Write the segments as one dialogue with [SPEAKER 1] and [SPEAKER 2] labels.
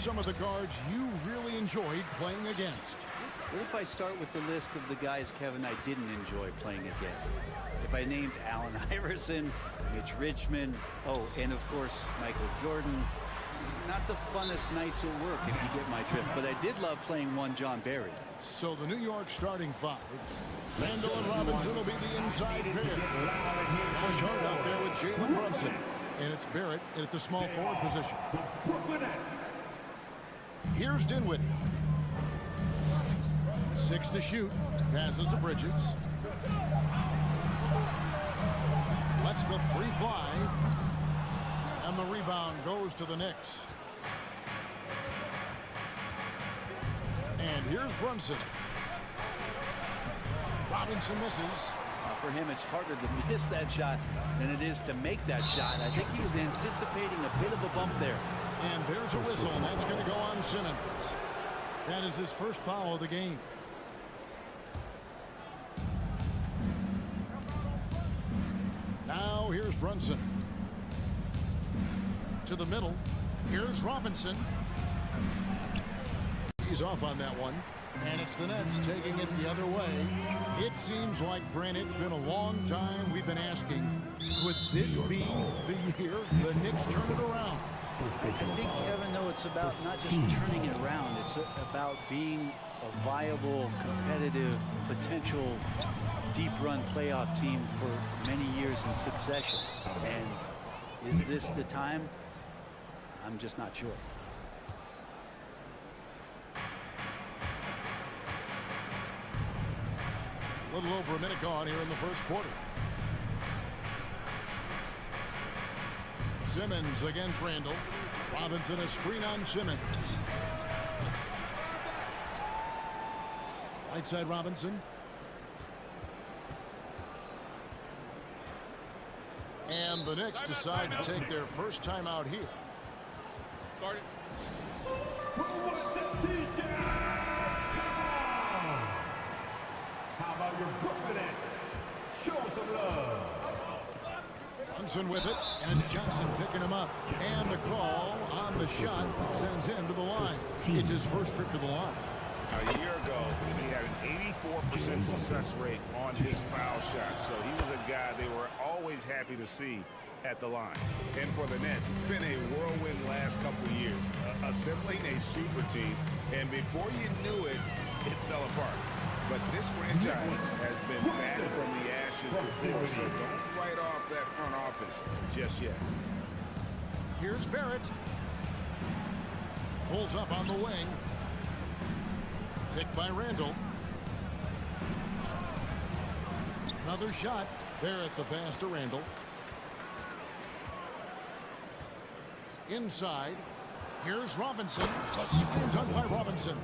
[SPEAKER 1] some of the guards you really enjoyed playing against?
[SPEAKER 2] What if I start with the list of the guys, Kevin, I didn't enjoy playing against? If I named Allen Iverson, Mitch Richmond, oh, and of course, Michael Jordan, not the funnest nights at work, if you get my drift, but I did love playing one John Barry.
[SPEAKER 1] So the New York starting five. Randall and Robinson will be the inside pair. Josh Hart out there with Jalen Brunson. And it's Barrett at the small forward position. Here's Dinwiddie. 6 to shoot. Passes to Bridges. Lets the free fly. And the rebound goes to the Knicks. And here's Brunson. Robinson misses.
[SPEAKER 2] For him, it's harder to miss that shot than it is to make that shot. I think he was anticipating a bit of a bump there.
[SPEAKER 1] And there's a whistle, and that's going to go on Simmons. That is his first foul of the game. Now here's Brunson. To the middle. Here's Robinson. He's off on that one. And it's the Nets taking it the other way. It seems like, Brent, it's been a long time we've been asking, could this be the year the Knicks turn it around?
[SPEAKER 2] I think, Kevin, though, it's about not just turning it around. It's about being a viable, competitive, potential deep-run playoff team for many years in succession. And is this the time? I'm just not sure.
[SPEAKER 1] A little over a minute gone here in the first quarter. Simmons against Randall. Robinson a screen on Simmons. Right side Robinson. And the Knicks decide to take their first time out here.
[SPEAKER 3] Guard it.
[SPEAKER 4] How about your Brooklyn Nets? Show some love.
[SPEAKER 1] Brunson with it, and it's Johnson picking him up. And the call on the shot that sends him to the line. It's his first trip to the line.
[SPEAKER 5] A year ago, he had an 84% success rate on his foul shot. So he was a guy they were always happy to see at the line. And for the Nets, it's been a whirlwind last couple of years, assembling a super team. And before you knew it, it fell apart. But this franchise has been back from the ashes before, so don't write off that front office just yet.
[SPEAKER 1] Here's Barrett. Pulls up on the wing. Picked by Randall. Another shot. Barrett the pass to Randall. Inside. Here's Robinson. A slam dunk by Robinson.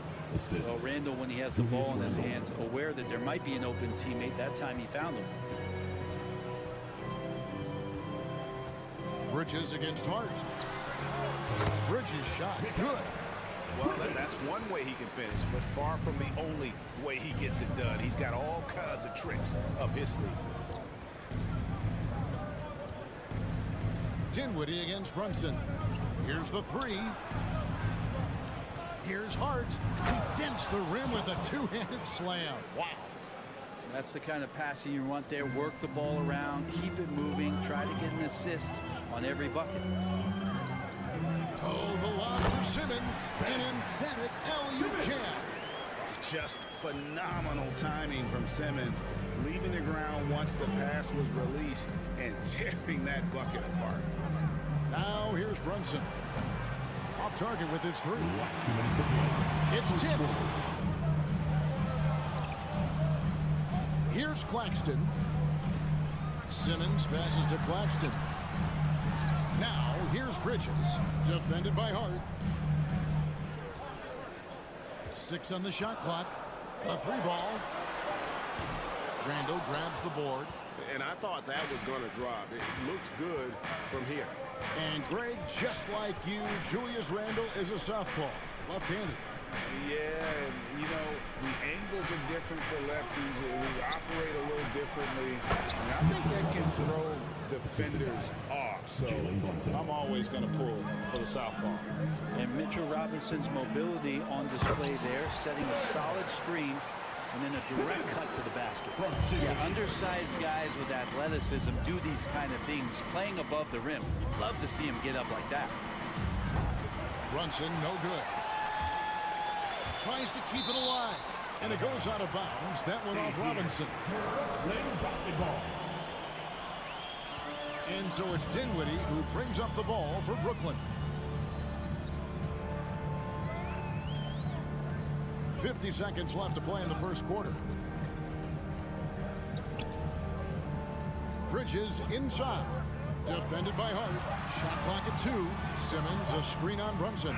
[SPEAKER 2] Well, Randall, when he has the ball in his hands, aware that there might be an open teammate, that time he found him.
[SPEAKER 1] Bridges against Hart. Bridges shot. Good.
[SPEAKER 5] Well, that's one way he can finish, but far from the only way he gets it done. He's got all kinds of tricks up his sleeve.
[SPEAKER 1] Dinwiddie against Brunson. Here's the three. Here's Hart. He dents the rim with a two-handed slam. Wow.
[SPEAKER 2] That's the kind of passing you want there. Work the ball around, keep it moving, try to get an assist on every bucket.
[SPEAKER 1] Oh, the lob for Simmons. An emphatic alley-oop jam.
[SPEAKER 5] Just phenomenal timing from Simmons, leaving the ground once the pass was released and tearing that bucket apart.
[SPEAKER 1] Now here's Brunson. Off target with his three. It's tipped. Here's Claxton. Simmons passes to Claxton. Now here's Bridges. Defended by Hart. 6 on the shot clock. A three ball. Randall grabs the board.
[SPEAKER 6] And I thought that was going to drop. It looked good from here.
[SPEAKER 1] And Greg, just like you, Julius Randle is a southpaw, left-handed.
[SPEAKER 5] Yeah, and you know, the angles are different for lefties. We operate a little differently. And I think that can throw defenders off. So I'm always going to pull for the southpaw.
[SPEAKER 2] And Mitchell Robinson's mobility on display there, setting a solid screen and then a direct cut to the basket. Yeah, undersized guys with athleticism do these kind of things, playing above the rim. Love to see him get up like that.
[SPEAKER 1] Brunson, no good. Tries to keep it alive. And it goes out of bounds. That went off Robinson. And so it's Dinwiddie who brings up the ball for Brooklyn. 50 seconds left to play in the first quarter. Bridges inside. Defended by Hart. Shot clock at 2. Simmons, a screen on Brunson.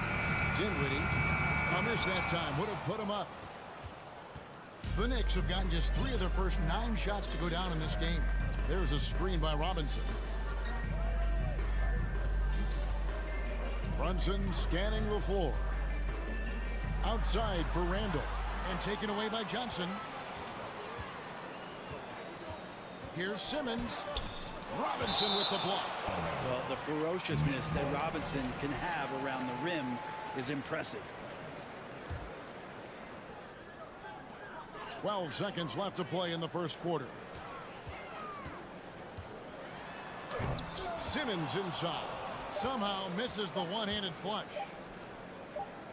[SPEAKER 1] Dinwiddie, a miss that time. Would have put him up. The Knicks have gotten just 3 of their first 9 shots to go down in this game. There's a screen by Robinson. Brunson scanning the floor. Outside for Randall. And taken away by Johnson. Here's Simmons. Robinson with the block.
[SPEAKER 2] Well, the ferociousness that Robinson can have around the rim is impressive.
[SPEAKER 1] 12 seconds left to play in the first quarter. Simmons inside. Somehow misses the one-handed flush.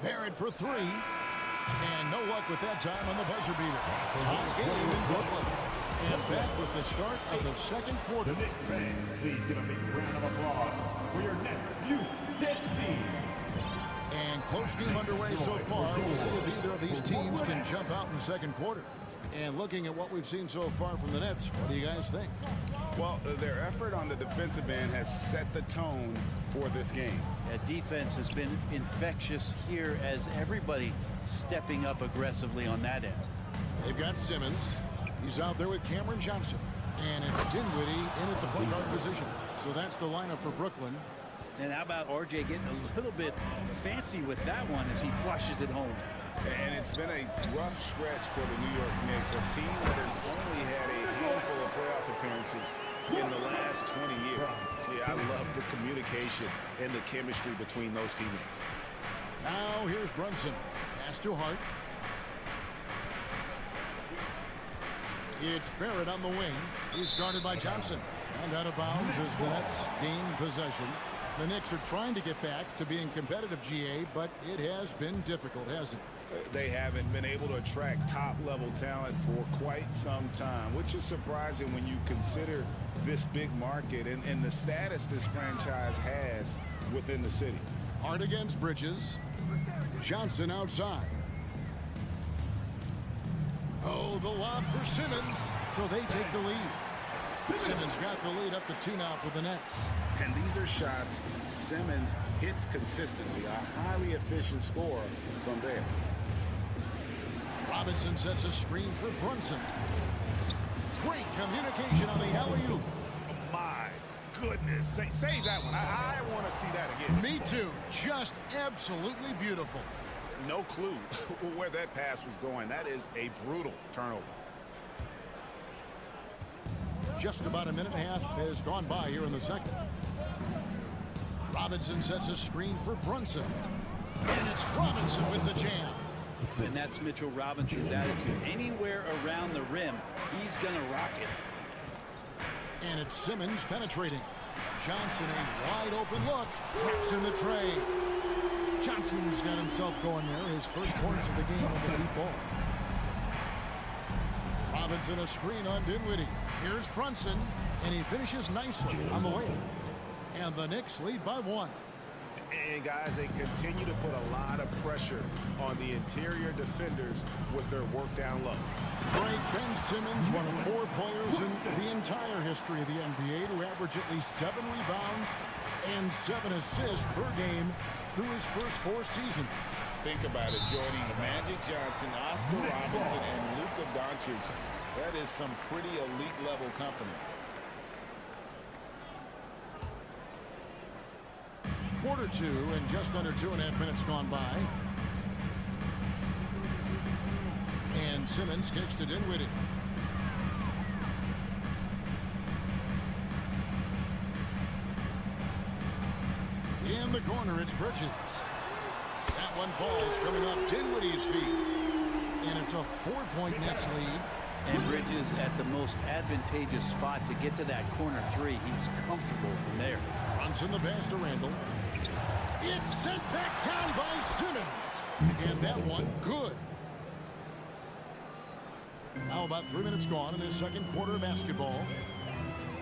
[SPEAKER 1] Barrett for 3. And no luck with that time on the buzzer beater. Tie game in Brooklyn. And back with the start of the second quarter.
[SPEAKER 4] The Knicks fans, please give a big round of applause for your next Knicks team.
[SPEAKER 1] And close game underway so far. We'll see if either of these teams can jump out in the second quarter. And looking at what we've seen so far from the Nets, what do you guys think?
[SPEAKER 5] Well, their effort on the defensive end has set the tone for this game.
[SPEAKER 2] That defense has been infectious here as everybody stepping up aggressively on that end.
[SPEAKER 1] They've got Simmons. He's out there with Cameron Johnson. And it's Dinwiddie in at the point guard position. So that's the lineup for Brooklyn.
[SPEAKER 2] And how about RJ getting a little bit fancy with that one as he flushes it home.
[SPEAKER 5] And it's been a rough stretch for the New York Knicks, a team that has only had a handful of playoff appearances in the last 20 years. Yeah, I love the communication and the chemistry between those teammates.
[SPEAKER 1] Now here's Brunson. Pass to Hart. It's Barrett on the wing. He's guarded by Johnson. And out of bounds as the Nets gain possession. The Knicks are trying to get back to being competitive, GA, but it has been difficult, hasn't it?
[SPEAKER 5] They haven't been able to attract top-level talent for quite some time, which is surprising when you consider this big market and the status this franchise has within the city.
[SPEAKER 1] Hart against Bridges. Johnson outside. Oh, the lob for Simmons. So they take the lead. Simmons got the lead up to 2 now for the Nets.
[SPEAKER 5] And these are shots Simmons hits consistently, a highly efficient scorer from there.
[SPEAKER 1] Robinson sets a screen for Brunson. Great communication on the alley-oop.
[SPEAKER 5] My goodness. Save that one. I want to see that again.
[SPEAKER 1] Me too. Just absolutely beautiful.
[SPEAKER 5] No clue where that pass was going. That is a brutal turnover.
[SPEAKER 1] Just about a minute and a half has gone by here in the second. Robinson sets a screen for Brunson. And it's Robinson with the jam.
[SPEAKER 2] And that's Mitchell Robinson's attitude. Anywhere around the rim, he's going to rock it.
[SPEAKER 1] And it's Simmons penetrating. Johnson, a wide open look. Traps in the tray. Johnson's got himself going there. His first points of the game with the deep ball. Robinson a screen on Dinwiddie. Here's Brunson. And he finishes nicely on the way. And the Knicks lead by 1.
[SPEAKER 5] And guys, they continue to put a lot of pressure on the interior defenders with their work down low.
[SPEAKER 1] Great Ben Simmons, one of 4 players in the entire history of the NBA to average at least 7 rebounds and 7 assists per game through his first 4 seasons.
[SPEAKER 5] Think about it, joining Magic Johnson, Oscar Robinson, and Luka Doncic. That is some pretty elite level company.
[SPEAKER 1] Quarter 2 and just under 2.5 minutes gone by. And Simmons kicks to Dinwiddie. In the corner, it's Bridges. That one falls coming off Dinwiddie's feet. And it's a 4-point Nets lead.
[SPEAKER 2] And Bridges at the most advantageous spot to get to that corner three. He's comfortable from there.
[SPEAKER 1] Brunson the pass to Randall. It's sent back down by Simmons. And that one good. Now about 3 minutes gone in this second quarter of basketball.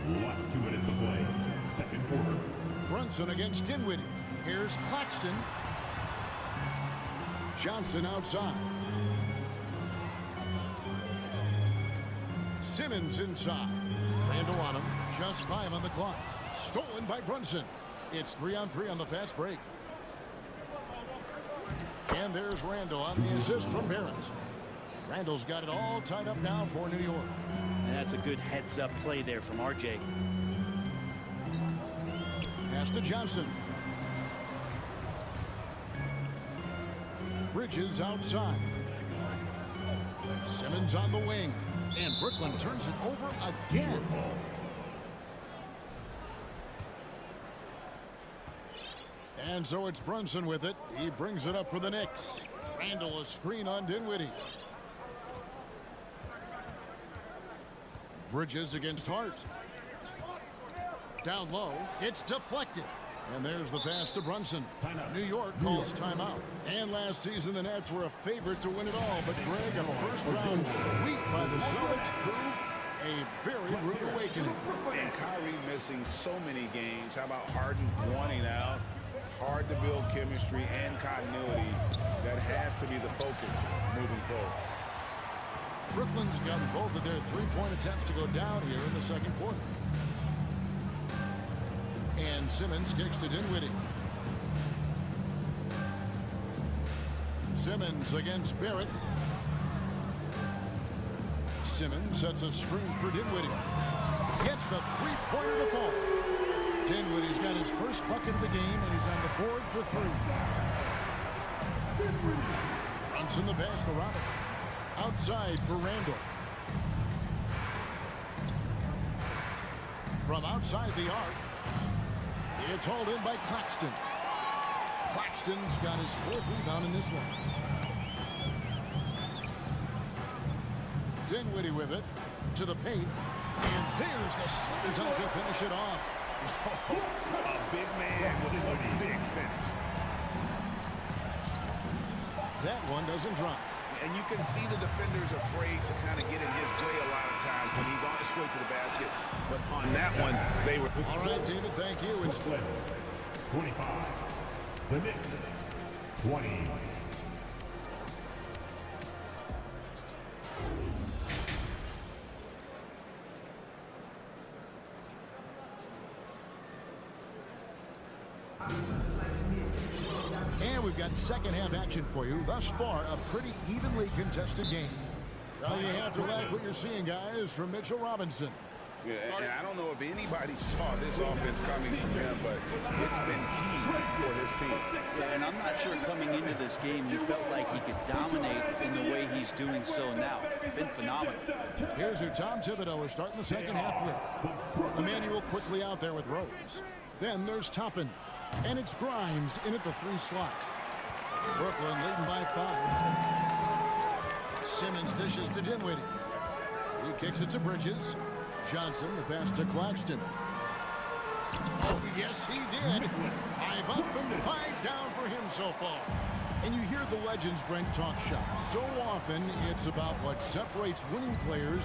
[SPEAKER 4] Last 2 minutes to play. Second quarter.
[SPEAKER 1] Brunson against Dinwiddie. Here's Claxton. Johnson outside. Simmons inside. Randall on him. Just 5 on the clock. Stolen by Brunson. It's 3-on-3 on the fast break. And there's Randall on the assist from Barrett. Randall's got it all tied up now for New York.
[SPEAKER 2] And that's a good heads-up play there from RJ.
[SPEAKER 1] Pass to Johnson. Bridges outside. Simmons on the wing. And Brooklyn turns it over again. And so it's Brunson with it. He brings it up for the Knicks. Randall a screen on Dinwiddie. Bridges against Hart. Down low. It's deflected. And there's the pass to Brunson. New York calls timeout. And last season, the Nets were a favorite to win it all. But Greg, a first-round sweep by the Celtics proved a very rude awakening.
[SPEAKER 5] And Kyrie missing so many games. How about Harden wanting out? Hard to build chemistry and continuity. That has to be the focus moving forward.
[SPEAKER 1] Brooklyn's got both of their three-point attempts to go down here in the second quarter. And Simmons kicks to Dinwiddie. Simmons against Barrett. Simmons sets a screen for Dinwiddie. Gets the three-pointer to fall. Dinwiddie's got his first bucket of the game, and he's on the board for 3. Brunson the pass to Robinson. Outside for Randall. From outside the arc. It's hauled in by Claxton. Claxton's got his 4th rebound in this one. Dinwiddie with it to the paint. And there's the slam dunk to finish it off.
[SPEAKER 5] A big man with a big finish.
[SPEAKER 1] That one doesn't drop.
[SPEAKER 5] And you can see the defenders afraid to kind of get in his way a lot of times when he's on his way to the basket. But on that one, they were...
[SPEAKER 1] All right, David, thank you. It's
[SPEAKER 4] 25. The Knicks, 20.
[SPEAKER 1] And we've got second half action for you. Thus far, a pretty evenly contested game. Well, you have to like what you're seeing, guys, from Mitchell Robinson.
[SPEAKER 5] Yeah, and I don't know if anybody saw this offense coming from him, but it's been key for his team.
[SPEAKER 2] Yeah, and I'm not sure coming into this game you felt like he could dominate in the way he's doing so now. Been phenomenal.
[SPEAKER 1] Here's who Tom Thibodeau is starting the second half with. Emmanuel quickly out there with Rose. Then there's Toppin. And it's Grimes in at the 3 slot. Brooklyn leading by 5. Simmons dishes to Dinwiddie. He kicks it to Bridges. Johnson, the pass to Claxton. Oh, yes, he did. 5 up and 5 down for him so far. And you hear the legends, Brent, talk shop. So often, it's about what separates winning players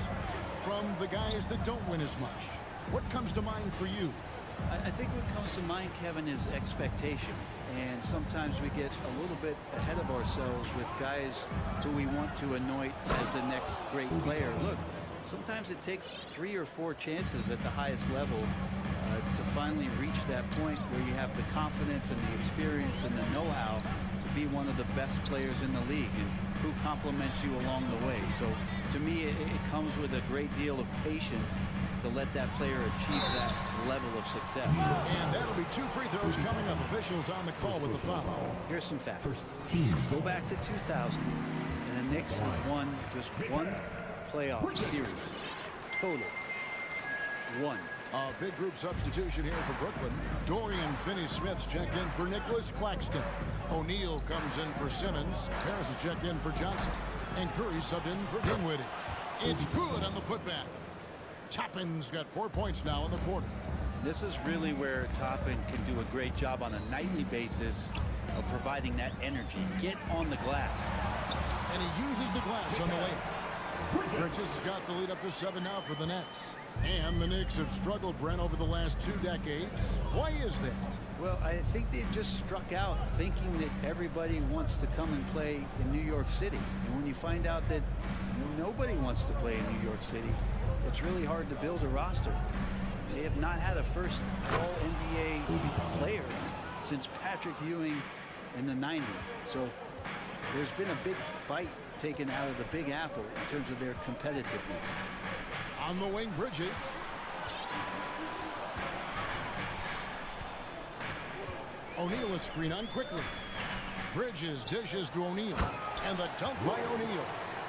[SPEAKER 1] from the guys that don't win as much. What comes to mind for you?
[SPEAKER 2] I think what comes to mind, Kevin, is expectation. And sometimes we get a little bit ahead of ourselves with guys who we want to anoint as the next great player. Look, sometimes it takes 3 or 4 chances at the highest level to finally reach that point where you have the confidence and the experience and the know-how to be one of the best players in the league and who compliments you along the way. So to me, it comes with a great deal of patience to let that player achieve that level of success.
[SPEAKER 1] And that'll be 2 free throws coming up. Officials on the call with the foul.
[SPEAKER 2] Here's some facts. Go back to 2000, and the Knicks have won just 1 playoff series. Total. 1.
[SPEAKER 1] A big group substitution here for Brooklyn. Dorian Finney-Smith's checked in for Nicholas Claxton. O'Neal comes in for Simmons. Harris is checked in for Johnson. And Curry subbed in for Dinwiddie. It's good on the putback. Toppin's got 4 points now in the quarter.
[SPEAKER 2] This is really where Toppin can do a great job on a nightly basis of providing that energy. Get on the glass.
[SPEAKER 1] And he uses the glass on the lane. Bridges has got the lead up to 7 now for the Nets. And the Knicks have struggled, Brent, over the last 2 decades. Why is that?
[SPEAKER 2] Well, I think they've just struck out thinking that everybody wants to come and play in New York City. And when you find out that nobody wants to play in New York City, it's really hard to build a roster. They have not had a first All-NBA player since Patrick Ewing in the 90s. So there's been a big bite taken out of the Big Apple in terms of their competitiveness.
[SPEAKER 1] On the wing, Bridges. O'Neal is screen on quickly. Bridges dishes to O'Neal. And the dunk by O'Neal.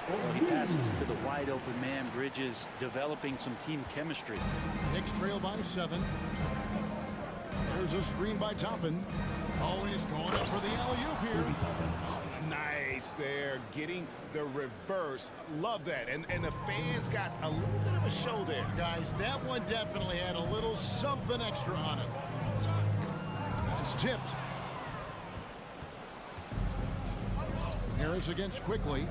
[SPEAKER 2] Well, he passes to the wide open man. Bridges developing some team chemistry.
[SPEAKER 1] Knicks trail by 7. There's a screen by Toppin. Always going up for the alley-oop here.
[SPEAKER 5] Nice there, getting the reverse. Love that. And the fans got a little bit of a show there.
[SPEAKER 1] Guys, that one definitely had a little something extra on it. That's tipped. Harris against quickly.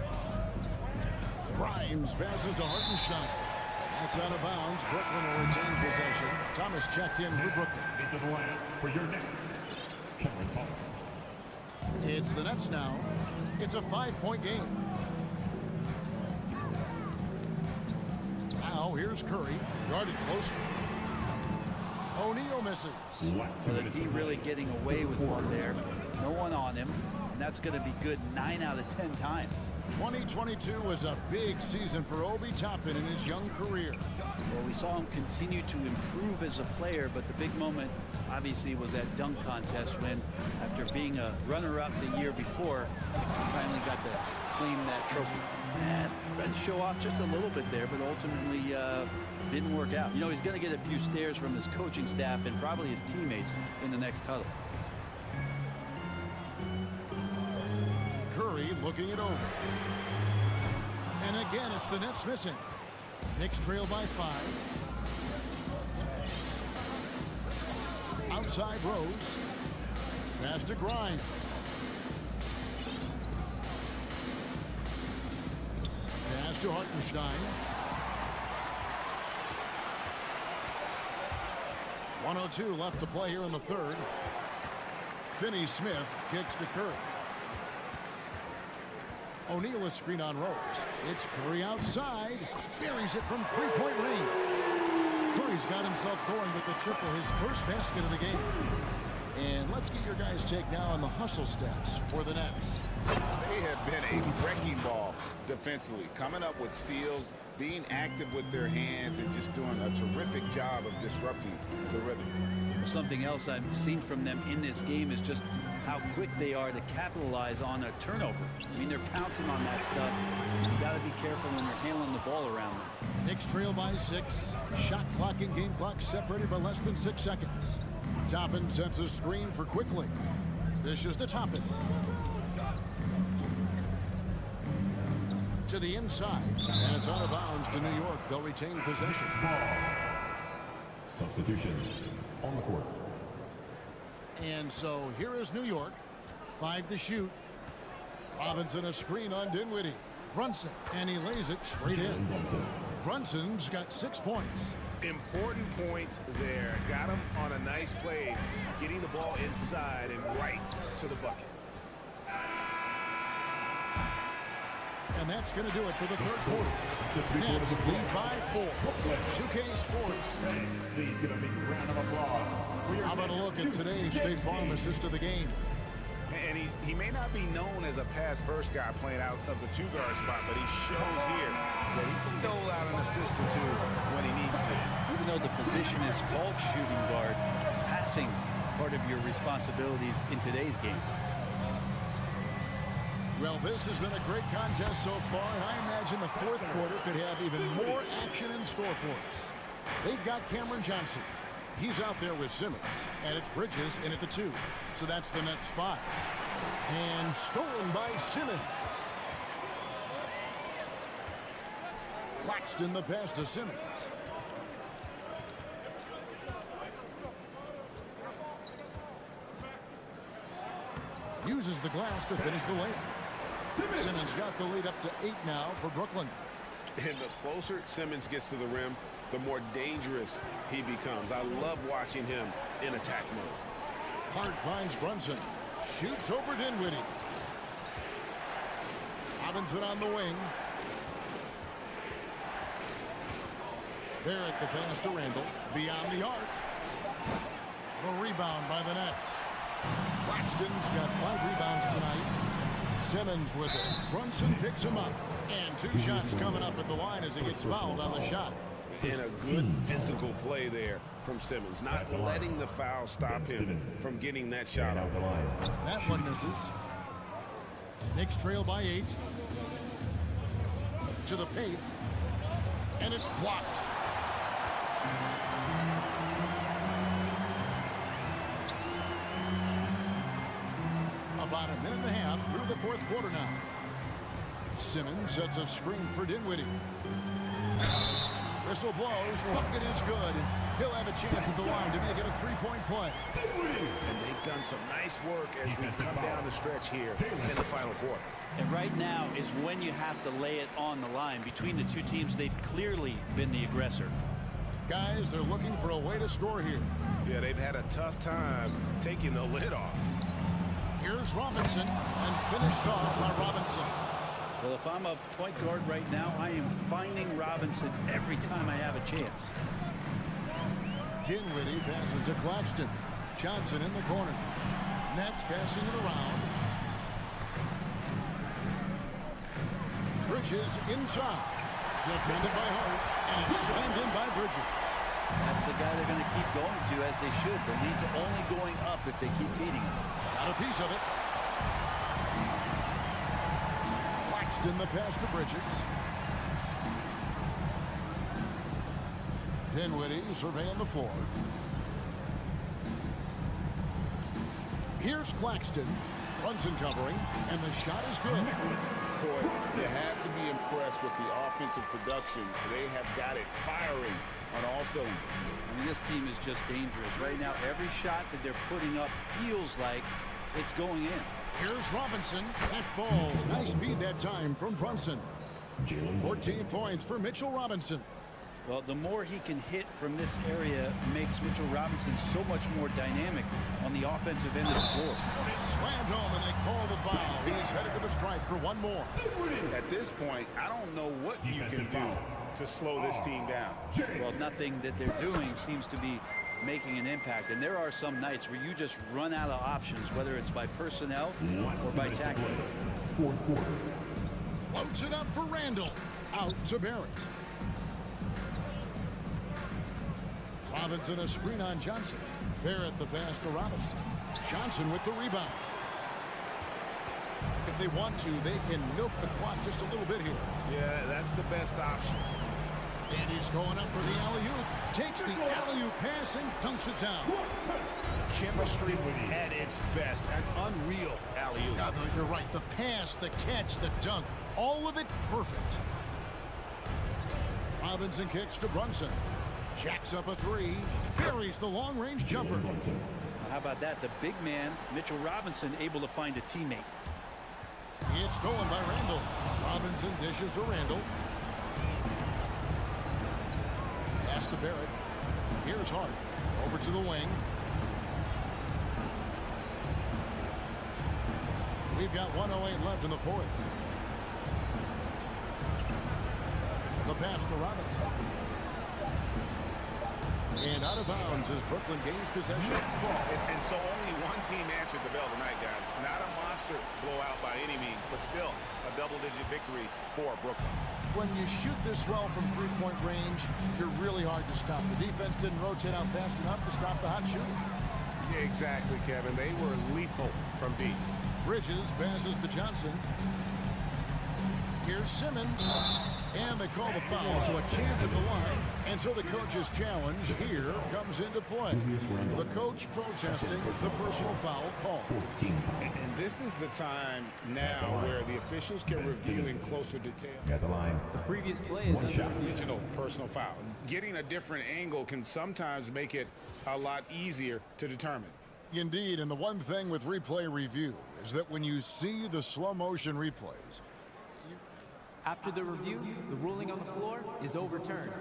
[SPEAKER 1] Grimes passes to Hartenstein. That's out of bounds. Brooklyn will retain possession. Thomas checked in for Brooklyn.
[SPEAKER 4] Into the line for your Nets, Cameron Thomas.
[SPEAKER 1] It's the Nets now. It's a 5-point game. Now here's Curry, guarded closely. O'Neal misses.
[SPEAKER 2] For the D really getting away with one there. No one on him. And that's going to be good 9 out of 10 times.
[SPEAKER 1] 2022 was a big season for Obi Toppin in his young career.
[SPEAKER 2] Well, we saw him continue to improve as a player, but the big moment obviously was that dunk contest when, after being a runner-up the year before, he finally got to claim that trophy. And tried to show off just a little bit there, but ultimately didn't work out. You know, he's going to get a few stares from his coaching staff and probably his teammates in the next huddle.
[SPEAKER 1] Curry looking it over. And again, it's the Nets missing. Knicks trail by 5. Outside Rose. Pass to Grimes. Pass to Hartenstein. 1:02 left to play here in the third. Finney-Smith kicks to Curry. O'Neal is screen on Rose. It's Curry outside. Buries it from 3-point range. Curry's got himself going with the triple, his first basket of the game. And let's get your guys' take now on the hustle stats for the Nets.
[SPEAKER 5] They have been a wrecking ball defensively, coming up with steals, being active with their hands, and just doing a terrific job of disrupting the rhythm.
[SPEAKER 2] Something else I've seen from them in this game is just how quick they are to capitalize on a turnover. I mean, they're pouncing on that stuff. You got to be careful when you're handling the ball around them.
[SPEAKER 1] Knicks trail by 6. Shot clock and game clock separated by less than 6 seconds. Toppin sends a screen for quickly. Dishes to Toppin. To the inside. And it's out of bounds to New York. They'll retain possession.
[SPEAKER 4] Substitutions on the court.
[SPEAKER 1] And so here is New York. 5 to shoot. Robinson a screen on Dinwiddie. Brunson, and he lays it straight in. Brunson's got 6 points.
[SPEAKER 5] Important points there. Got him on a nice play, getting the ball inside and right to the bucket.
[SPEAKER 1] And that's going to do it for the third quarter. Nets lead by 4. 2K Sports.
[SPEAKER 4] Please give a big round of applause.
[SPEAKER 1] How about a look at today's State Farm assist of the game?
[SPEAKER 5] And he may not be known as a pass-first guy playing out of the 2-guard spot, but he shows here that he can dole out an assist or 2 when he needs to.
[SPEAKER 2] Even though the position is called shooting guard, passing part of your responsibilities in today's game.
[SPEAKER 1] Well, this has been a great contest so far, and I imagine the fourth quarter could have even more action in store for us. They've got Cameron Johnson. He's out there with Simmons. And it's Bridges in at the 2. So that's the Nets 5. And stolen by Simmons. Claxton the pass to Simmons. Uses the glass to finish the layup. Simmons got the lead up to 8 now for Brooklyn.
[SPEAKER 6] And the closer Simmons gets to the rim, the more dangerous he becomes. I love watching him in attack mode.
[SPEAKER 1] Hart finds Brunson. Shoots over Dinwiddie. Robinson on the wing. Barrett the pass to Randall. Beyond the arc. The rebound by the Nets. Claxton's got 5 rebounds tonight. Simmons with it. Brunson picks him up. And 2 shots coming up at the line as he gets fouled on the shot.
[SPEAKER 6] And a good physical play there from Simmons, not letting the foul stop him from getting that shot off.
[SPEAKER 1] That one misses. Knicks trail by 8. To the paint. And it's blocked. About a minute and a half through the 4th quarter now. Simmons sets a screen for Dinwiddie. Whistle blows. Bucket is good. He'll have a chance at the line to make it a 3-point play.
[SPEAKER 6] And they've done some nice work as we've come down the stretch here in the final quarter.
[SPEAKER 2] And right now is when you have to lay it on the line. Between the 2 teams, they've clearly been the aggressor.
[SPEAKER 1] Guys, they're looking for a way to score here.
[SPEAKER 6] Yeah, they've had a tough time taking the lid off.
[SPEAKER 1] Here's Robinson, and finished off by Robinson.
[SPEAKER 2] Well, if I'm a point guard right now, I am finding Robinson every time I have a chance.
[SPEAKER 1] Dinwiddie passes to Claxton. Johnson in the corner. Nets passing it around. Bridges inside. Defended by Hart, and it's slammed in by Bridges.
[SPEAKER 2] That's the guy they're going to keep going to, as they should. The lead's only going up if they keep feeding him.
[SPEAKER 1] Got a piece of it. Claxton the pass to Bridges. Dinwiddie surveying the floor. Here's Claxton. Brunson covering, and the shot is good.
[SPEAKER 5] Boy, you have to be impressed with the offensive production. They have got it firing on all cylinders.
[SPEAKER 2] I mean, this team is just dangerous. Right now, every shot that they're putting up feels like it's going in.
[SPEAKER 1] Here's Robinson. That falls. Nice feed that time from Brunson. 14 points for Mitchell Robinson.
[SPEAKER 2] Well, the more he can hit from this area makes Mitchell Robinson so much more dynamic on the offensive end of the floor.
[SPEAKER 1] Slammed home, and they call the foul. He's headed to the stripe for one more.
[SPEAKER 5] At this point, I don't know what you can do to slow this team down.
[SPEAKER 2] Well, nothing that they're doing seems to be making an impact. And there are some nights where you just run out of options, whether it's by personnel or by tactic.
[SPEAKER 1] Floats it up for Randall. Out to Barrett. Robinson a screen on Johnson. Barrett the pass to Robinson. Johnson with the rebound. If they want to, they can milk the clock just a little bit here.
[SPEAKER 5] Yeah, that's the best option.
[SPEAKER 1] And he's going up for the alley-oop. Takes the alley-oop pass and dunks it down.
[SPEAKER 5] Chemistry at its best. An unreal alley-oop.
[SPEAKER 1] Yeah, you're right. The pass, the catch, the dunk. All of it perfect. Robinson kicks to Brunson. Jacks up a 3. Buries the long-range jumper.
[SPEAKER 2] How about that? The big man, Mitchell Robinson, able to find a teammate.
[SPEAKER 1] It's stolen by Randall. Robinson dishes to Randall. Pass to Barrett. Here's Hart. Over to the wing. We've got 1:08 left in the 4th. The pass to Robinson. And out of bounds as Brooklyn gains possession.
[SPEAKER 5] And so only one team answered the bell tonight, guys. Not a monster blowout by any means, but still a double-digit victory for Brooklyn.
[SPEAKER 1] When you shoot this well from three-point range, you're really hard to stop. The defense didn't rotate out fast enough to stop the hot shooting.
[SPEAKER 5] Yeah, exactly, Kevin. They were lethal from deep.
[SPEAKER 1] Bridges passes to Johnson. Here's Simmons. And they call the foul, so a chance at the line until the coach's challenge here comes into play. The coach protesting the personal foul call.
[SPEAKER 5] And this is the time now where the officials can review in closer detail.
[SPEAKER 4] At the line.
[SPEAKER 7] The previous play is under
[SPEAKER 5] Original personal foul. Getting a different angle can sometimes make it a lot easier to determine.
[SPEAKER 1] Indeed, and the one thing with replay review is that when you see the slow motion replays,
[SPEAKER 7] After the review, the ruling on the floor is overturned.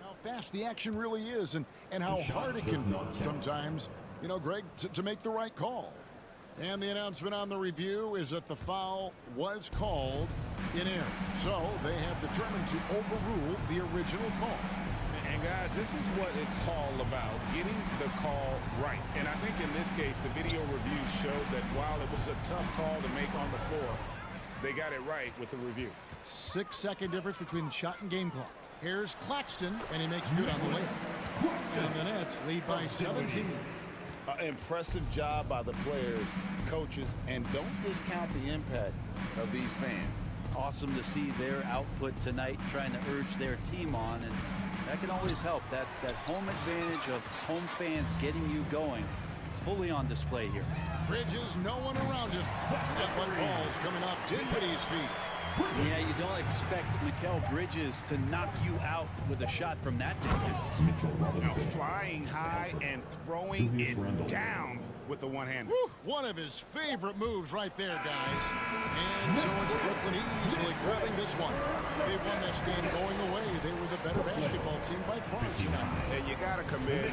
[SPEAKER 1] how fast the action really is and how hard it can be sometimes, you know, Greg, to make the right call. And the announcement on the review is that the foul was called in error. So they have determined to overrule the original call.
[SPEAKER 5] And guys, this is what it's all about, getting the call right. And I think in this case, the video review showed that while it was a tough call to make on the floor, they got it right with the review.
[SPEAKER 1] 6-second difference between the shot and game clock. Here's Claxton, and he makes good on the layup. And the Nets lead by 17.
[SPEAKER 5] Impressive job by the players, coaches, and don't discount the impact of these fans.
[SPEAKER 2] Awesome to see their output tonight, trying to urge their team on, and that can always help. That home advantage of home fans getting you going, fully on display here.
[SPEAKER 1] Bridges, no one around him. That one falls coming off Dinwiddie's feet.
[SPEAKER 2] Yeah, you don't expect Mikal Bridges to knock you out with a shot from that distance.
[SPEAKER 5] Now flying high and throwing it down with the one-hander.
[SPEAKER 1] One of his favorite moves right there, guys. And so it's Brooklyn easily grabbing this one. They won this game going away. They were the better basketball team by far tonight.
[SPEAKER 5] And you got to commit.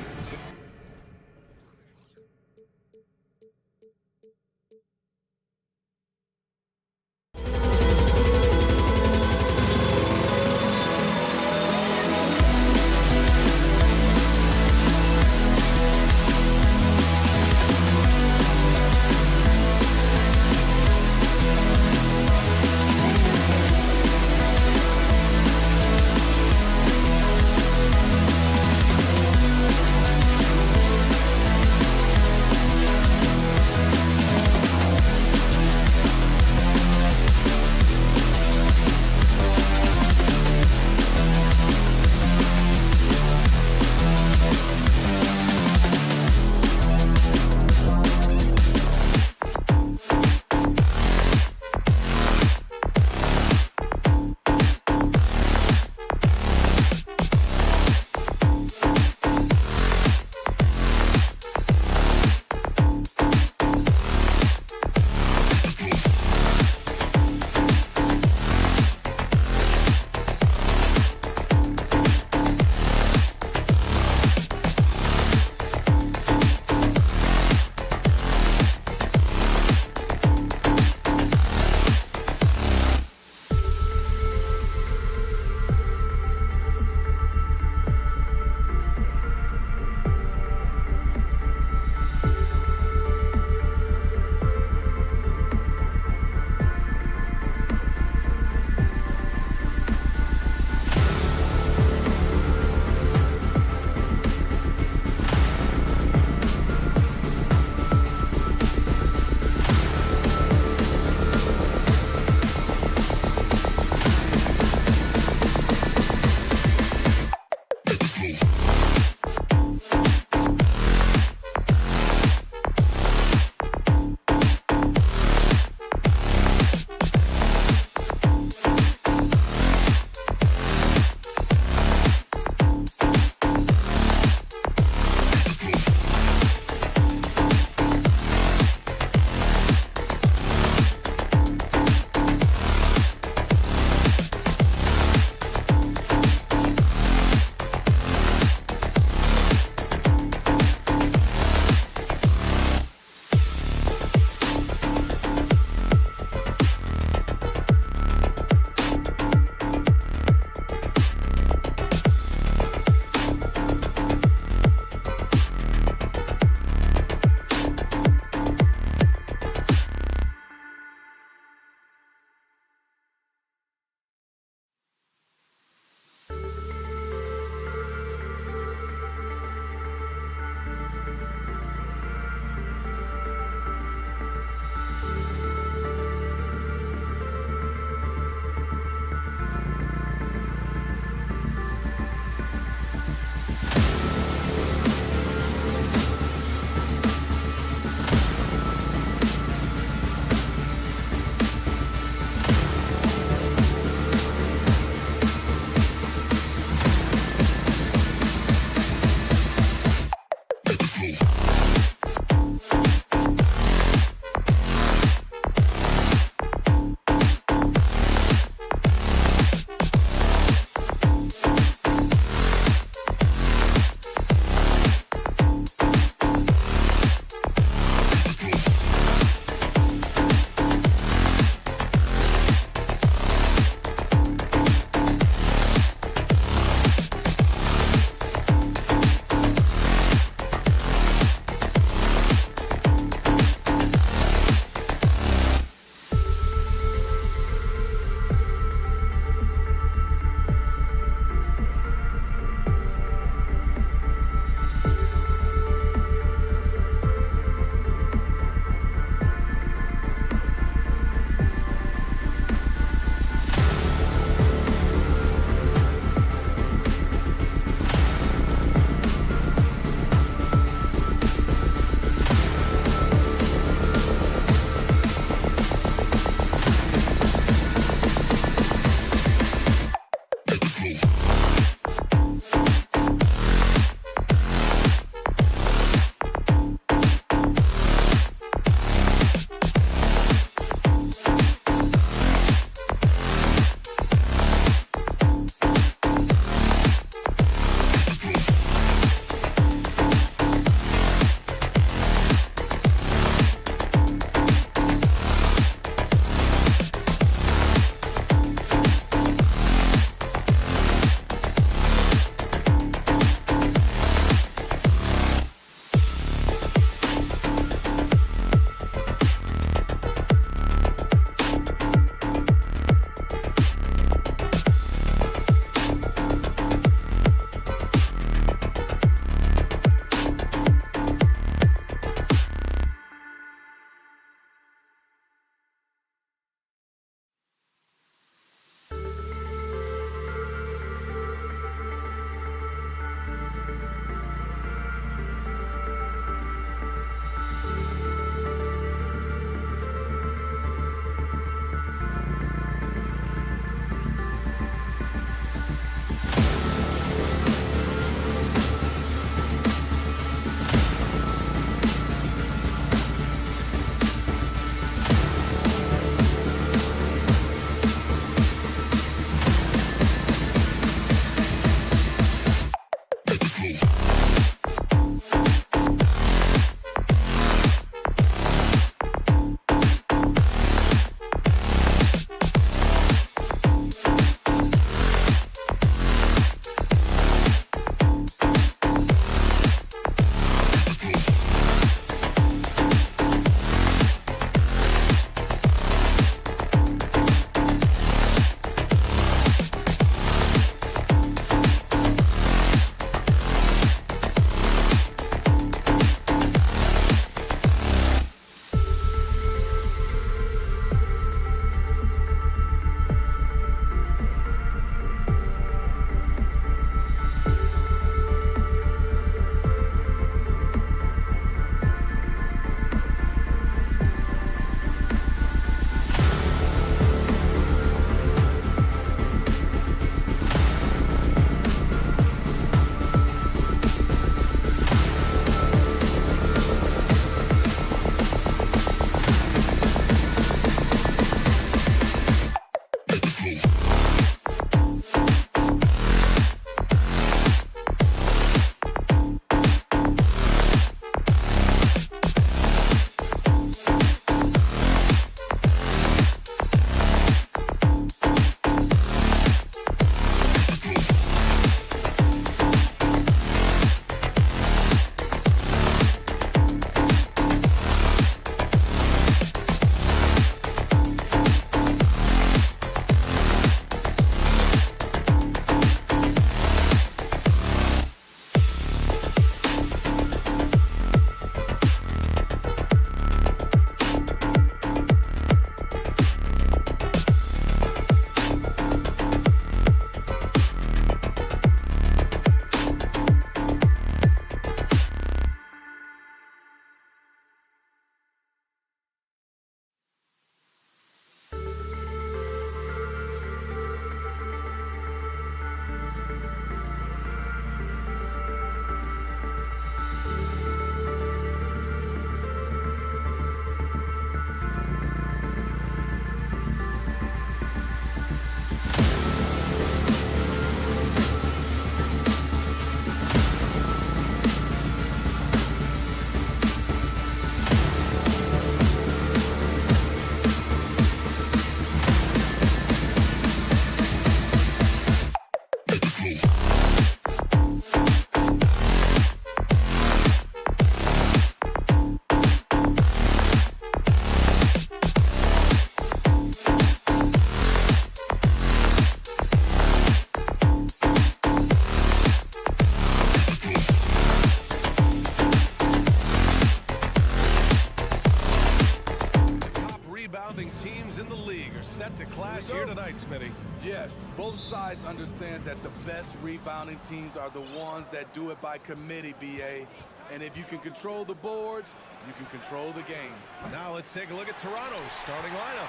[SPEAKER 8] expect a clash here tonight, Smitty.
[SPEAKER 9] Yes, both sides understand that the best rebounding teams are the ones that do it by committee, BA. And if you can control the boards, you can control the game.
[SPEAKER 8] Now let's take a look at Toronto's starting lineup.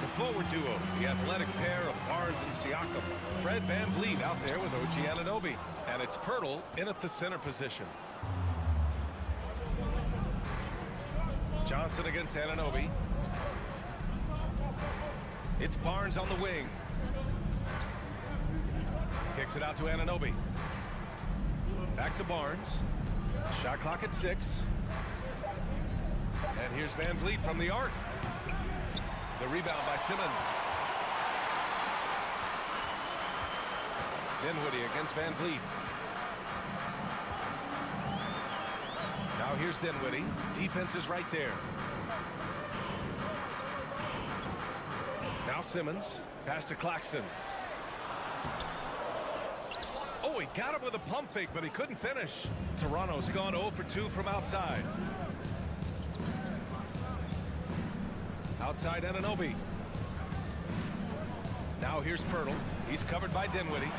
[SPEAKER 8] The forward duo, the athletic pair of Barnes and Siakam. Fred VanVleet out there with OG Anunoby. And it's Pirtle in at the center position. Johnson against Anunoby. It's Barnes on the wing. Kicks it out to Anunoby. Back to Barnes. Shot clock at 6. And here's VanVleet from the arc. The rebound by Simmons. Dinwiddie against VanVleet. Now here's Dinwiddie. Defense is right there. Now Simmons. Pass to Claxton. Oh, he got him with a pump fake, but he couldn't finish. Toronto's gone 0 for 2 from outside. Outside Anunoby. Now here's Pirtle. He's covered by Dinwiddie.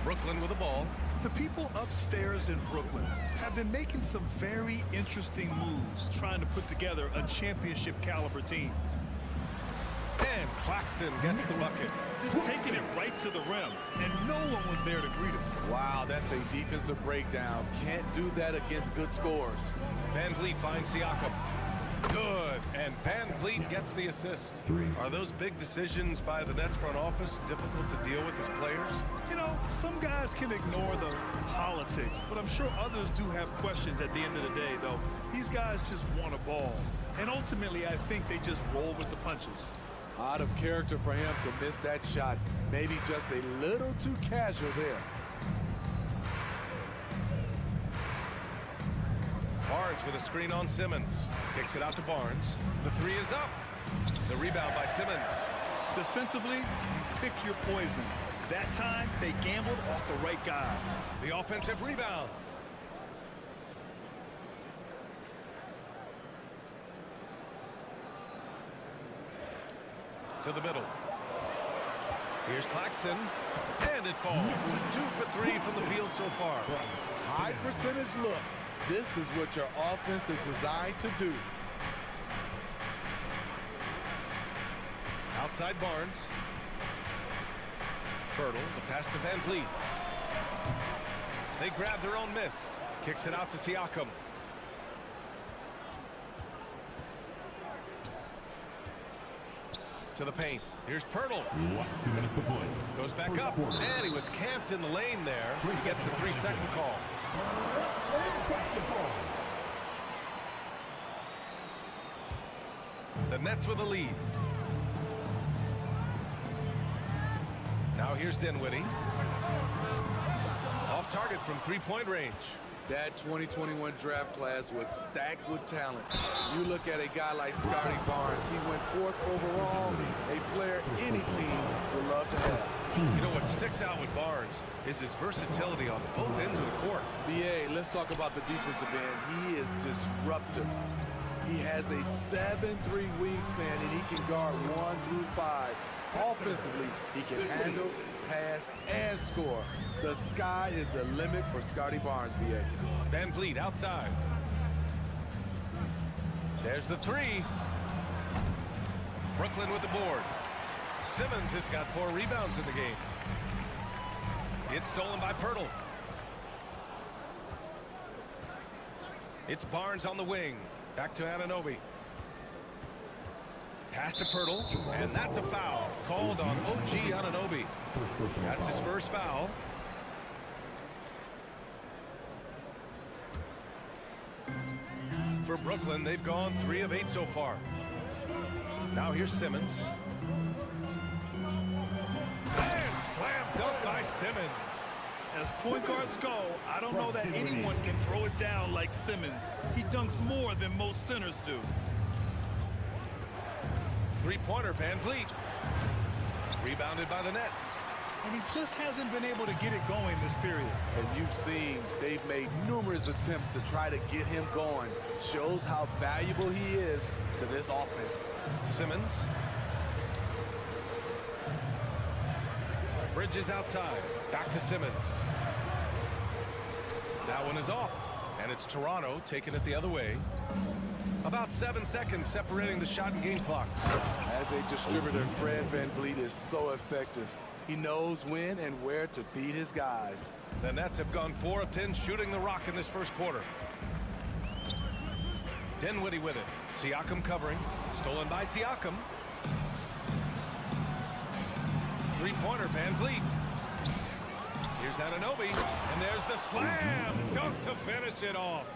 [SPEAKER 8] Brooklyn with the ball.
[SPEAKER 10] The people upstairs in Brooklyn have been making some very interesting moves trying to put together a championship caliber team.
[SPEAKER 8] And Claxton gets the bucket.
[SPEAKER 10] Just taking it right to the rim, and no one was there to greet him.
[SPEAKER 9] Wow, that's a defensive breakdown. Can't do that against good scores.
[SPEAKER 8] VanVleet finds Siakam. Good, and VanVleet gets the assist. Are those big decisions by the Nets front office difficult to deal with as players?
[SPEAKER 10] You know, some guys can ignore the politics, but I'm sure others do have questions at the end of the day, though. These guys just want a ball, and ultimately I think they just roll with the punches.
[SPEAKER 9] Out of character for him to miss that shot. Maybe just a little too casual there.
[SPEAKER 8] Barnes with a screen on Simmons. Kicks it out to Barnes. The 3 is up. The rebound by Simmons.
[SPEAKER 10] Defensively, pick your poison. That time, they gambled off the right guy.
[SPEAKER 8] The offensive rebound. To the middle. Here's Claxton. And it falls. 2 for 3 from the field so far.
[SPEAKER 9] High percentage look. This is what your offense is designed to do.
[SPEAKER 8] Outside Barnes. Pirtle, the pass to VanVleet. They grab their own miss. Kicks it out to Siakam. To the paint. Here's Pirtle. Goes back up. And he was camped in the lane there. He gets a 3-second call. The Nets with a lead. Now here's Dinwiddie. Off target from 3-point range.
[SPEAKER 9] That 2021 draft class was stacked with talent. You look at a guy like Scotty Barnes. He went 4th overall, a player any team would love to have.
[SPEAKER 8] You know what sticks out with Barnes is his versatility on both ends of the court.
[SPEAKER 9] BA, let's talk about the defensive end. He is disruptive. He has a 7'3" wingspan, and he can guard 1 through 5. Offensively, he can handle, pass, and score. The sky is the limit for Scotty Barnes, BA.
[SPEAKER 8] VanVleet outside. There's the 3. Brooklyn with the board. Simmons has got 4 rebounds in the game. It's stolen by Pirtle. It's Barnes on the wing. Back to Anunoby. Pass to Pirtle, and that's a foul called on OG Anunoby. That's his first foul. For Brooklyn, they've gone 3 of 8 so far. Now here's Simmons. And slam dunk by Simmons.
[SPEAKER 10] As point guards go, I don't know that anyone can throw it down like Simmons. He dunks more than most centers do.
[SPEAKER 8] 3-pointer VanVleet. Rebounded by the Nets.
[SPEAKER 10] and he just hasn't been able to get it going this period.
[SPEAKER 9] And you've seen they've made numerous attempts to try to get him going. Shows how valuable he is to this offense.
[SPEAKER 8] Simmons. Bridges outside. Back to Simmons. That one is off. And it's Toronto taking it the other way. About 7 seconds separating the shot and game clock.
[SPEAKER 9] As a distributor, Fred VanVleet is so effective. He knows when and where to feed his guys.
[SPEAKER 8] The Nets have gone 4 of 10 shooting the rock in this first quarter. Dinwiddie with it. Siakam covering. Stolen by Siakam. Three-pointer, VanVleet. Here's Anunoby, and there's the slam dunk to finish it off.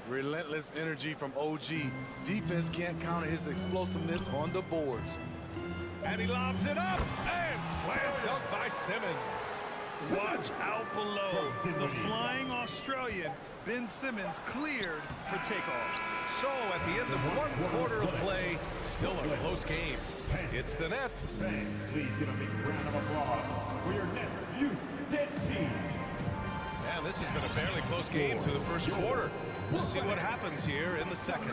[SPEAKER 9] Relentless energy from OG. Defense can't counter his explosiveness on the boards.
[SPEAKER 8] And he lobs it up, and slam dunk by Simmons.
[SPEAKER 10] Watch out below. The flying Australian, Ben Simmons, cleared for takeoff.
[SPEAKER 8] So at the end of 1 quarter of play, still a close game. It's the Nets.
[SPEAKER 4] Please give a big round of applause for your Nets Youth Nets team.
[SPEAKER 8] And this has been a fairly close game through the first quarter. We'll see what happens here in the second.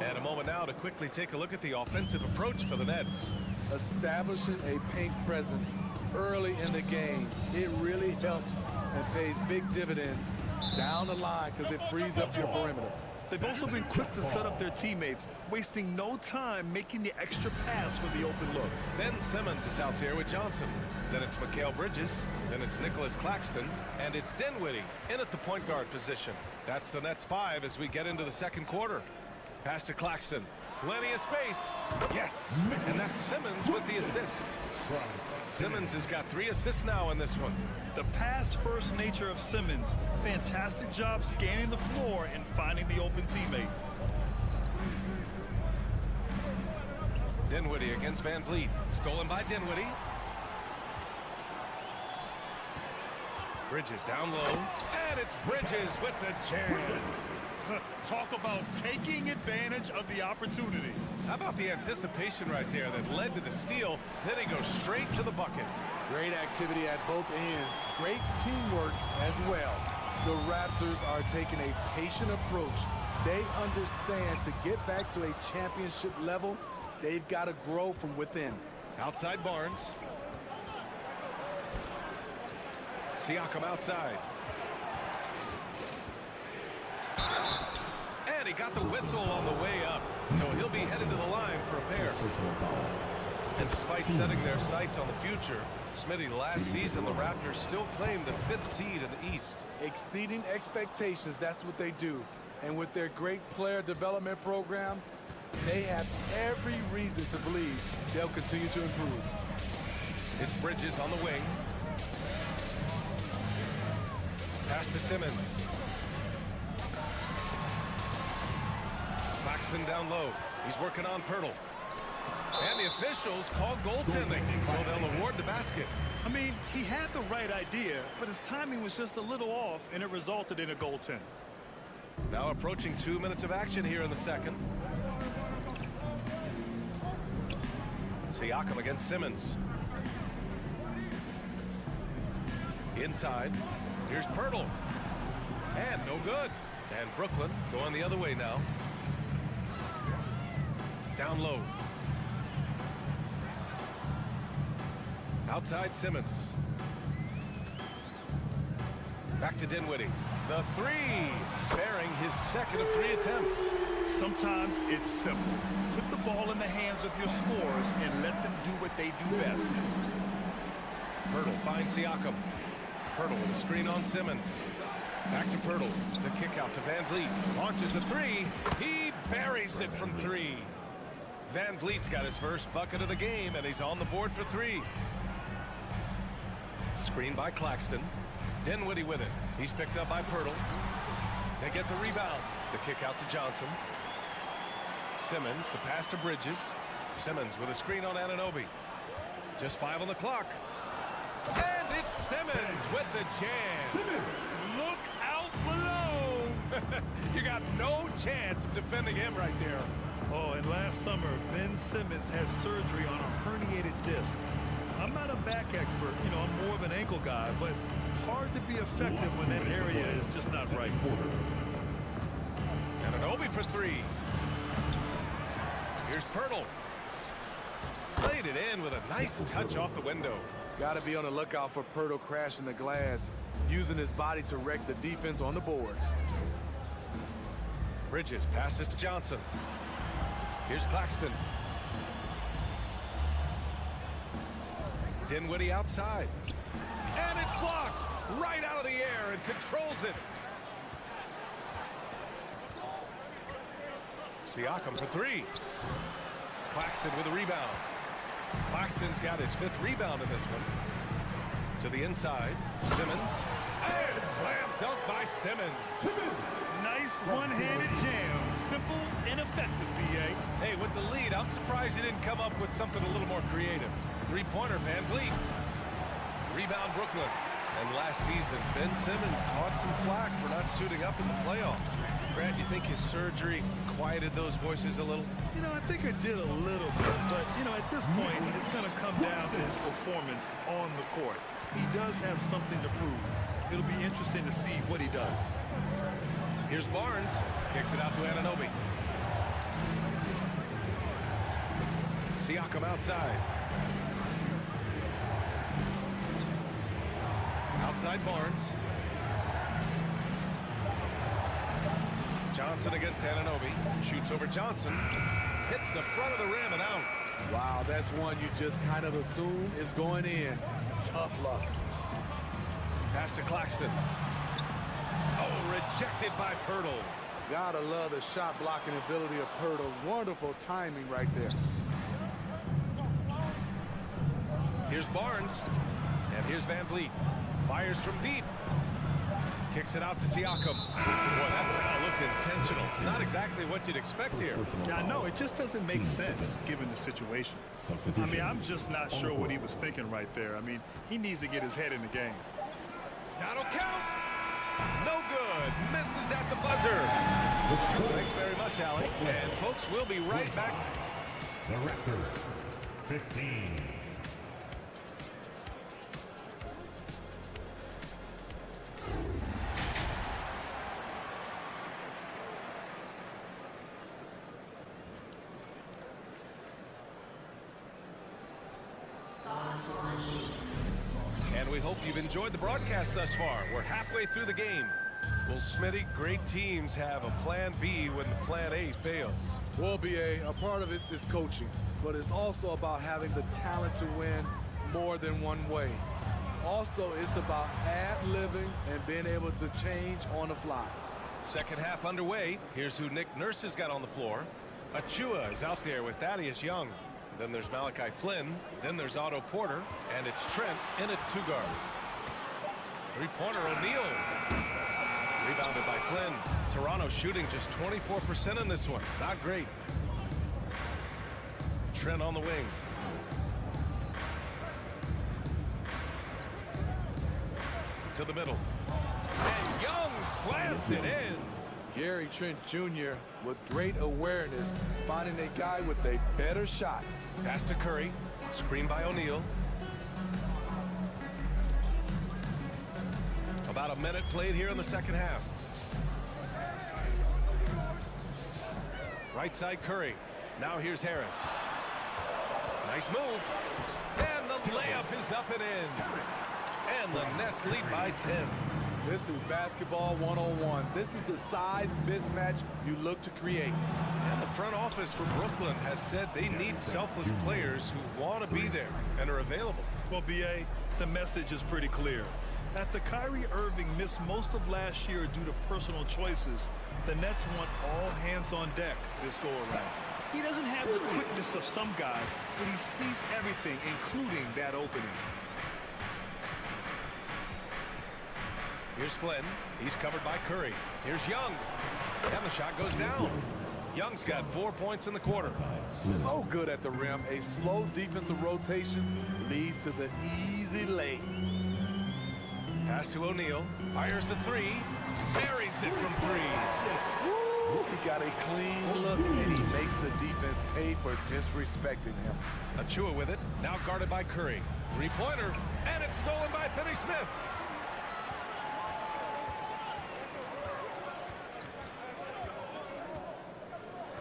[SPEAKER 8] And a moment now to quickly take a look at the offensive approach for the Nets.
[SPEAKER 9] Establishing a paint presence early in the game, it really helps and pays big dividends down the line because it frees up your perimeter.
[SPEAKER 10] They've also been quick to set up their teammates, wasting no time making the extra pass for the open look.
[SPEAKER 8] Ben Simmons is out there with Johnson. Then it's Mikal Bridges. Then it's Nicholas Claxton. And it's Dinwiddie in at the point guard position. That's the Nets 5 as we get into the second quarter. Pass to Claxton. Plenty of space. Yes. And that's Simmons with the assist. Simmons has got 3 assists now in this one.
[SPEAKER 10] The pass-first nature of Simmons. Fantastic job scanning the floor and finding the open teammate.
[SPEAKER 8] Dinwiddie against VanVleet. Stolen by Dinwiddie. Bridges down low. And it's Bridges with the jam.
[SPEAKER 10] Talk about taking advantage of the opportunity.
[SPEAKER 8] How about the anticipation right there that led to the steal? Then he goes straight to the bucket.
[SPEAKER 9] Great activity at both ends. Great teamwork as well. The Raptors are taking a patient approach. They understand to get back to a championship level, they've got to grow from within.
[SPEAKER 8] Outside Barnes. Siakam outside. And he got the whistle on the way up, so he'll be headed to the line for a pair. And despite setting their sights on the future, Smitty, last season the Raptors still claimed the 5th seed in the East.
[SPEAKER 9] Exceeding expectations, that's what they do. And with their great player development program, they have every reason to believe they'll continue to improve.
[SPEAKER 8] It's Bridges on the wing. Pass to Simmons. Claxton down low. He's working on Pirtle. And the officials call goaltending, so they'll award the basket.
[SPEAKER 10] I mean, he had the right idea, but his timing was just a little off, and it resulted in a goaltend.
[SPEAKER 8] Now approaching 2 minutes of action here in the second. Siakam against Simmons. Inside. Here's Pirtle. And no good. And Brooklyn going the other way now. Down low. Outside Simmons. Back to Dinwiddie. The 3. Bearing his second of 3 attempts.
[SPEAKER 10] Sometimes it's simple. Put the ball in the hands of your scorers and let them do what they do best.
[SPEAKER 8] Pirtle finds Siakam. Pirtle with a screen on Simmons. Back to Pirtle. The kick out to VanVleet. Launches a 3. He buries it from 3. VanVleet's got his first bucket of the game, and he's on the board for 3. Screen by Claxton. Dinwiddie with it. He's picked up by Pirtle. They get the rebound. The kick out to Johnson. Simmons, the pass to Bridges. Simmons with a screen on Anunoby. Just 5 on the clock. And it's Simmons with the jam.
[SPEAKER 10] Look out below.
[SPEAKER 8] You got no chance of defending him right there.
[SPEAKER 10] Oh, and last summer, Ben Simmons had surgery on a herniated disc. I'm not a back expert. You know, I'm more of an ankle guy, but hard to be effective when that area is just not right.
[SPEAKER 8] Anunoby for three. Here's Pirtle. Played it in with a nice touch off the window.
[SPEAKER 9] Got to be on the lookout for Pirtle crashing the glass, using his body to wreck the defense on the boards.
[SPEAKER 8] Bridges passes to Johnson. Here's Claxton. Dinwiddie outside. And it's blocked right out of the air and controls it. Siakam for three. Claxton with a rebound. Claxton's got his 5th rebound in this one. To the inside. Simmons. And slam dunk by Simmons.
[SPEAKER 10] Nice one-handed jam. Simple and effective, B.A.
[SPEAKER 8] Hey, with the lead, I'm surprised he didn't come up with something a little more creative. Three-pointer, Van Vliet. Rebound, Brooklyn. And last season, Ben Simmons caught some flack for not suiting up in the playoffs. Grant, you think his surgery quieted those voices a little?
[SPEAKER 10] You know, I think it did a little bit, but, you know, at this point, it's going to come down to his performance on the court. He does have something to prove. It'll be interesting to see what he does.
[SPEAKER 8] Here's Barnes. Kicks it out to Anunoby. Siakam outside. Outside Barnes. Johnson against Anunoby. Shoots over Johnson. Hits the front of the rim and out.
[SPEAKER 9] Wow, that's one you just kind of assume is going in. Tough luck.
[SPEAKER 8] Pass to Claxton. Oh, rejected by Pirtle.
[SPEAKER 9] Gotta love the shot blocking ability of Pirtle. Wonderful timing right there.
[SPEAKER 8] Here's Barnes. And here's Van Vliet. Fires from deep. Kicks it out to Siakam. Boy, that foul looked intentional. Not exactly what you'd expect here.
[SPEAKER 10] Yeah, I know. It just doesn't make sense given the situation. I mean, I'm just not sure what he was thinking right there. I mean, he needs to get his head in the game.
[SPEAKER 8] That'll count. No good. Misses at the buzzer. Thanks very much, Alec. And folks, we'll be right back.
[SPEAKER 4] The Raptors, 15.
[SPEAKER 8] And we hope you've enjoyed the broadcast thus far. We're halfway through the game. Well, Smitty, great teams have a plan B when the plan A fails.
[SPEAKER 9] Well, BA, a part of it is coaching, but it's also about having the talent to win more than one way. Also, it's about ad-libbing and being able to change on the fly.
[SPEAKER 8] Second half underway. Here's who Nick Nurse has got on the floor. Achua is out there with Thaddeus Young. Then there's Malachi Flynn. Then there's Otto Porter. And it's Trent in at 2-guard. Three-pointer O'Neal. Rebounded by Flynn. Toronto shooting just 24% in this one. Not great. Trent on the wing. To the middle. And Young slams it in.
[SPEAKER 9] Gary Trent Jr. with great awareness, finding a guy with a better shot.
[SPEAKER 8] Pass to Curry. Screen by O'Neal. About a minute played here in the second half. Right side Curry. Now here's Harris. Nice move. And the layup is up and in. And the Nets lead by 10.
[SPEAKER 9] This is basketball 101. This is the size mismatch you look to create.
[SPEAKER 8] And the front office for Brooklyn has said they need selfless players who want to be there and are available.
[SPEAKER 10] Well, B.A., the message is pretty clear. After Kyrie Irving missed most of last year due to personal choices, the Nets want all hands on deck this go-around. He doesn't have the quickness of some guys, but he sees everything, including that opening.
[SPEAKER 8] Here's Flynn. He's covered by Curry. Here's Young. And the shot goes down. Young's got 4 points in the quarter.
[SPEAKER 9] So good at the rim. A slow defensive rotation leads to the easy lay.
[SPEAKER 8] Pass to O'Neal. Fires the three. Buries it from three.
[SPEAKER 9] Woo! He got got a clean look, and he makes the defense pay for disrespecting him.
[SPEAKER 8] Achua with it, now guarded by Curry. Three-pointer, and it's stolen by Finney-Smith.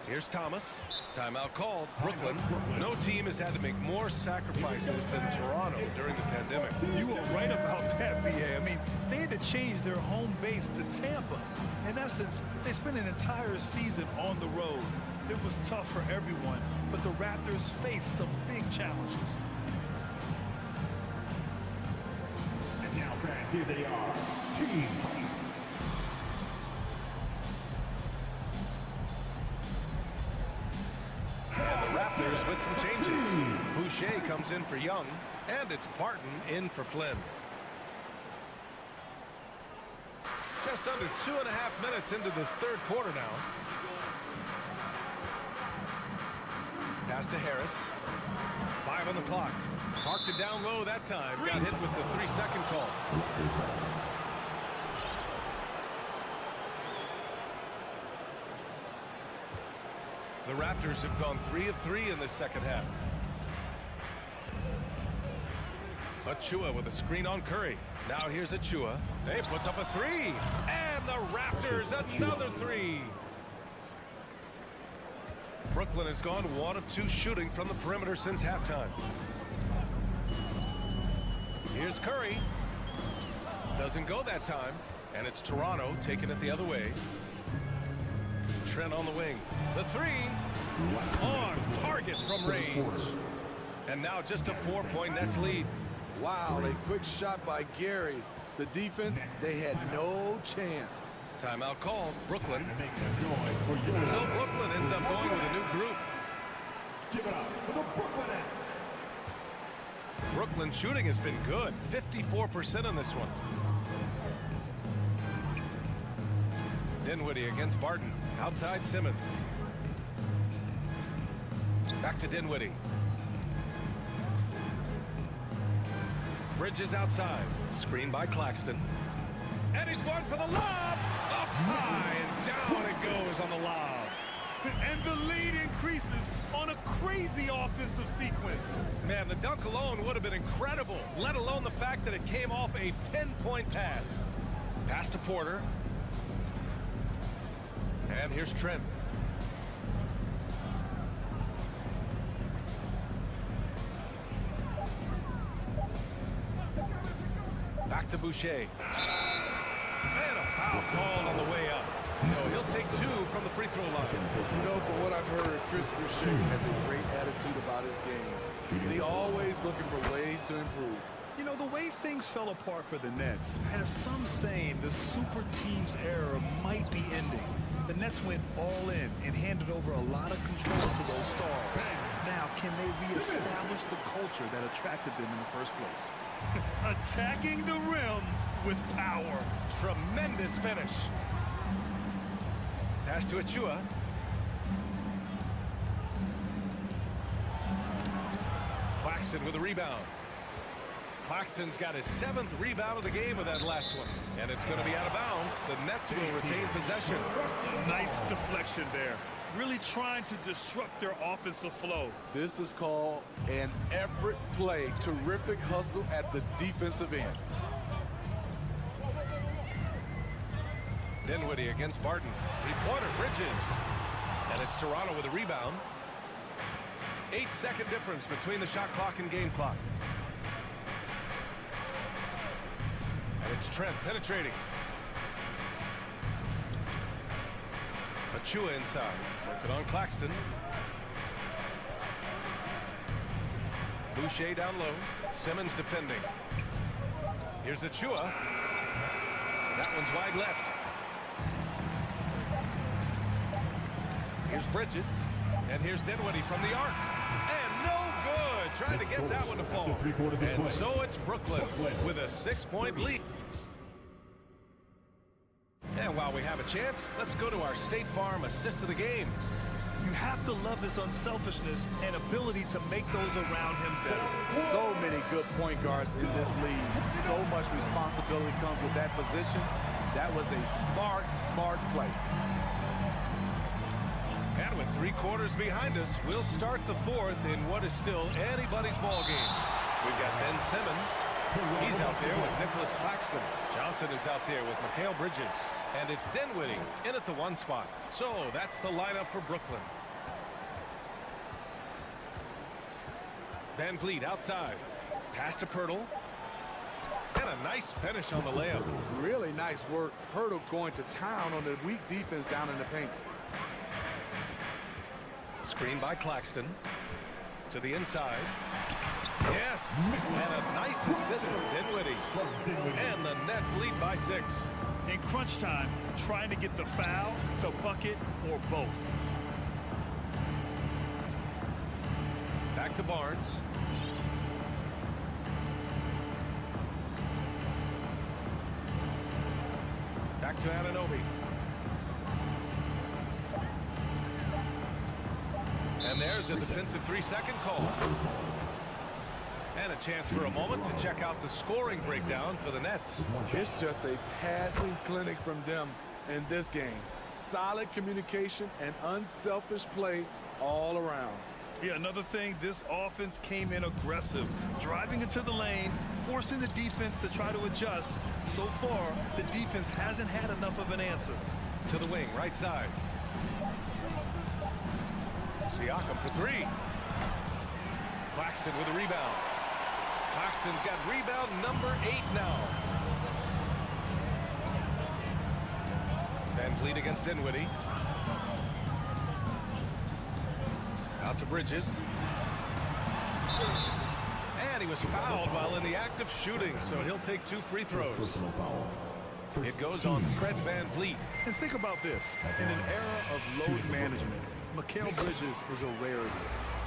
[SPEAKER 8] Here's Thomas. Timeout called. Brooklyn. No team has had to make more sacrifices than Toronto during the pandemic.
[SPEAKER 10] You are right about that, B.A. I mean, they had to change their home base to Tampa. In essence, they spent an entire season on the road. It was tough for everyone, but the Raptors faced some big challenges.
[SPEAKER 4] And now, fans, here they are. Team.
[SPEAKER 8] Raptors with some changes. Boucher comes in for Young, and it's Barton in for Flynn. Just under 2.5 minutes into this third quarter now. Pass to Harris. 5 on the clock. Parked it down low that time. Got hit with the 3-second call. The Raptors have gone 3 of 3 in this second half. Achua with a screen on Curry. Now here's Achua. He puts up a 3. And the Raptors another 3. Brooklyn has gone 1 of 2 shooting from the perimeter since halftime. Here's Curry. Doesn't go that time. And it's Toronto taking it the other way. Trent on the wing. The 3 on target from range. And now just a 4-point Nets lead.
[SPEAKER 9] Wow, a quick shot by Gary. The defense, they had no chance.
[SPEAKER 8] Timeout called. Brooklyn. So Brooklyn ends up going with a new group.
[SPEAKER 4] Give it up for the Brooklyn Nets.
[SPEAKER 8] Brooklyn shooting has been good. 54% on this one. Dinwiddie against Barton. Outside Simmons. Back to Dinwiddie. Bridges outside. Screen by Claxton. And he's going for the lob. Up high and down it goes on the lob.
[SPEAKER 10] And the lead increases on a crazy offensive sequence.
[SPEAKER 8] Man, the dunk alone would have been incredible, let alone the fact that it came off a pinpoint pass. Pass to Porter. And here's Trent. Back to Boucher. And a foul called on the way up. So he'll take 2 from the free throw line.
[SPEAKER 9] You know, from what I've heard, Chris Boucher has a great attitude about his game. And he's always looking for ways to improve.
[SPEAKER 10] You know, the way things fell apart for the Nets has some saying the super team's era might be ending. The Nets went all in and handed over a lot of control to those stars. Now, can they reestablish the culture that attracted them in the first place? Attacking the rim with power.
[SPEAKER 8] Tremendous finish. Pass to Achua. Claxton with a rebound. Claxton's got his 7th rebound of the game with that last one. And it's going to be out of bounds. The Nets will retain possession.
[SPEAKER 10] Nice deflection there. Really trying to disrupt their offensive flow.
[SPEAKER 9] This is called an effort play. Terrific hustle at the defensive end.
[SPEAKER 8] Dinwiddie against Barton. 3-pointer Bridges. And it's Toronto with a rebound. 8-second difference between the shot clock and game clock. And it's Trent penetrating. Achua inside. Working on Claxton. Boucher down low. Simmons defending. Here's Achua. That one's wide left. Here's Bridges. And here's Dinwiddie from the arc. And no good. Trying to get that one to fall. And so it's Brooklyn with a 6-point lead. And while we have a chance, let's go to our State Farm assist of the game.
[SPEAKER 10] You have to love his unselfishness and ability to make those around him better.
[SPEAKER 9] So many good point guards in this league. So much responsibility comes with that position. That was a smart play.
[SPEAKER 8] And with 3 quarters behind us, we'll start the 4th in what is still anybody's ball game. We've got Ben Simmons. He's out there with Nicholas Claxton. Johnson is out there with Mikal Bridges. And it's Dinwiddie in at the 1 spot. So that's the lineup for Brooklyn. Van Vliet outside. Pass to Pirtle. And a nice finish on the layup.
[SPEAKER 9] Really nice work. Pirtle going to town on the weak defense down in the paint.
[SPEAKER 8] Screen by Claxton. To the inside. Yes! And a nice assist from Dinwiddie. And the Nets lead by 6.
[SPEAKER 10] In crunch time, trying to get the foul, the bucket, or both.
[SPEAKER 8] Back to Barnes. Back to Anunoby. And there's a defensive 3-second call. And a chance for a moment to check out the scoring breakdown for the Nets.
[SPEAKER 9] It's just a passing clinic from them in this game. Solid communication and unselfish play all around.
[SPEAKER 10] Yeah, another thing, this offense came in aggressive, driving into the lane, forcing the defense to try to adjust. So far, the defense hasn't had enough of an answer.
[SPEAKER 8] To the wing, right side. Siakam for 3. Claxton with a rebound. Claxton's got rebound number 8 now. Van Vliet against Dinwiddie. Out to Bridges. And he was fouled while in the act of shooting, so he'll take 2 free throws. It goes on Fred Van Vliet.
[SPEAKER 10] And think about this. In an era of load management, Mikal Bridges is a rarity.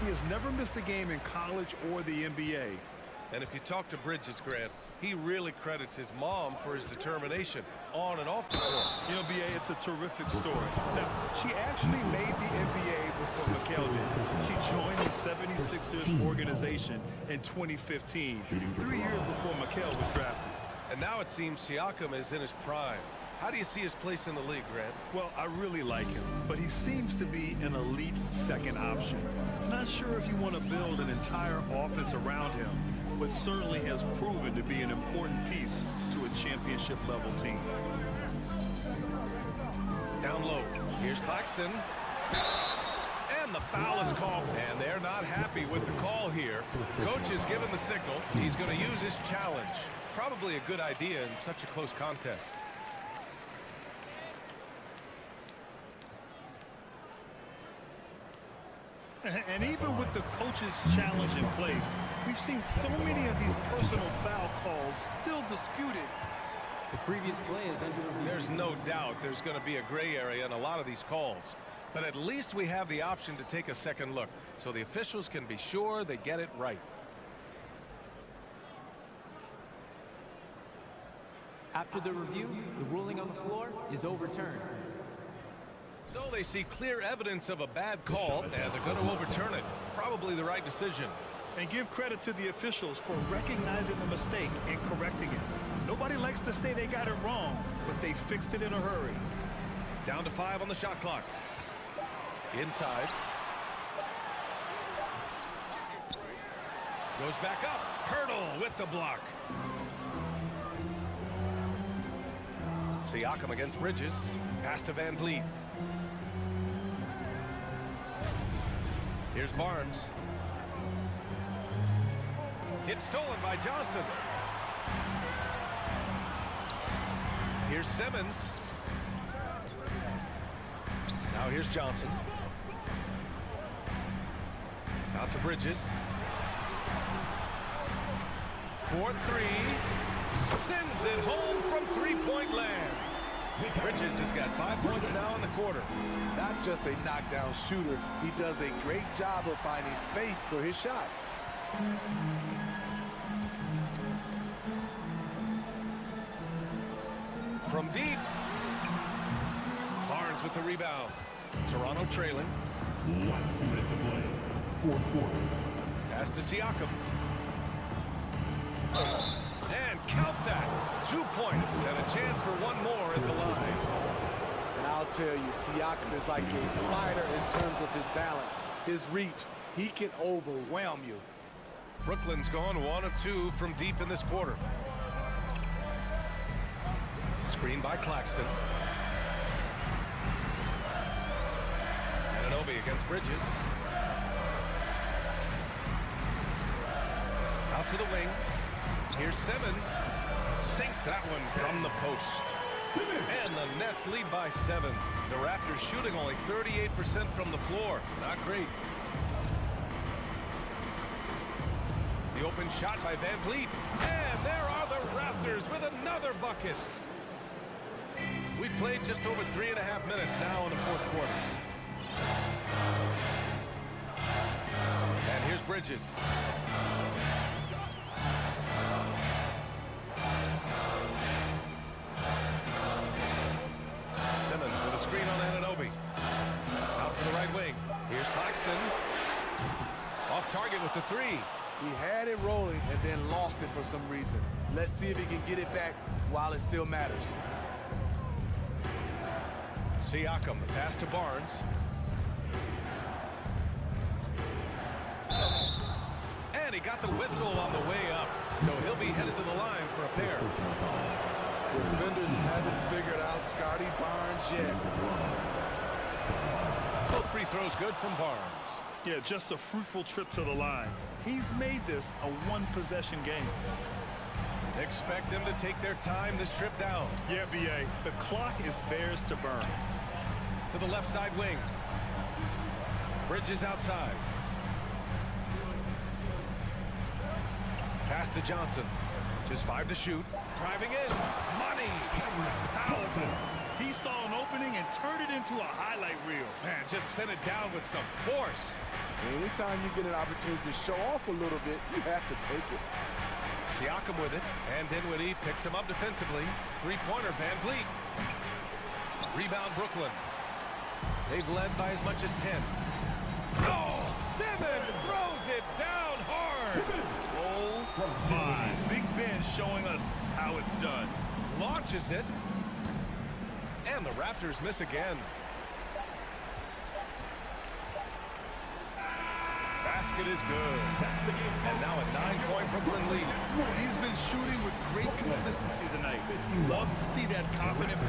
[SPEAKER 10] He has never missed a game in college or the NBA.
[SPEAKER 8] And if you talk to Bridges, Grant, he really credits his mom for his determination on and off the court.
[SPEAKER 10] You know, B.A., it's a terrific story. Now, she actually made the NBA before Mikal did. She joined the 76ers organization in 2015, 3 years before Mikal was drafted.
[SPEAKER 8] And now it seems Siakam is in his prime. How do you see his place in the league, Grant?
[SPEAKER 10] Well, I really like him, but he seems to be an elite second option. Not sure if you want to build an entire offense around him, but certainly has proven to be an important piece to a championship-level team.
[SPEAKER 8] Down low. Here's Claxton. And the foul is called. And they're not happy with the call here. Coach is given the signal. He's going to use his challenge. Probably a good idea in such a close contest.
[SPEAKER 10] And even with the coach's challenge in place, we've seen so many of these personal foul calls still disputed.
[SPEAKER 7] The previous play is under review.
[SPEAKER 8] There's no doubt there's going to be a gray area in a lot of these calls. But at least we have the option to take a second look, so the officials can be sure they get it right.
[SPEAKER 7] After the review, the ruling on the floor is overturned.
[SPEAKER 8] So they see clear evidence of a bad call, and they're going to overturn it. Probably the right decision.
[SPEAKER 10] And give credit to the officials for recognizing the mistake and correcting it. Nobody likes to say they got it wrong, but they fixed it in a hurry.
[SPEAKER 8] Down to 5 on the shot clock. Inside. Goes back up. Pirtle with the block. Siakam against Bridges. Pass to Van Vliet. Here's Barnes. It's stolen by Johnson. Here's Simmons. Now here's Johnson. Out to Bridges. 4-3. Sends it home from three-point land. Bridges has got 5 points now in the quarter.
[SPEAKER 9] Not just a knockdown shooter, he does a great job of finding space for his shot.
[SPEAKER 8] From deep. Barnes with the rebound. Toronto trailing.
[SPEAKER 4] Last 2 minutes to play. Fourth quarter.
[SPEAKER 8] Pass to Siakam. And count that. 2 points and a chance for one more at the line.
[SPEAKER 9] And I'll I'll tell you, Siakam is like a spider in terms of his balance, his reach. He can overwhelm you.
[SPEAKER 8] Brooklyn's gone 1 of 2 from deep in this quarter. Screen by Claxton. Anunoby against Bridges. Out to the wing. Here's Simmons. Sinks that one from the post. And the Nets lead by 7. The Raptors shooting only 38% from the floor. Not great. The open shot by Van Vliet. And there are the Raptors with another bucket. We played just over 3.5 minutes now in the fourth quarter. And here's Bridges. Simmons with a screen on Anunoby. Out to the right wing. Here's Claxton. Off target with the 3.
[SPEAKER 9] He had it rolling and then lost it for some reason. Let's see if he can get it back while it still matters.
[SPEAKER 8] Siakam, the pass to Barnes. And he got the whistle on the way up, so he'll be headed to the line for a pair.
[SPEAKER 9] Defenders haven't figured out Scotty Barnes yet.
[SPEAKER 8] Both free throws good from Barnes.
[SPEAKER 10] Yeah, just a fruitful trip to the line. He's made this a one-possession game.
[SPEAKER 8] Expect them to take their time this trip down.
[SPEAKER 10] Yeah, B.A., the clock is theirs to burn.
[SPEAKER 8] To the left side wing. Bridges outside. Pass to Johnson. Just 5 to shoot. Driving in. Money.
[SPEAKER 10] Powerful. He saw an opening and turned it into a highlight reel.
[SPEAKER 8] Man, just sent it down with some force.
[SPEAKER 9] Anytime you get an opportunity to show off a little bit, you have to take it.
[SPEAKER 8] Siakam with it. And Dinwiddie picks him up defensively. Three-pointer, Van Vliet. Rebound, Brooklyn. They've led by as much as 10. Oh, Simmons throws it down hard.
[SPEAKER 10] Oh, my. Big Ben showing us how it's done.
[SPEAKER 8] Launches it. And the Raptors miss again. Basket is good. And now a 9-point Brooklyn lead.
[SPEAKER 10] He's been shooting with great consistency tonight. Love to see that confident.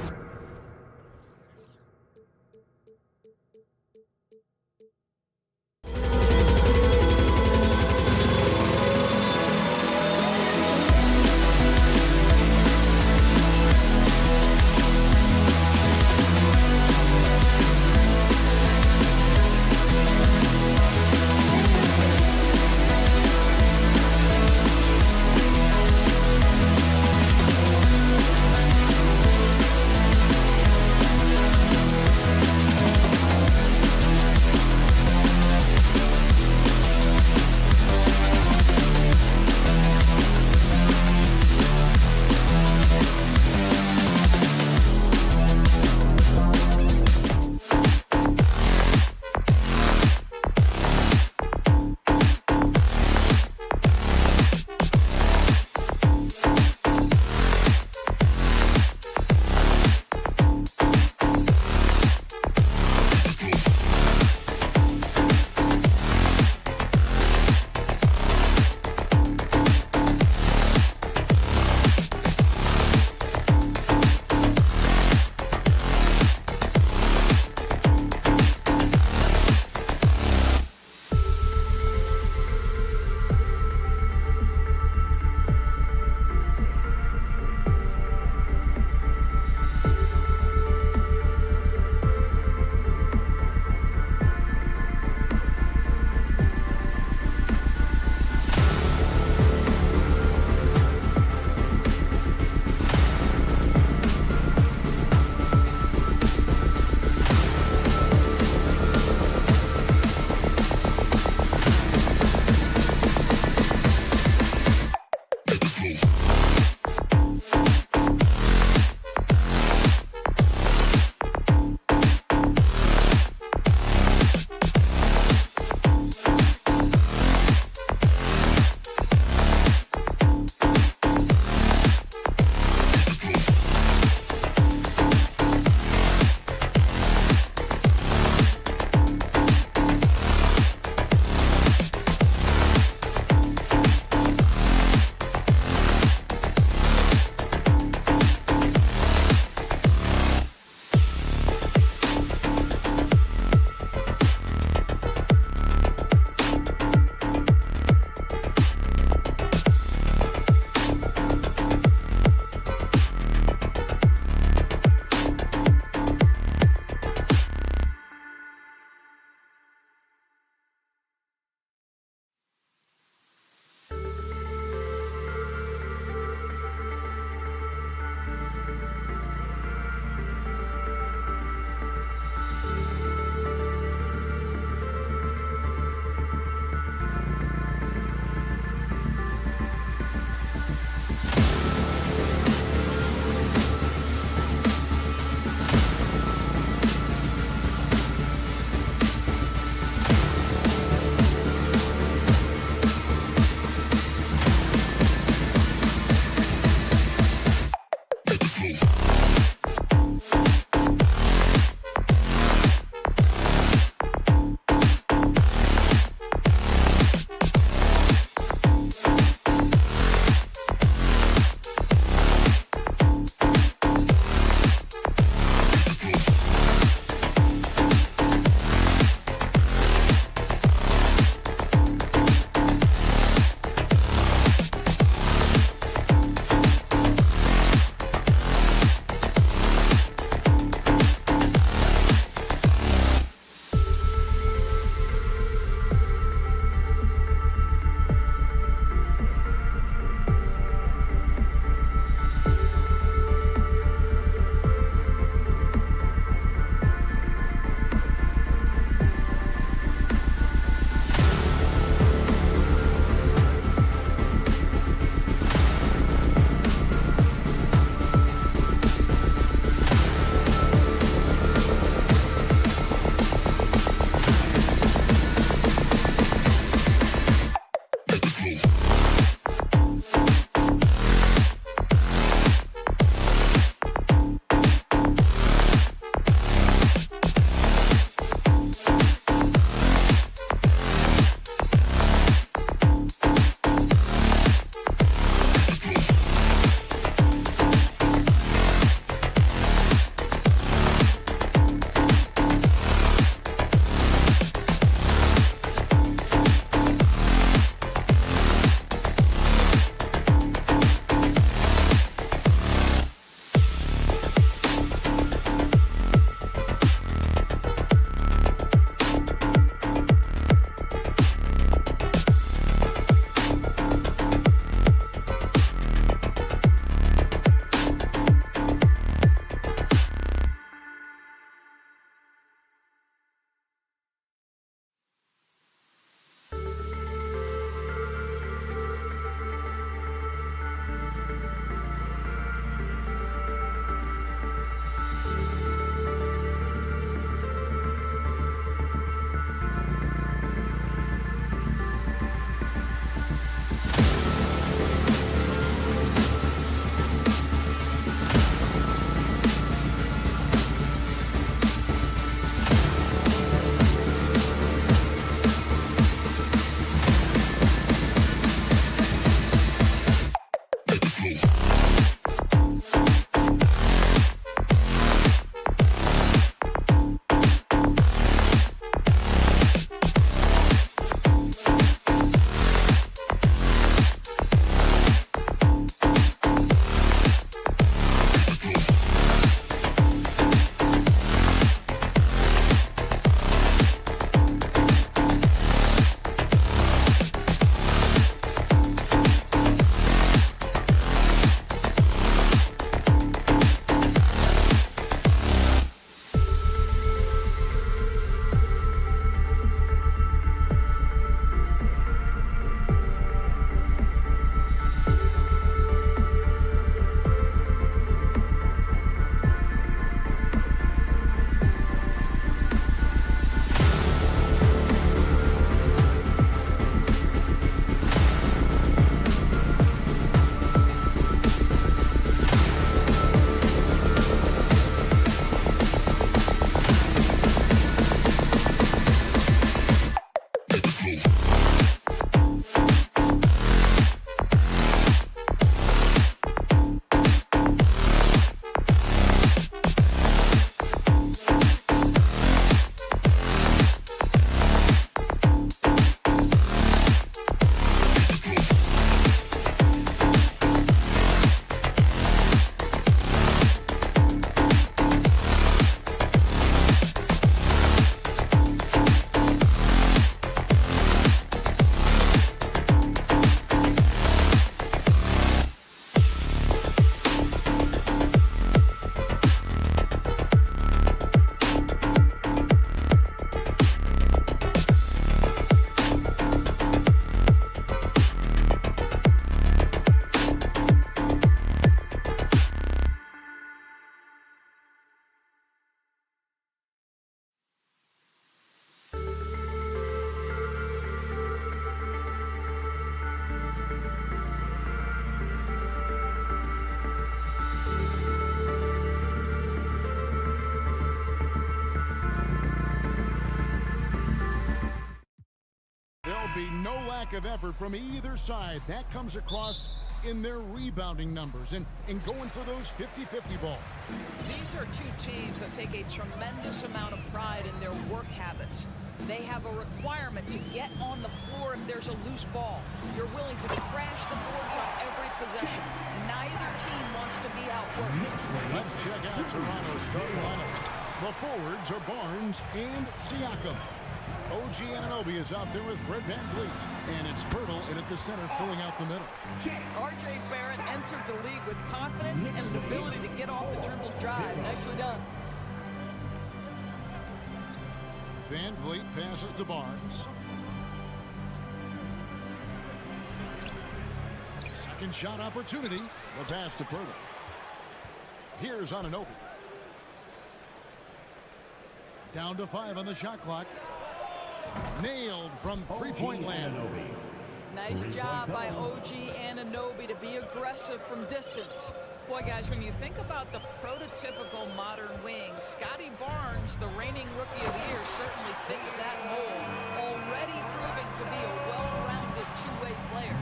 [SPEAKER 1] be no lack of effort from either side. That comes across in their rebounding numbers and going for those 50-50 balls.
[SPEAKER 11] These are two teams that take a tremendous amount of pride in their work habits. They have a requirement to get on the floor if there's a loose ball. You're willing to crash the boards on every possession. Neither team wants to be outworked.
[SPEAKER 1] Let's check out Toronto's starting lineup. The forwards are Barnes and Siakam. OG Anunoby is out there with Fred VanVleet. And it's Pirtle in at the center, filling out the middle.
[SPEAKER 11] RJ Barrett entered the league with confidence and an ability to get off the dribble drive. Nicely done.
[SPEAKER 1] VanVleet passes to Barnes. Second shot opportunity. The pass to Pirtle. Here's Anunoby. Down to 5 on the shot clock. Nailed from three-point land.
[SPEAKER 11] Nice job by OG Anunoby to be aggressive from distance. Boy, guys, when you think about the prototypical modern wing, Scotty Barnes, the reigning Rookie of the Year, certainly fits that mold. Already proving to be a well-rounded two-way player.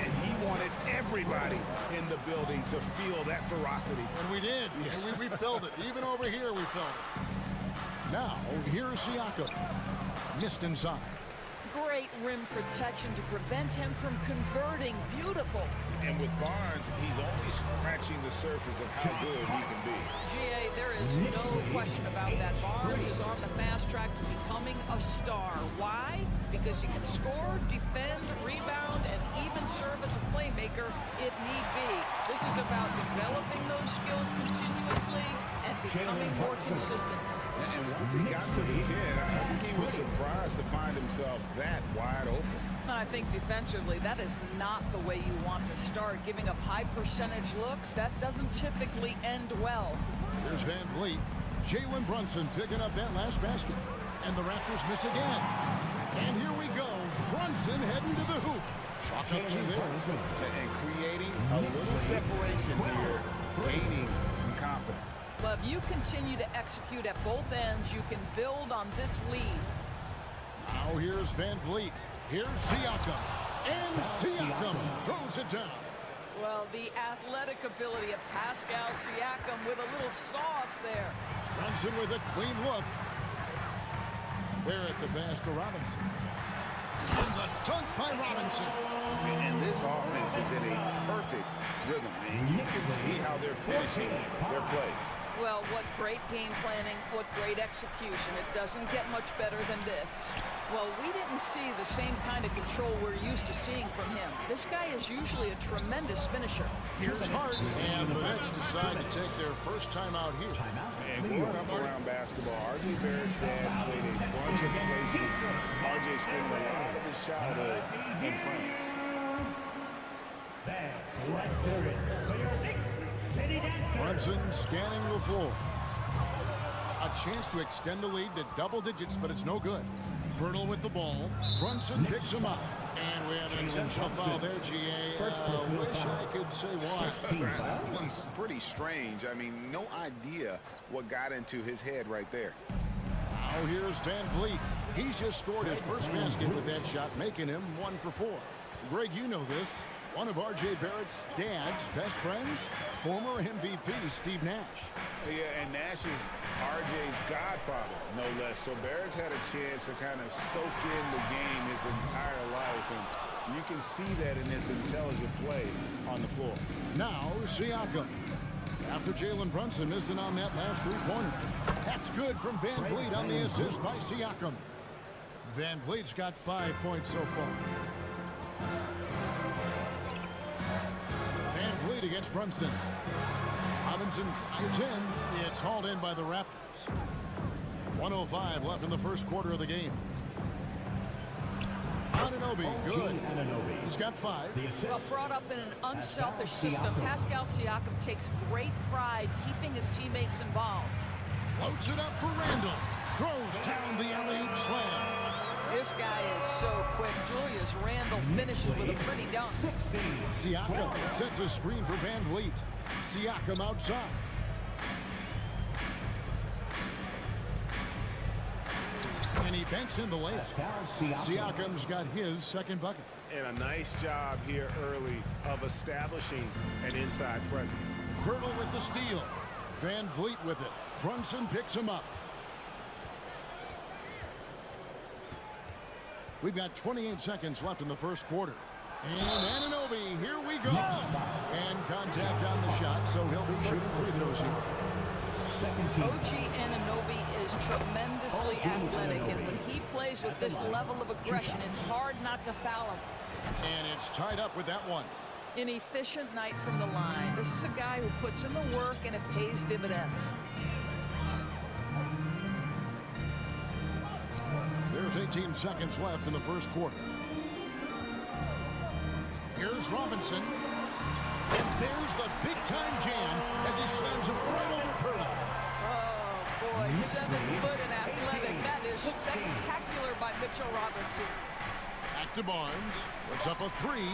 [SPEAKER 5] And he wanted everybody in the building to feel that ferocity.
[SPEAKER 1] And we did. Yeah. We felt it. Even over here, we felt it. Now, here's Siakam. Missed inside.
[SPEAKER 11] Great rim protection to prevent him from converting. Beautiful.
[SPEAKER 5] And with Barnes, he's only scratching the surface of how good he can be.
[SPEAKER 11] GA, there is no question about that. Barnes is on the fast track to becoming a star. Why? Because he can score, defend, rebound, and even serve as a playmaker if need be. This is about developing those skills continuously and becoming more consistent.
[SPEAKER 5] And once he got to the 10, I think he was surprised to find himself that wide open.
[SPEAKER 11] I think defensively, that is not the way you want to start. Giving up high percentage looks, that doesn't typically end well.
[SPEAKER 1] Here's VanVleet. Jalen Brunson picking up that last basket. And the Raptors miss again. And here we go. Brunson heading to the hoop. Chalk up 2 there.
[SPEAKER 5] And creating a little separation here, gaining some confidence.
[SPEAKER 11] But if you continue to execute at both ends, you can build on this lead.
[SPEAKER 1] Now here's VanVleet. Here's Siakam. And Siakam throws it down.
[SPEAKER 11] Well, the athletic ability of Pascal Siakam with a little sauce there.
[SPEAKER 1] Brunson with a clean look. There at the pass to Robinson. And the dunk by Robinson.
[SPEAKER 5] And this offense is in a perfect rhythm, man. You can see how they're finishing their plays.
[SPEAKER 11] Well, what great game planning, what great execution. It doesn't get much better than this. Well, we didn't see the same kind of control we're used to seeing from him. This guy is usually a tremendous finisher.
[SPEAKER 1] Here's Hart, and the Nets decide to take their first time out here.
[SPEAKER 5] And growing up around basketball, R.J. Barrett's dad played a bunch of places. R.J. spent a lot of his childhood in France.
[SPEAKER 1] Brunson scanning the floor. A chance to extend the lead to double digits, but it's no good. Pirtle with the ball. Brunson picks him up. And we have an intentional foul there, GA. Wish I could say why.
[SPEAKER 5] That one's pretty strange. I mean, no idea what got into his head right there.
[SPEAKER 1] Now here's VanVleet. He's just scored his first basket with that shot, making him 1 for 4. Greg, you know this. One of R.J. Barrett's dad's best friends, former MVP Steve Nash.
[SPEAKER 5] Yeah, and Nash is R.J.'s godfather, no less. So Barrett's had a chance to kind of soak in the game his entire life, and you can see that in his intelligent play on the floor.
[SPEAKER 1] Now Siakam. After Jalen Brunson missing on that last three-pointer. That's good from VanVleet on the assist by Siakam. VanVleet's got 5 points so far. VanVleet against Brunson. Robinson drives in. It's hauled in by the Raptors. 1:05 left in the first quarter of the game. Anunoby, good. He's got 5.
[SPEAKER 11] Well, brought up in an unselfish system, Pascal Siakam takes great pride keeping his teammates involved.
[SPEAKER 1] Floats it up for Randall. Throws down the alley-oop slam.
[SPEAKER 11] This guy is so quick. Julius Randle finishes with a pretty dunk.
[SPEAKER 1] Siakam sets a screen for VanVleet. Siakam outside. And he He banks in the layup. Siakam's got his second bucket.
[SPEAKER 5] And a nice job here early of establishing an inside presence.
[SPEAKER 1] Pirtle with the steal. Van Vliet with it. Brunson picks him up. We've got 28 seconds left in the first quarter. And Anunoby, here we go. And contact on the shot, so he'll be shooting free throws here.
[SPEAKER 11] OG Anunoby is tremendously athletic, and when he plays with this level of aggression, it's hard not to foul him.
[SPEAKER 1] And it's tied up with that one.
[SPEAKER 11] An efficient night from the line. This is a guy who puts in the work, and it pays dividends.
[SPEAKER 1] There's 18 seconds left in the first quarter. Here's Robinson. And there's the big-time jam as he sends him right over Pirtle.
[SPEAKER 11] Oh, boy, 7 foot and athletic. That is spectacular by Mitchell Robinson.
[SPEAKER 1] Back to Barnes. Puts up a three.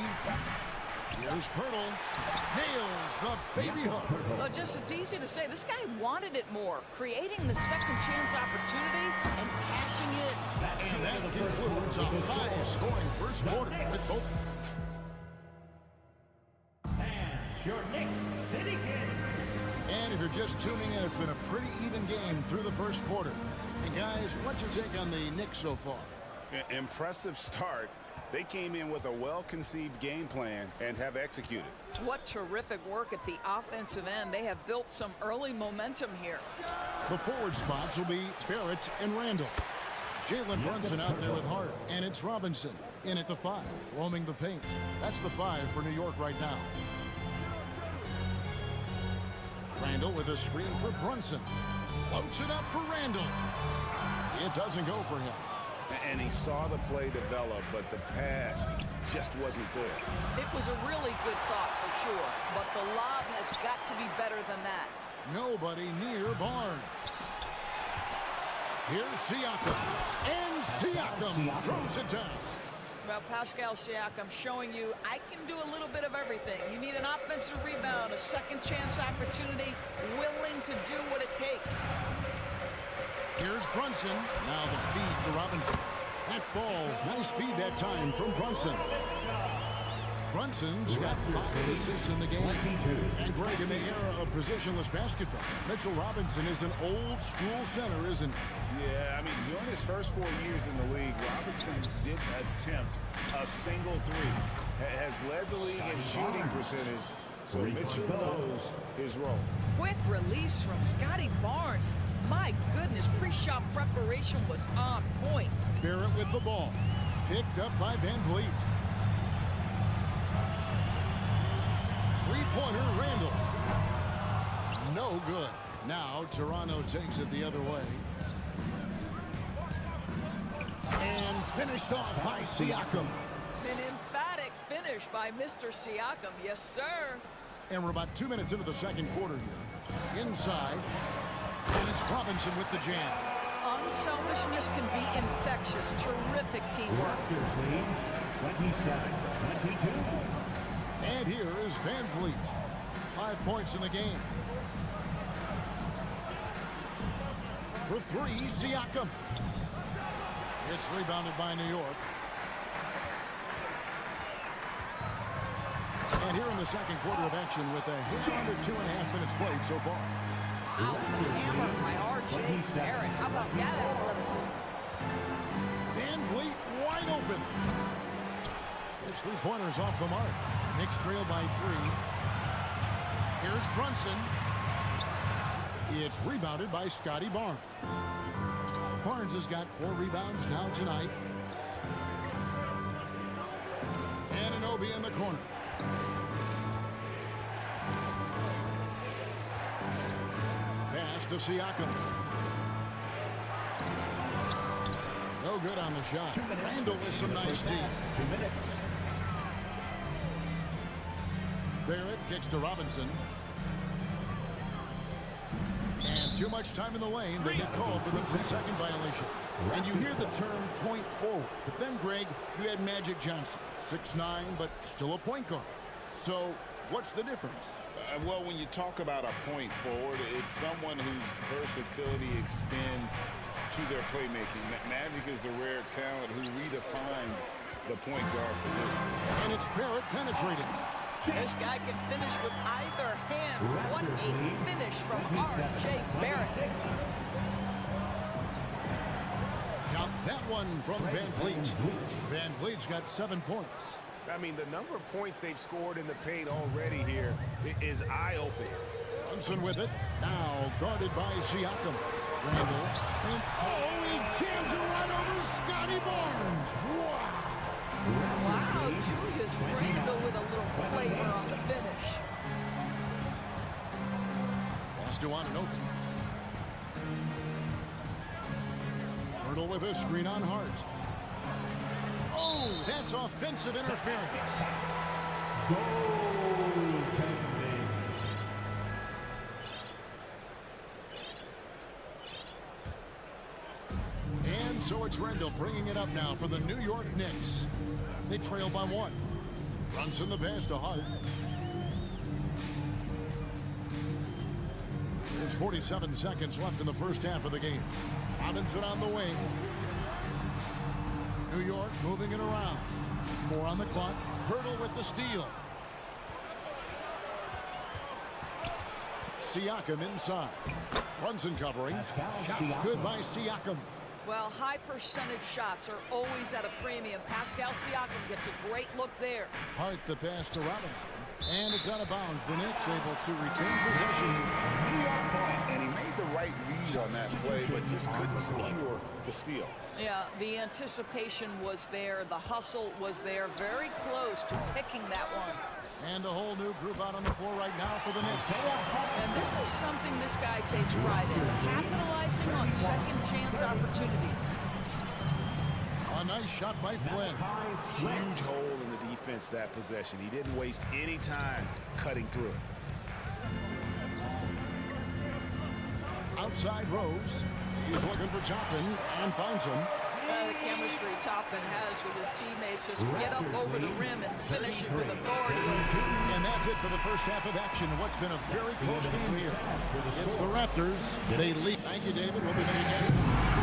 [SPEAKER 1] Here's Pirtle. Nails the baby hook.
[SPEAKER 11] Well, just it's easy to say. This guy wanted it more. Creating the second chance opportunity and cashing it.
[SPEAKER 1] And that concludes a high-scoring first quarter with both.
[SPEAKER 4] Your Knicks City Kid.
[SPEAKER 1] And if you're just tuning in, it's been a pretty even game through the first quarter. And guys, what's your take on the Knicks so far?
[SPEAKER 5] Impressive start. They came in with a well-conceived game plan and have executed.
[SPEAKER 11] What terrific work at the offensive end. They have built some early momentum here.
[SPEAKER 1] The forward spots will be Barrett and Randall. Jalen Brunson out there with Hart. And it's Robinson in at the 5, roaming the paint. That's the 5 for New York right now. Randall with a screen for Brunson. Floats it up for Randall. It doesn't go for him.
[SPEAKER 5] And he saw the play develop, but the pass just wasn't there.
[SPEAKER 11] It was a really good thought for sure, but the lob has got to be better than that.
[SPEAKER 1] Nobody near Barnes. Here's Siakam. And Siakam throws it down.
[SPEAKER 11] Well, Pascal Siakam showing you I can do a little bit of everything. You need an offensive rebound, a second chance opportunity, willing to do what it takes.
[SPEAKER 1] Here's Brunson. Now the feed to Robinson. That falls. Nice feed that time from Brunson. Brunson's got 5 assists in the game. And Greg, in the era of positionless basketball, Mitchell Robinson is an old-school center, isn't he?
[SPEAKER 5] Yeah, I mean, during his first 4 years in the league, Robinson didn't attempt a single three. Has led the league in shooting percentage, so Mitchell knows his role.
[SPEAKER 11] Quick release from Scotty Barnes. My goodness, pre-shot preparation was on point.
[SPEAKER 1] Barrett with the ball. Picked up by Van Vliet. Three-pointer, Randall. No good. Now Toronto takes it the other way. And finished off by Siakam.
[SPEAKER 11] An emphatic finish by Mr. Siakam. Yes, sir.
[SPEAKER 1] And we're about 2 minutes into the second quarter here. Inside. And it's Robinson with the jam.
[SPEAKER 11] Unselfishness can be infectious. Terrific teamwork.
[SPEAKER 4] 27-22.
[SPEAKER 1] And here is Van Vliet. 5 points in the game. For 3, Siakam. It's rebounded by New York. And here in the second quarter of action with a hit under 2.5 minutes played so far.
[SPEAKER 11] Out the hammer by R.J. Barrett. How about that athleticism?
[SPEAKER 1] Van Vliet wide open. His 3-pointers off the mark. Knicks trail by 3. Here's Brunson. It's rebounded by Scotty Barnes. Barnes has got 4 rebounds now tonight. Anunoby in the corner. Pass to Siakam. No good on the shot. Randall with some nice deep.
[SPEAKER 4] 2 minutes.
[SPEAKER 1] Barrett kicks to Robinson. And too much time in the lane. They get called for the 3-second violation. And you hear the term point forward. But then, Greg, you had Magic Johnson. 6'9", but still a point guard. So what's the difference?
[SPEAKER 5] Well, when you talk about a point forward, it's someone whose versatility extends to their playmaking. Magic is the rare talent who redefined the point guard position.
[SPEAKER 1] And it's Barrett penetrating.
[SPEAKER 11] This guy can finish with either hand. What a finish from R.J. Barrett.
[SPEAKER 1] Count that one from Van Vliet. Van Vliet's got 7 points.
[SPEAKER 5] I mean, the number of points they've scored in the paint already here is eye-opening.
[SPEAKER 1] Brunson with it. Now guarded by Siakam. Randall. And he jams it right over Scotty Barnes. Wow.
[SPEAKER 11] Wow, Julius Randle with a little flavor on the finish.
[SPEAKER 1] Pass to Anunoby. Hurdle with a screen on Hart. Oh, that's offensive interference. And so it's Randall bringing it up now for the New York Knicks. They trail by 1. Runs in the pass to Hart. There's 47 seconds left in the first half of the game. Robinson on the wing. New York moving it around. 4 on the clock. Hurdle with the steal. Siakam inside. Brunson covering. Shots good by Siakam.
[SPEAKER 11] Well, high percentage shots are always at a premium. Pascal Siakam gets a great look there.
[SPEAKER 1] Hart the pass to Robinson. And it's out of bounds. The Knicks able to retain possession.
[SPEAKER 5] And he made the right read on that play, but just couldn't secure the steal.
[SPEAKER 11] Yeah, the anticipation was there. The hustle was there. Very close to picking that one.
[SPEAKER 1] And a whole new group out on the floor right now for the Knicks.
[SPEAKER 11] And this is something this guy takes pride in. Capitalizing on second chance opportunities.
[SPEAKER 1] A nice shot by Flynn.
[SPEAKER 5] Huge hole in the defense that possession. He didn't waste any time cutting through.
[SPEAKER 1] Outside Rose. He's looking for Toppin and finds him.
[SPEAKER 11] The chemistry Toppin has with his teammates. Just get up over the rim and finish it with authority.
[SPEAKER 1] And that's it for the first half of action. What's been a very close game here. It's the Raptors. They lead. Thank you, David. We'll be back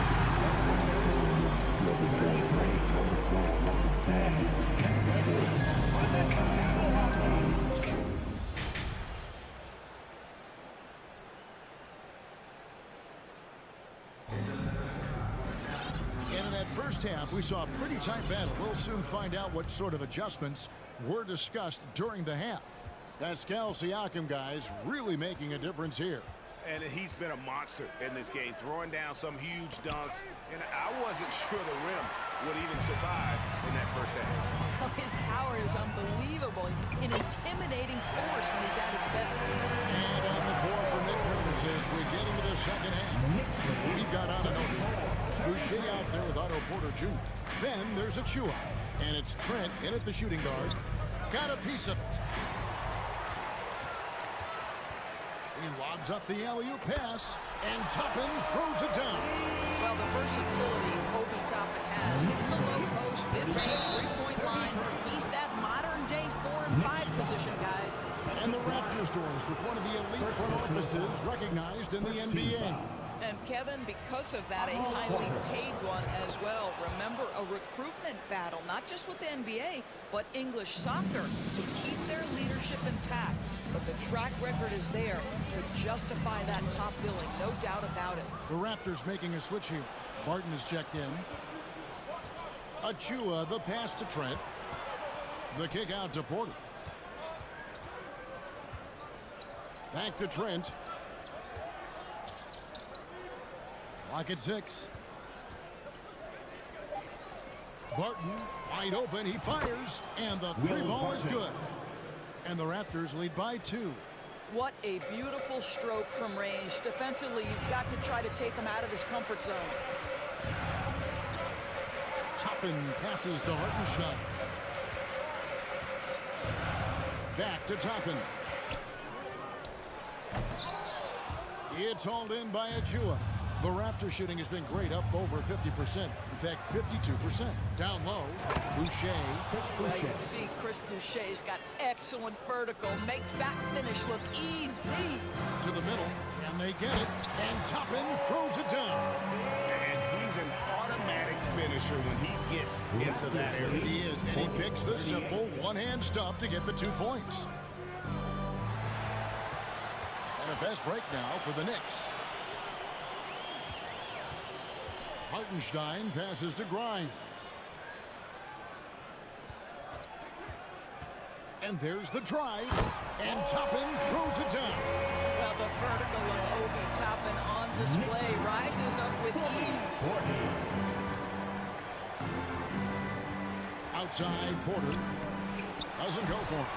[SPEAKER 1] first half, we saw a pretty tight battle. We'll soon find out what sort of adjustments were discussed during the half. Pascal Siakam, guys, really making a difference here.
[SPEAKER 5] And he's been a monster in this game, throwing down some huge dunks. And I wasn't sure the rim would even survive in that first half.
[SPEAKER 11] His power is unbelievable. An intimidating force when he's at his best.
[SPEAKER 1] And on the floor for Nick purposes, we get into the second half. We've got Anunoby. Boucher out there with Otto Porter Jr. Then there's Achua. And it's Trent in at the shooting guard. Got a piece of it. He lobs up the alley-oop pass, and Toppin throws it down.
[SPEAKER 11] Well, the versatility Obi Toppin has in the low post, mid-range, three-point line. He's that modern-day 4 and 5 position, guys.
[SPEAKER 1] And the Raptors doors with one of the elite front offices recognized in the NBA.
[SPEAKER 11] And Kevin, because of that, a highly paid one as well. Remember, a recruitment battle, not just with the NBA, but English soccer to keep their leadership intact. But the track record is there to justify that top billing, no doubt about it.
[SPEAKER 1] The Raptors making a switch here. Barton is checked in. Achua, the pass to Trent. The kick out to Porter. Back to Trent. Clock at 6. Barton, wide open, he fires, and the three ball is good. And the Raptors lead by 2.
[SPEAKER 11] What a beautiful stroke from range. Defensively, you've got to try to take him out of his comfort zone.
[SPEAKER 1] Toppin passes to Hartenstein. Back to Toppin. It's hauled in by Achua. The Raptor shooting has been great, up over 50%. In fact, 52%. Down low, Boucher.
[SPEAKER 11] You can see Chris Boucher's got excellent vertical. Makes that finish look easy.
[SPEAKER 1] To the middle, and they get it. And Toppin throws it down.
[SPEAKER 5] And he's an automatic finisher when he gets into that area.
[SPEAKER 1] He is, and he picks the simple one-hand stuff to get the 2 points. And a fast break now for the Knicks. Hartenstein passes to Grimes. And there's the drive. And Toppin throws it down.
[SPEAKER 11] Well, the vertical of Obi Toppin on display rises up with ease.
[SPEAKER 1] Outside, Porter doesn't go for it.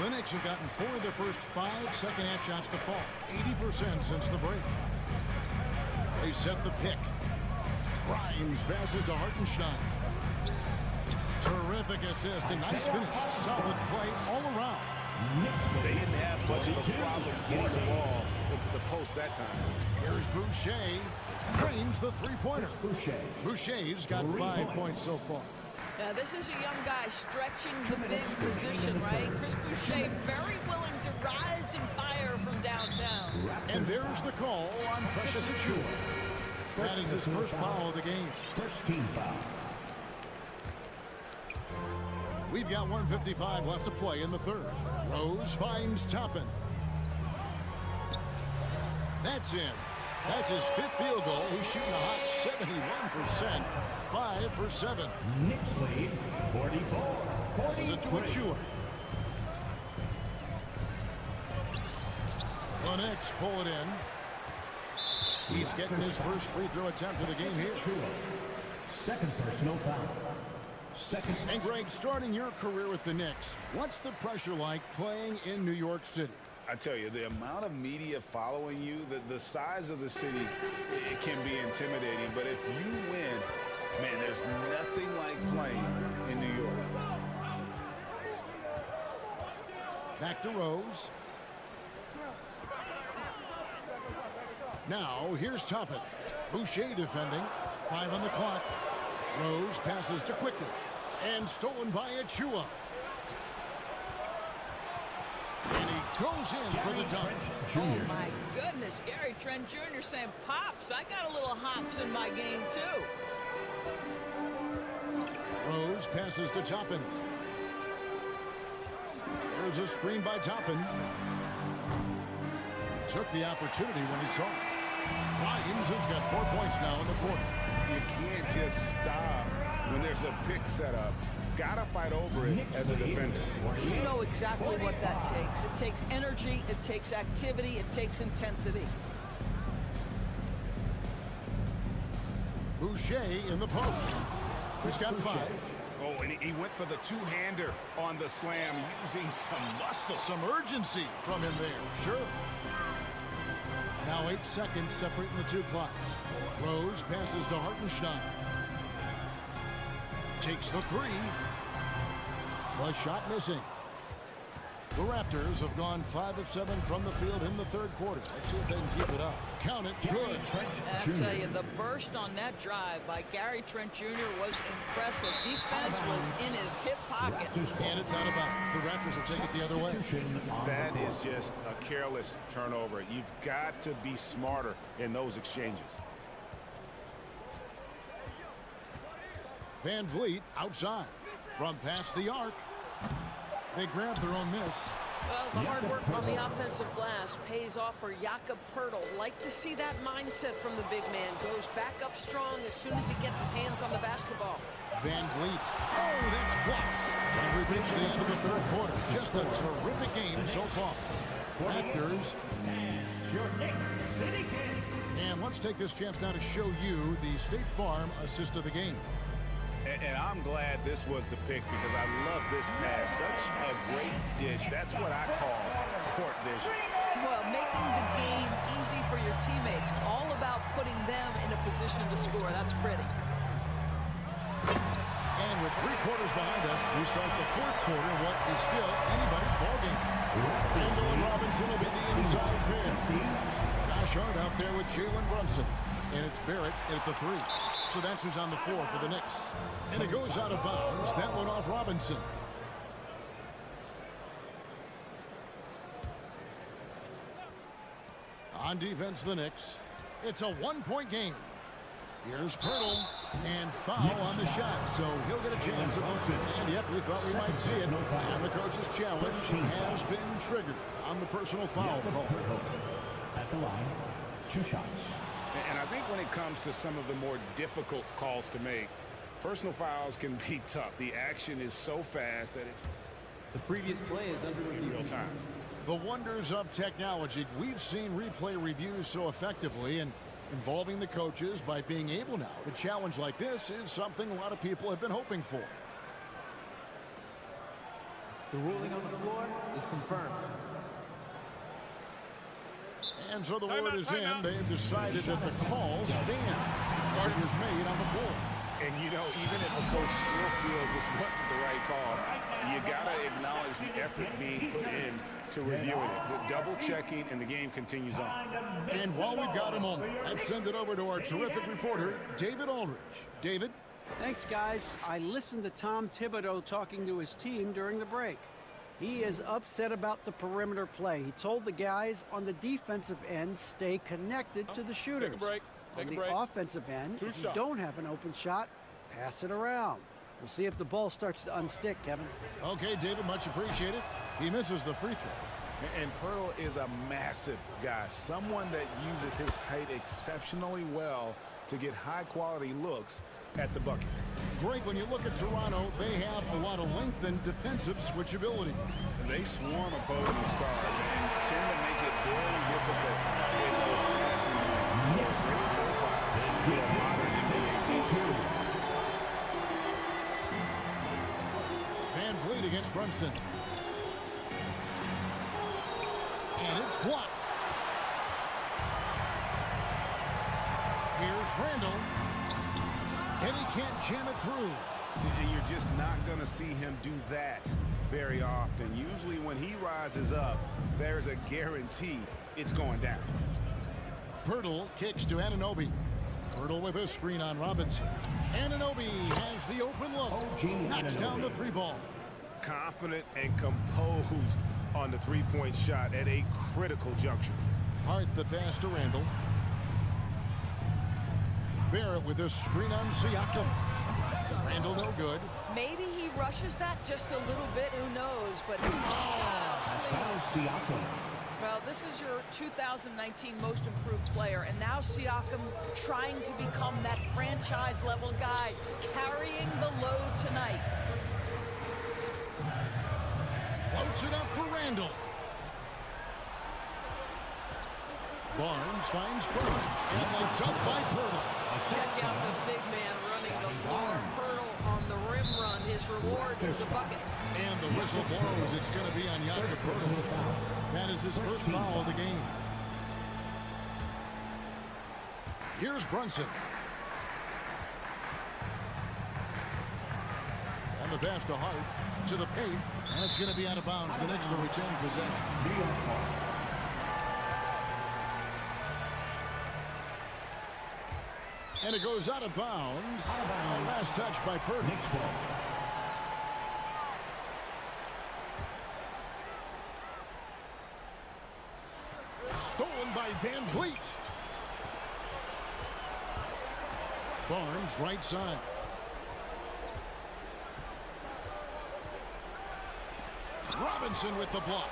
[SPEAKER 1] The Knicks have gotten 4 of their first 5 second-half shots to fall. 80% since the break. They set the pick. Grimes passes to Hartenstein. Terrific assist and nice finish. Solid play all around.
[SPEAKER 5] They didn't have much of a problem getting the ball into the post that time.
[SPEAKER 1] Here's Boucher. Drains the three-pointer. Boucher's got 5 points so far.
[SPEAKER 11] Now, this is a young guy stretching the big position, right? Chris Boucher very willing to rise and fire from downtown.
[SPEAKER 1] And there's the call on Precious Achiuwa. That is his first foul of the game.
[SPEAKER 12] First team foul.
[SPEAKER 1] We've got 1:55 left to play in the third. Rose finds Toppin. That's in. That's his 5th field goal. He's shooting a hot 71%. 5 for 7.
[SPEAKER 12] Knicks lead 44.
[SPEAKER 1] This is a Achiuwa. The Knicks pull it in. He's getting his first free throw attempt of the game here.
[SPEAKER 12] Second personal foul. Second.
[SPEAKER 1] And Greg, starting your career with the Knicks, what's the pressure like playing in New York City?
[SPEAKER 5] I tell you, the amount of media following you, the size of the city, it can be intimidating. But if you win, man, there's nothing like playing in New York.
[SPEAKER 1] Back to Rose. Now, here's Toppin. Boucher defending. 5 on the clock. Rose passes to Quickly. And stolen by Achiuwa. And he goes in for the dunk.
[SPEAKER 11] Oh, my goodness. Gary Trent Jr. saying, Pops, I got a little hops in my game, too.
[SPEAKER 1] Rose passes to Toppin. There's a screen by Toppin. Took the opportunity when he saw it. Grimes has got 4 points now in the quarter.
[SPEAKER 5] You can't just stop when there's a pick set up. Gotta fight over it as a defender.
[SPEAKER 11] You know exactly what that takes. It takes energy, it takes activity, it takes intensity.
[SPEAKER 1] Boucher in the post. He's got 5.
[SPEAKER 5] Oh, and he went for the two-hander on the slam, using some muscle.
[SPEAKER 1] Some urgency from him there, sure. Now 8 seconds separating the 2 clocks. Rose passes to Hartenstein. Takes the 3. The shot missing. The Raptors have gone 5 of 7 from the field in the third quarter. Let's see if they can keep it up. Count it. Good.
[SPEAKER 11] I tell you, the burst on that drive by Gary Trent Jr. was impressive. Defense was in his hip pocket.
[SPEAKER 1] And it's out of bounds. The Raptors will take it the other way.
[SPEAKER 5] That is just a careless turnover. You've got to be smarter in those exchanges.
[SPEAKER 1] Van Vliet outside. From past the arc. They grab their own miss.
[SPEAKER 11] Well, the hard work on the offensive glass pays off for Jakob Poeltl. Like to see that mindset from the big man. Goes back up strong as soon as he gets his hands on the basketball.
[SPEAKER 1] Van Vliet. Oh, that's blocked. And we've reached the end of the third quarter. Just a terrific game so far. Raptors. And let's take this chance now to show you the State Farm assist of the game.
[SPEAKER 5] And I'm glad this was the pick because I love this pass. Such a great dish. That's what I call court vision.
[SPEAKER 11] Well, making the game easy for your teammates. All about putting them in a position to score. That's pretty.
[SPEAKER 1] And with 3 quarters behind us, we start the fourth quarter, what is still anybody's ballgame. Randall and Robinson will be the inside pair. Short out there with Jalen Brunson. And it's Barrett at the 3. So that's who's on the floor for the Knicks. And it goes out of bounds. That one off Robinson. On defense, the Knicks. It's a one-point game. Here's Pirtle, and foul on the shot, so he'll get a chance at the line. And yep, we thought we might see it. And the coach's challenge has been triggered on the personal foul call.
[SPEAKER 12] At the line, 2 shots.
[SPEAKER 5] And I think when it comes to some of the more difficult calls to make, personal fouls can be tough. The action is so fast that
[SPEAKER 7] The previous play is under review.
[SPEAKER 5] real time.
[SPEAKER 1] The wonders of technology. We've seen replay reviews so effectively, and involving the coaches by being able now to challenge like this is something a lot of people have been hoping for.
[SPEAKER 7] The ruling on the floor is confirmed.
[SPEAKER 1] And so the word is in. They've decided that the call stands. It was made on the floor.
[SPEAKER 5] And, you know, even if a coach still feels this wasn't the right call, you got to acknowledge the effort being put in to reviewing it. The double checking, and the game continues on.
[SPEAKER 1] And while we've got a moment, let's send it over to our terrific reporter, David Aldridge. David?
[SPEAKER 13] Thanks, guys. I listened to Tom Thibodeau talking to his team during the break. He is upset about the perimeter play. He told the guys on the defensive end, stay connected to the shooters.
[SPEAKER 3] Take a break.
[SPEAKER 13] On the offensive end, if you don't have an open shot, pass it around. We'll see if the ball starts to unstick, Kevin.
[SPEAKER 1] Okay, David, much appreciated. He misses the free throw.
[SPEAKER 5] And Pirtle is a massive guy, someone that uses his height exceptionally well to get high-quality looks at the bucket.
[SPEAKER 1] Great, when you look at Toronto, they have a lot of length and defensive switchability.
[SPEAKER 5] They swarm opposing stars and tend to make it very difficult in those passing lanes. So great profile to a modern NBA team.
[SPEAKER 1] Van Vliet against Brunson. And it's blocked. Here's Randall. And he can't jam it through.
[SPEAKER 5] And you're just not going to see him do that very often. Usually when he rises up, there's a guarantee it's going down.
[SPEAKER 1] Pirtle kicks to Anunoby. Pirtle with a screen on Robinson. Anunoby has the open look. Knocks down the 3-ball.
[SPEAKER 5] Confident and composed on the three-point shot at a critical juncture.
[SPEAKER 1] Hart the pass to Randall. Barrett with a screen on Siakam. Randall no good.
[SPEAKER 11] Maybe he rushes that just a little bit. Who knows? But well, this is your 2019 most improved player, and now Siakam trying to become that franchise-level guy, carrying the load tonight.
[SPEAKER 1] Floats it up for Randall. Barnes finds Pirtle, and the dunk by Pirtle.
[SPEAKER 11] Check out the big man running the floor. Pirtle on the rim run. His reward is a bucket.
[SPEAKER 1] And the whistle blows. It's going to be on Jakob Pirtle. That is his first foul of the game. Here's Brunson. And the pass to Hart to the paint. And it's going to be out of bounds. The Knicks will retain possession. And it goes out of bounds. Last touch by Pirtle. Stolen by Van Vliet. Barnes right side. Robinson with the block.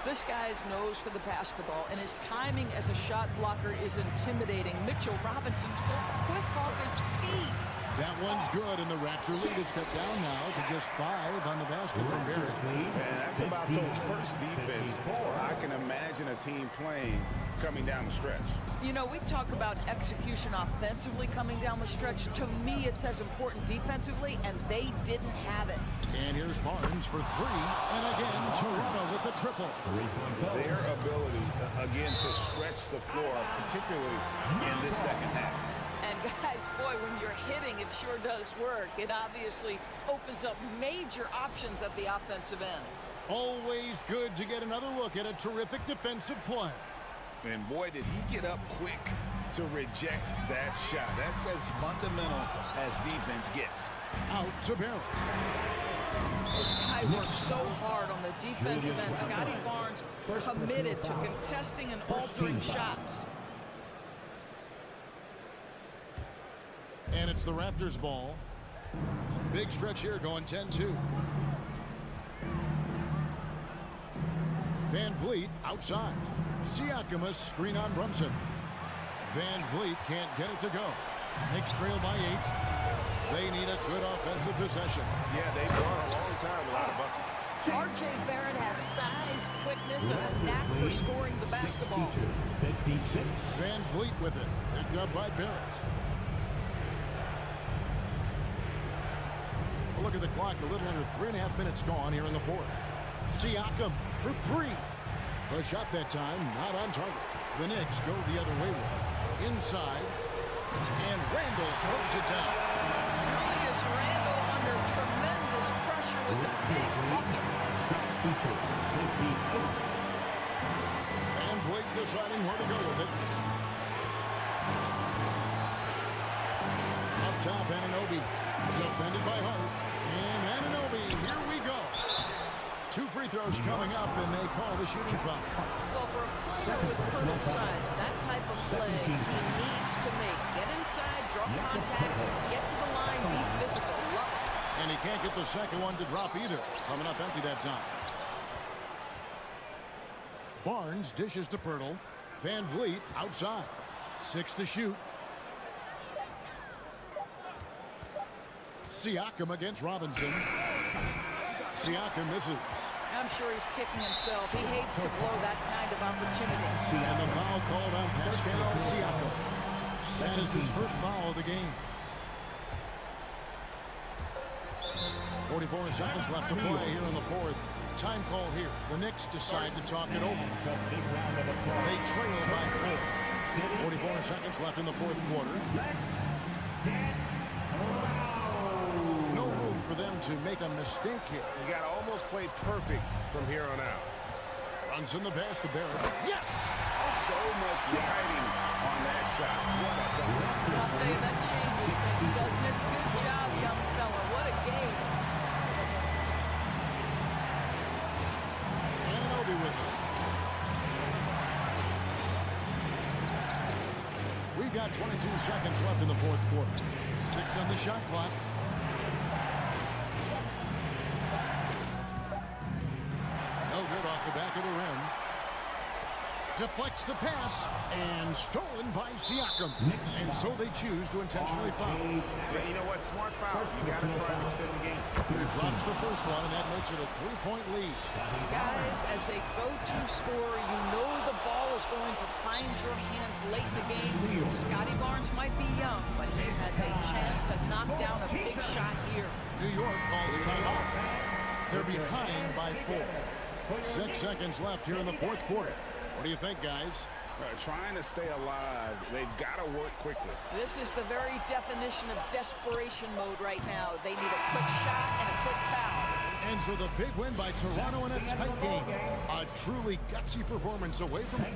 [SPEAKER 11] This guy's nose for the basketball, and his timing as a shot blocker is intimidating. Mitchell Robinson so quick off his feet.
[SPEAKER 1] That one's good, and the Raptor lead is cut down now to just 5 on the basket from Barrett.
[SPEAKER 5] And that's about those first defense. I can imagine a team playing coming down the stretch.
[SPEAKER 11] You know, we talk about execution offensively coming down the stretch. To me, it's as important defensively, and they didn't have it.
[SPEAKER 1] And here's Barnes for 3. And again, Toronto with the triple.
[SPEAKER 5] Their ability, again, to stretch the floor, particularly in this second half.
[SPEAKER 11] And guys, boy, when you're hitting, it sure does work. It obviously opens up major options at the offensive end.
[SPEAKER 1] Always good to get another look at a terrific defensive play.
[SPEAKER 5] And boy, did he get up quick to reject that shot. That's as fundamental as defense gets.
[SPEAKER 1] Out to Barrett.
[SPEAKER 11] This guy works so hard on the defensive end. Scotty Barnes committed to contesting and altering shots.
[SPEAKER 1] And it's the Raptors ball. A big stretch here going 10-2. Van Vliet outside. Siakam a screen on Brunson. Van Vliet can't get it to go. Knicks trail by 8. They need a good offensive possession.
[SPEAKER 6] Yeah, they've gone a long time without a bucket.
[SPEAKER 11] R.J. Barrett has size, quickness, and a knack for scoring the basketball.
[SPEAKER 1] Van Vliet with it. Picked up by Barrett. A look at the clock. A little under 3.5 minutes gone here in the fourth. Siakam for 3. The shot that time not on target. The Knicks go the other way with it. Inside. And Randall throws it down.
[SPEAKER 11] Julius Randle under tremendous pressure with the big bucket.
[SPEAKER 1] Van Vliet deciding where to go with it. Up top, Anunoby. Defended by Hart. And Anunoby, here we go. 2 free throws coming up, and they call the shooting foul.
[SPEAKER 11] Well, for a player with Pirtle's size, that type of play he needs to make. Get inside, draw contact, get to the line, be physical. Love it.
[SPEAKER 1] And he can't get the second one to drop either. Coming up empty that time. Barnes dishes to Pirtle. Van Vliet outside. 6 to shoot. Siakam against Robinson. Siakam misses.
[SPEAKER 11] I'm sure he's kicking himself. He hates to blow that kind of opportunity.
[SPEAKER 1] And the foul called on Pascal Siakam. That is his first foul of the game. 44 seconds left to play here in the fourth. Time call here. The Knicks decide to talk it over. They trail by 4. 44 seconds left in the fourth quarter. No room for them to make a mistake here.
[SPEAKER 6] You got to almost play perfect from here on out.
[SPEAKER 1] Runs in the pass to Barrett. Yes!
[SPEAKER 6] So much riding on that shot. What a dunk.
[SPEAKER 11] I'll tell you, that changes things, doesn't it? Good job, young fella. What a game.
[SPEAKER 1] Anunoby with it. We've got 22 seconds left in the fourth quarter. 6 on the shot clock. No good off the back of the rim. Deflects the pass and stolen by Siakam. And so they choose to intentionally foul.
[SPEAKER 6] Yeah, you know what? Smart foul. You got to try and extend the game.
[SPEAKER 1] He drops the first one, and that makes it a 3-point lead.
[SPEAKER 11] Guys, as a go-to scorer, you know the ball is going to find your hands late in the game. Scotty Barnes might be young, but he has a chance to knock down a big shot here.
[SPEAKER 1] New York calls timeout. They're behind by 4. 6 seconds left here in the fourth quarter. What do you think, guys?
[SPEAKER 6] Trying to stay alive. They've got to work quickly.
[SPEAKER 11] This is the very definition of desperation mode right now. They need a quick shot and a quick foul.
[SPEAKER 1] And so the big win by Toronto in a tight game. A truly gutsy performance away from it.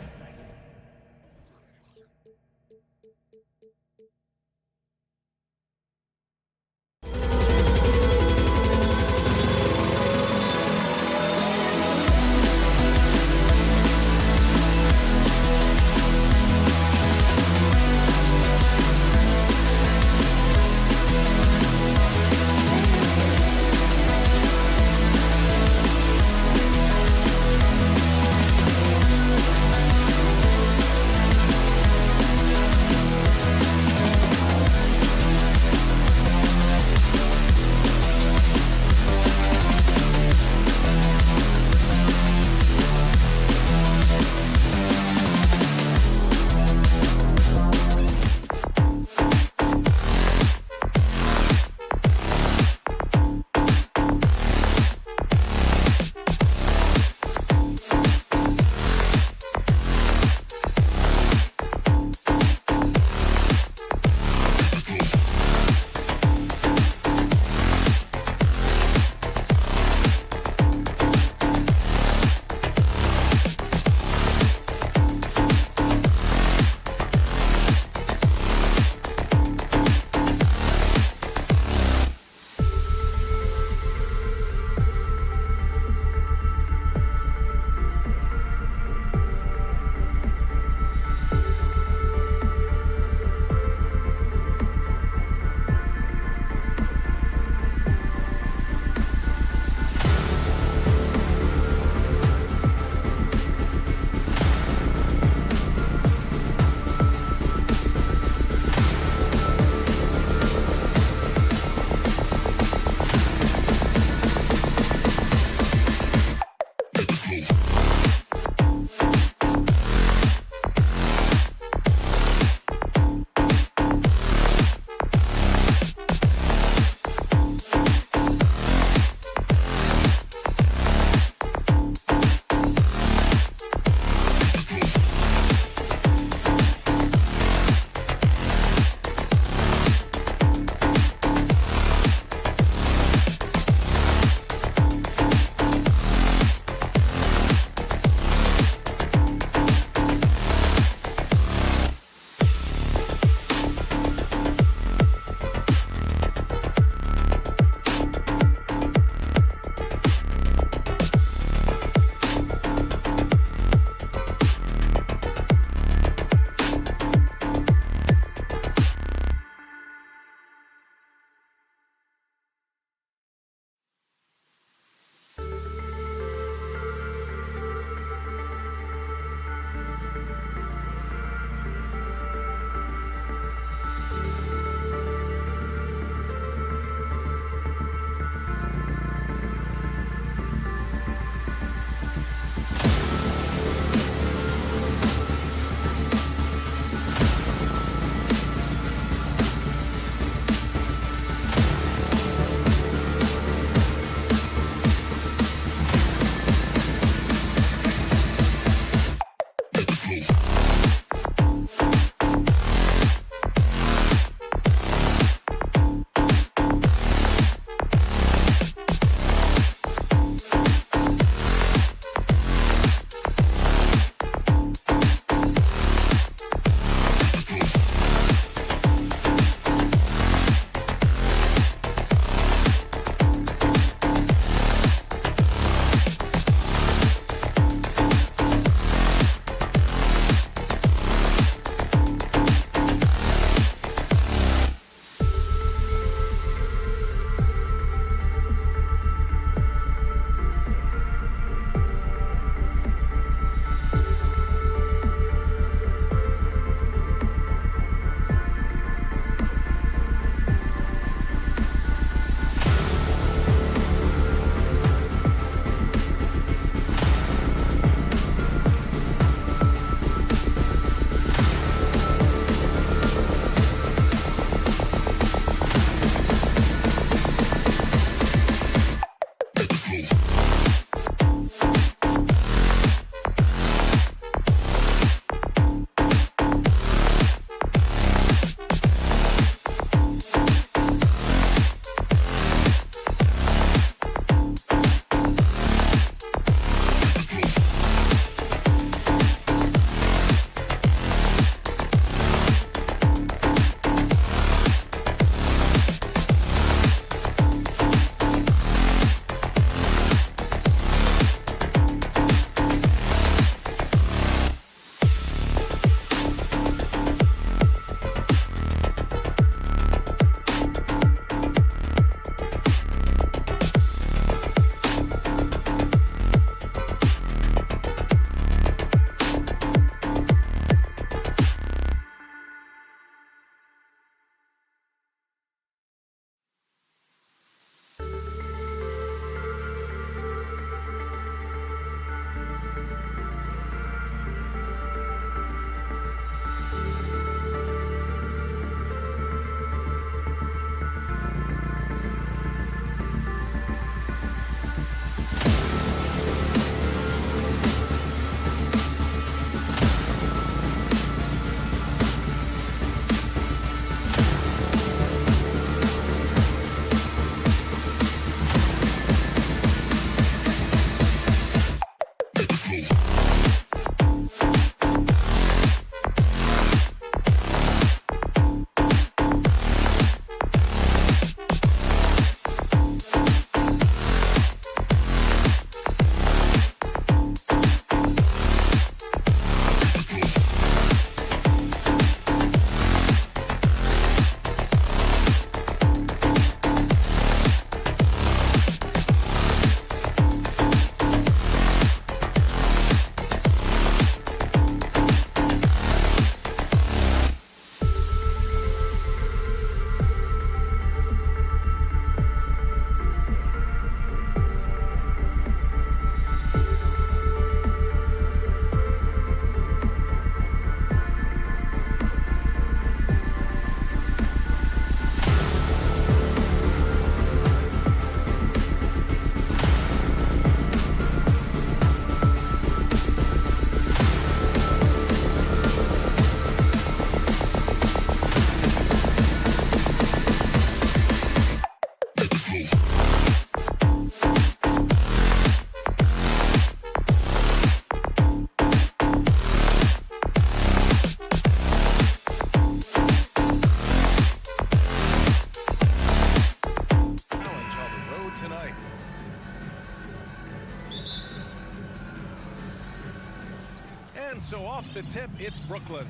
[SPEAKER 8] so off the tip, it's Brooklyn.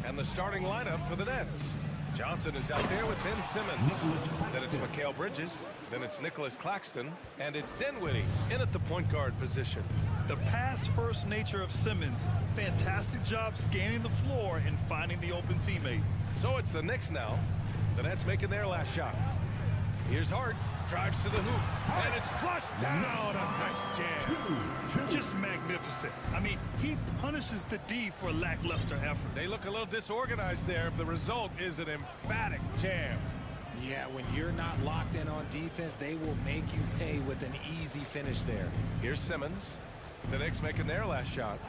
[SPEAKER 8] And the starting lineup for the Nets. Johnson is out there with Ben Simmons. Then it's Mikal Bridges. Then it's Nicholas Claxton. And it's Dinwiddie in at the point guard position.
[SPEAKER 10] The pass-first nature of Simmons. Fantastic job scanning the floor and finding the open teammate.
[SPEAKER 8] So it's the Knicks now. The Nets making their last shot. Here's Hart. Drives to the hoop. And it's flushed down. A nice jam.
[SPEAKER 10] Just magnificent. I mean, he punishes the D for lackluster effort.
[SPEAKER 8] They look a little disorganized there. The result is an emphatic jam.
[SPEAKER 14] Yeah, when you're not locked in on defense, they will make you pay with an easy finish there.
[SPEAKER 8] Here's Simmons. The Knicks making their last shot.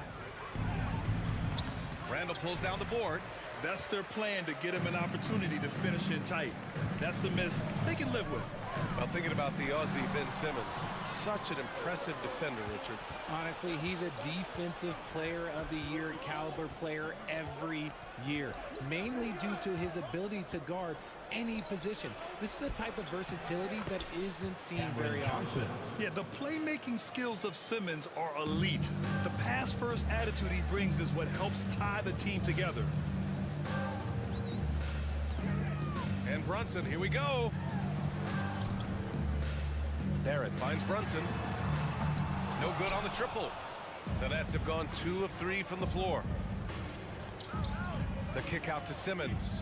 [SPEAKER 8] Randall pulls down the board.
[SPEAKER 10] That's their plan, to get him an opportunity to finish in tight. That's a miss they can live with.
[SPEAKER 8] Well, thinking about the Aussie Ben Simmons, such an impressive defender, Richard.
[SPEAKER 14] Honestly, he's a defensive player of the year caliber player every year, mainly due to his ability to guard any position. This is the type of versatility that isn't seen very often.
[SPEAKER 10] Yeah, the playmaking skills of Simmons are elite. The pass-first attitude he brings is what helps tie the team together.
[SPEAKER 8] And Brunson, here we go. Barrett finds Brunson. No good on the triple. The Nets have gone 2 of 3 from the floor. The kick out to Simmons.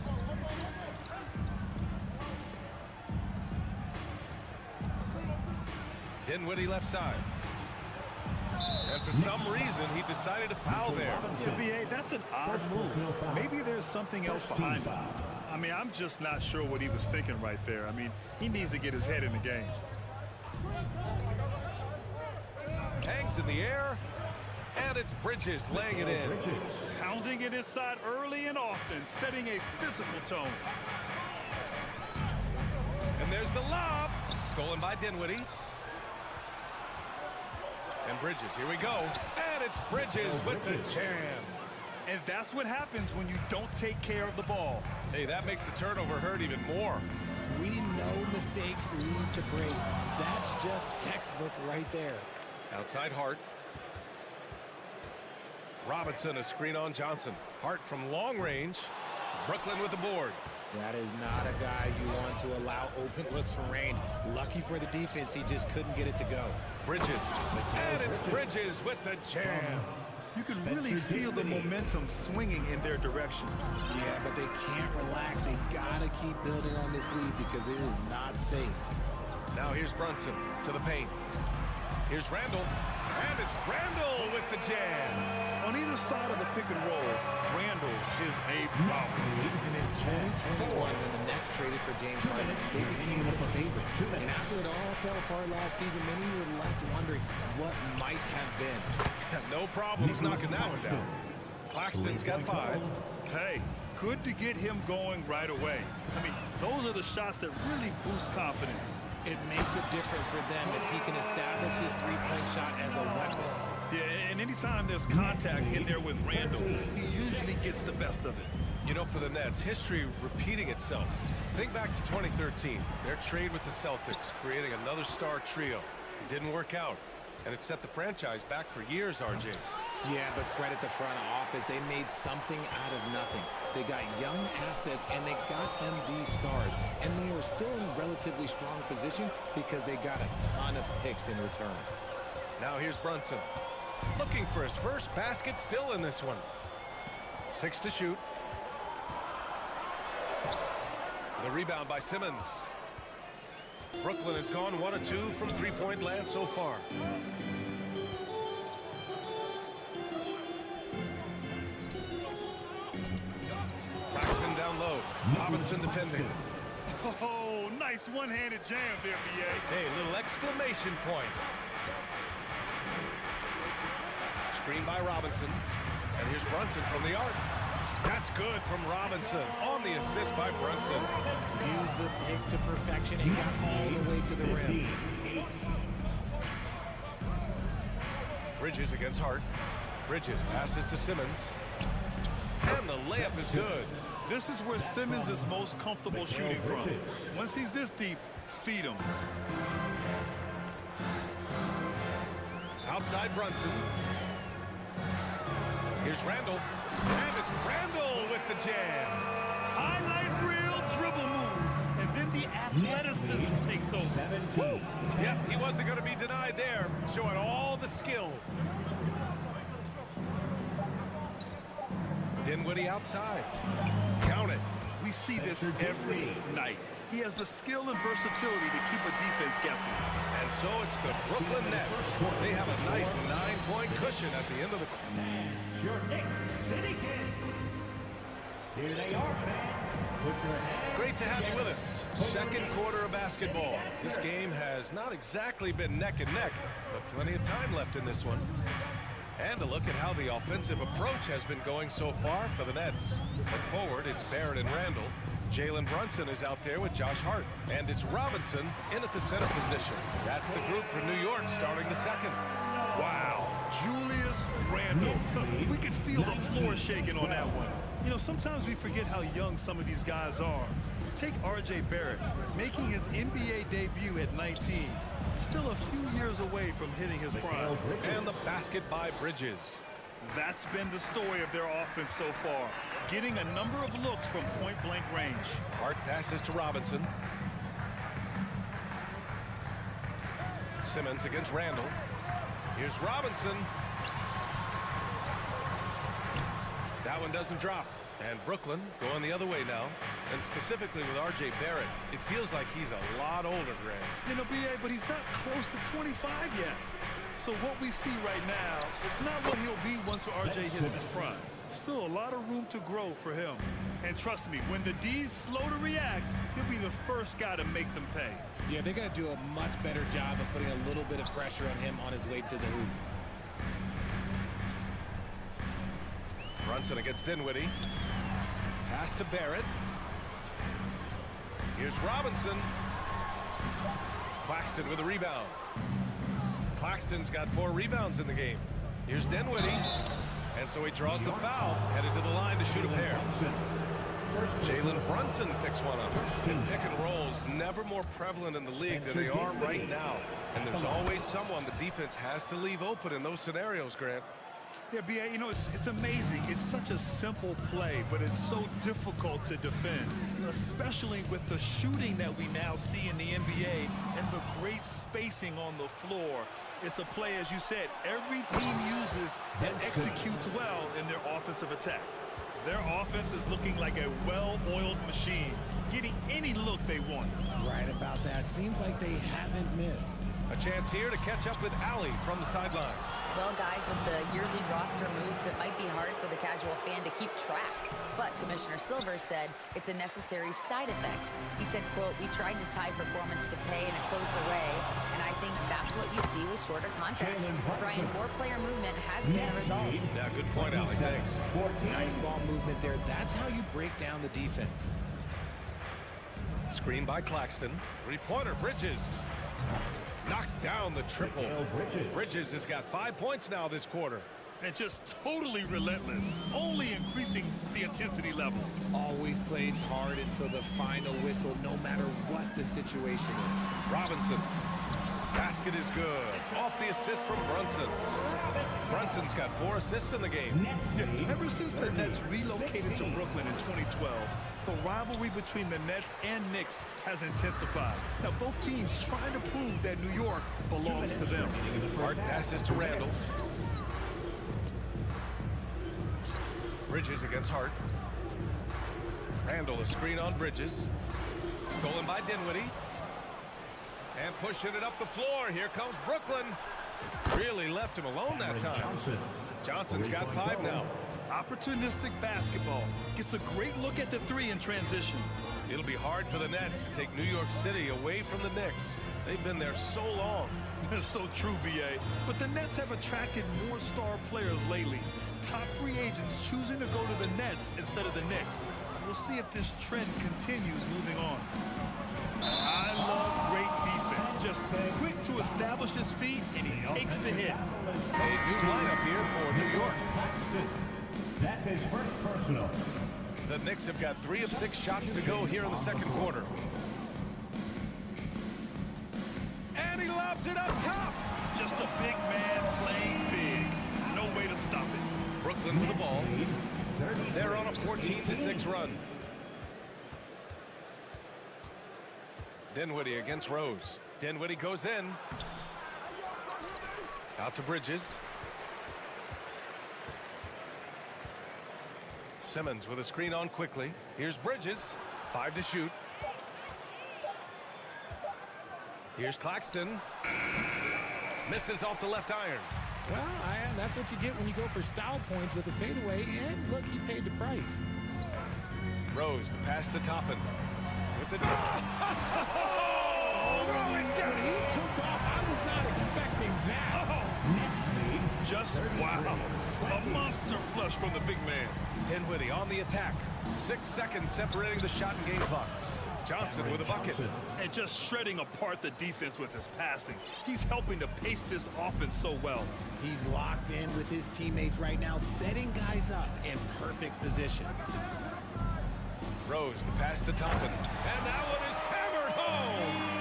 [SPEAKER 8] Dinwiddie left side. And for some reason, he decided to foul there.
[SPEAKER 10] Yeah, B.A., that's an odd move. Maybe there's something else behind it. I mean, I'm just not sure what he was thinking right there. I mean, he needs to get his head in the game.
[SPEAKER 8] Hangs in the air, and it's Bridges laying it in.
[SPEAKER 10] Pounding it inside early and often, setting a physical tone.
[SPEAKER 8] And there's the lob, stolen by Dinwiddie. And Bridges, here we go. And it's Bridges with the jam.
[SPEAKER 10] And that's what happens when you don't take care of the ball.
[SPEAKER 8] Hey, that makes the turnover hurt even more.
[SPEAKER 14] We know mistakes lead to breaks. That's just textbook right there.
[SPEAKER 8] Outside Hart. Robinson, a screen on Johnson. Hart from long range. Brooklyn with the board.
[SPEAKER 14] That is not a guy you want to allow open looks from range. Lucky for the defense, he just couldn't get it to go.
[SPEAKER 8] Bridges. And it's Bridges with the jam.
[SPEAKER 10] You can really feel the momentum swinging in their direction.
[SPEAKER 14] Yeah, but they can't relax. They've got to keep building on this lead because it is not safe.
[SPEAKER 8] Now here's Brunson to the paint. Here's Randall. And it's Randall with the jam.
[SPEAKER 10] On either side of the pick and roll, Randall is a problem.
[SPEAKER 14] And in 2021, when the Nets traded for James Harden, they became the favorites. And after it all fell apart last season, many were left wondering what might have been.
[SPEAKER 8] No problems knocking that one down. Claxton's got 5.
[SPEAKER 10] Hey, good to get him going right away. I mean, those are the shots that really boost confidence.
[SPEAKER 14] It makes a difference for them if he can establish his three-point shot as a weapon.
[SPEAKER 10] Yeah, and anytime there's contact in there with Randall, he usually gets the best of it.
[SPEAKER 8] You know, for the Nets, history repeating itself. Think back to 2013, their trade with the Celtics, creating another star trio. It didn't work out, and it set the franchise back for years, RJ.
[SPEAKER 14] Yeah, but credit the front office. They made something out of nothing. They got young assets, and they got them these stars. And they are still in a relatively strong position because they got a ton of picks in return.
[SPEAKER 8] Now here's Brunson. Looking for his first basket, still in this one. 6 to shoot. The rebound by Simmons. Brooklyn has gone 1 of 2 from three-point land so far. Claxton down low. Robinson defending.
[SPEAKER 10] Oh, nice one-handed jam there, B.A.
[SPEAKER 8] Hey, little exclamation point. Screen by Robinson. And here's Brunson from the arc. That's good from Robinson on the assist by Brunson.
[SPEAKER 14] Used the pick to perfection and got all the way to the rim.
[SPEAKER 8] Bridges against Hart. Bridges passes to Simmons. And the layup is good.
[SPEAKER 10] This is where Simmons is most comfortable shooting from. Once he's this deep, feed him.
[SPEAKER 8] Outside Brunson. Here's Randall. And it's Randall with the jam.
[SPEAKER 10] Highlight reel dribble move. And then the athleticism takes over.
[SPEAKER 12] 17.
[SPEAKER 8] Yep, he wasn't going to be denied there. Showing all the skill. Dinwiddie outside. Count it.
[SPEAKER 10] We see this every night. He has the skill and versatility to keep a defense guessing.
[SPEAKER 8] And so it's the Brooklyn Nets. They have a nice 9-point cushion at the end of the
[SPEAKER 12] And your Knicks City Kids. Here they are, fans. Put your hands
[SPEAKER 8] Great to have you with us. Second quarter of basketball. This game has not exactly been neck and neck, but plenty of time left in this one. And a look at how the offensive approach has been going so far for the Nets. Look forward, it's Barrett and Randall. Jalen Brunson is out there with Josh Hart. And it's Robinson in at the center position. That's the group for New York starting the second.
[SPEAKER 10] Wow, Julius Randle. We could feel the floor shaking on that one. You know, sometimes we forget how young some of these guys are. Take R.J. Barrett, making his NBA debut at 19. Still a few years away from hitting his prime.
[SPEAKER 8] And the basket by Bridges.
[SPEAKER 10] That's been the story of their offense so far, getting a number of looks from point-blank range.
[SPEAKER 8] Hart passes to Robinson. Simmons against Randall. Here's Robinson. That one doesn't drop. And Brooklyn going the other way now. And specifically with R.J. Barrett, it feels like he's a lot older, Grant.
[SPEAKER 10] You know, B.A., but he's not close to 25 yet. So what we see right now, it's not what he'll be once R.J. hits his prime. Still a lot of room to grow for him. And trust me, when the D's slow to react, he'll be the first guy to make them pay.
[SPEAKER 14] Yeah, they're going to do a much better job of putting a little bit of pressure on him on his way to the hoop.
[SPEAKER 8] Brunson against Dinwiddie. Pass to Barrett. Here's Robinson. Claxton with a rebound. Claxton's got 4 rebounds in the game. Here's Dinwiddie. And so he draws the foul, headed to the line to shoot a pair. Jalen Brunson picks one up. And pick and rolls never more prevalent in the league than they are right now. And there's always someone the defense has to leave open in those scenarios, Grant.
[SPEAKER 10] Yeah, B.A., you know, it's amazing. It's such a simple play, but it's so difficult to defend, especially with the shooting that we now see in the NBA and the great spacing on the floor. It's a play, as you said, every team uses and executes well in their offensive attack. Their offense is looking like a well-oiled machine, getting any look they want.
[SPEAKER 14] Right about that. Seems like they haven't missed.
[SPEAKER 8] A chance here to catch up with Allie from the sideline.
[SPEAKER 15] Well, guys, with the yearly roster moves, it might be hard for the casual fan to keep track. But Commissioner Silver said it's a necessary side effect. He said, quote, "We tried to tie performance to pay in a closer way, and I think that's what you see with shorter contracts." Brian, more player movement has been the result.
[SPEAKER 8] Yeah, good point, Allie. Thanks.
[SPEAKER 14] Nice ball movement there. That's how you break down the defense.
[SPEAKER 8] Screen by Claxton. Three-pointer, Bridges. Knocks down the triple. Bridges has got 5 points now this quarter.
[SPEAKER 10] And just totally relentless, only increasing the intensity level.
[SPEAKER 14] Always plays hard until the final whistle, no matter what the situation is.
[SPEAKER 8] Robinson. Basket is good. Off the assist from Brunson. Brunson's got 4 assists in the game.
[SPEAKER 10] Ever since the Nets relocated to Brooklyn in 2012, the rivalry between the Nets and Knicks has intensified. Now, both teams trying to prove that New York belongs to them.
[SPEAKER 8] Hart passes to Randall. Bridges against Hart. Randall, a screen on Bridges. Stolen by Dinwiddie. And pushing it up the floor. Here comes Brooklyn. Really left him alone that time. Johnson's got 5 now.
[SPEAKER 10] Opportunistic basketball. Gets a great look at the 3 in transition.
[SPEAKER 8] It'll be hard for the Nets to take New York City away from the Knicks. They've been there so long.
[SPEAKER 10] That's so true, VA. But the Nets have attracted more star players lately. Top free agents choosing to go to the Nets instead of the Knicks. We'll see if this trend continues moving on. I love great defense. Just quick to establish his feet, and he takes the hit.
[SPEAKER 8] A new lineup here for New York.
[SPEAKER 12] That's his first personal.
[SPEAKER 8] The Knicks have got 3 of 6 shots to go here in the second quarter. And he lobs it up top.
[SPEAKER 10] Just a big man playing big. No way to stop it.
[SPEAKER 8] Brooklyn with the ball. They're on a 14-6 run. Dinwiddie against Rose. Dinwiddie goes in. Out to Bridges. Simmons with a screen on quickly. Here's Bridges. 5 to shoot. Here's Claxton. Misses off the left iron.
[SPEAKER 14] Well, that's what you get when you go for style points with a fadeaway. And look, he paid the price.
[SPEAKER 8] Rose, the pass to Toppin. With the...
[SPEAKER 14] When he took off, I was not expecting that.
[SPEAKER 10] Just wow. A monster flush from the big man.
[SPEAKER 8] Dinwiddie on the attack. 6 seconds separating the shot and game clock. Johnson with a bucket.
[SPEAKER 10] And just shredding apart the defense with his passing. He's helping to pace this offense so well.
[SPEAKER 14] He's locked in with his teammates right now, setting guys up in perfect position.
[SPEAKER 8] Rose, the pass to Toppin. And that one is hammered home.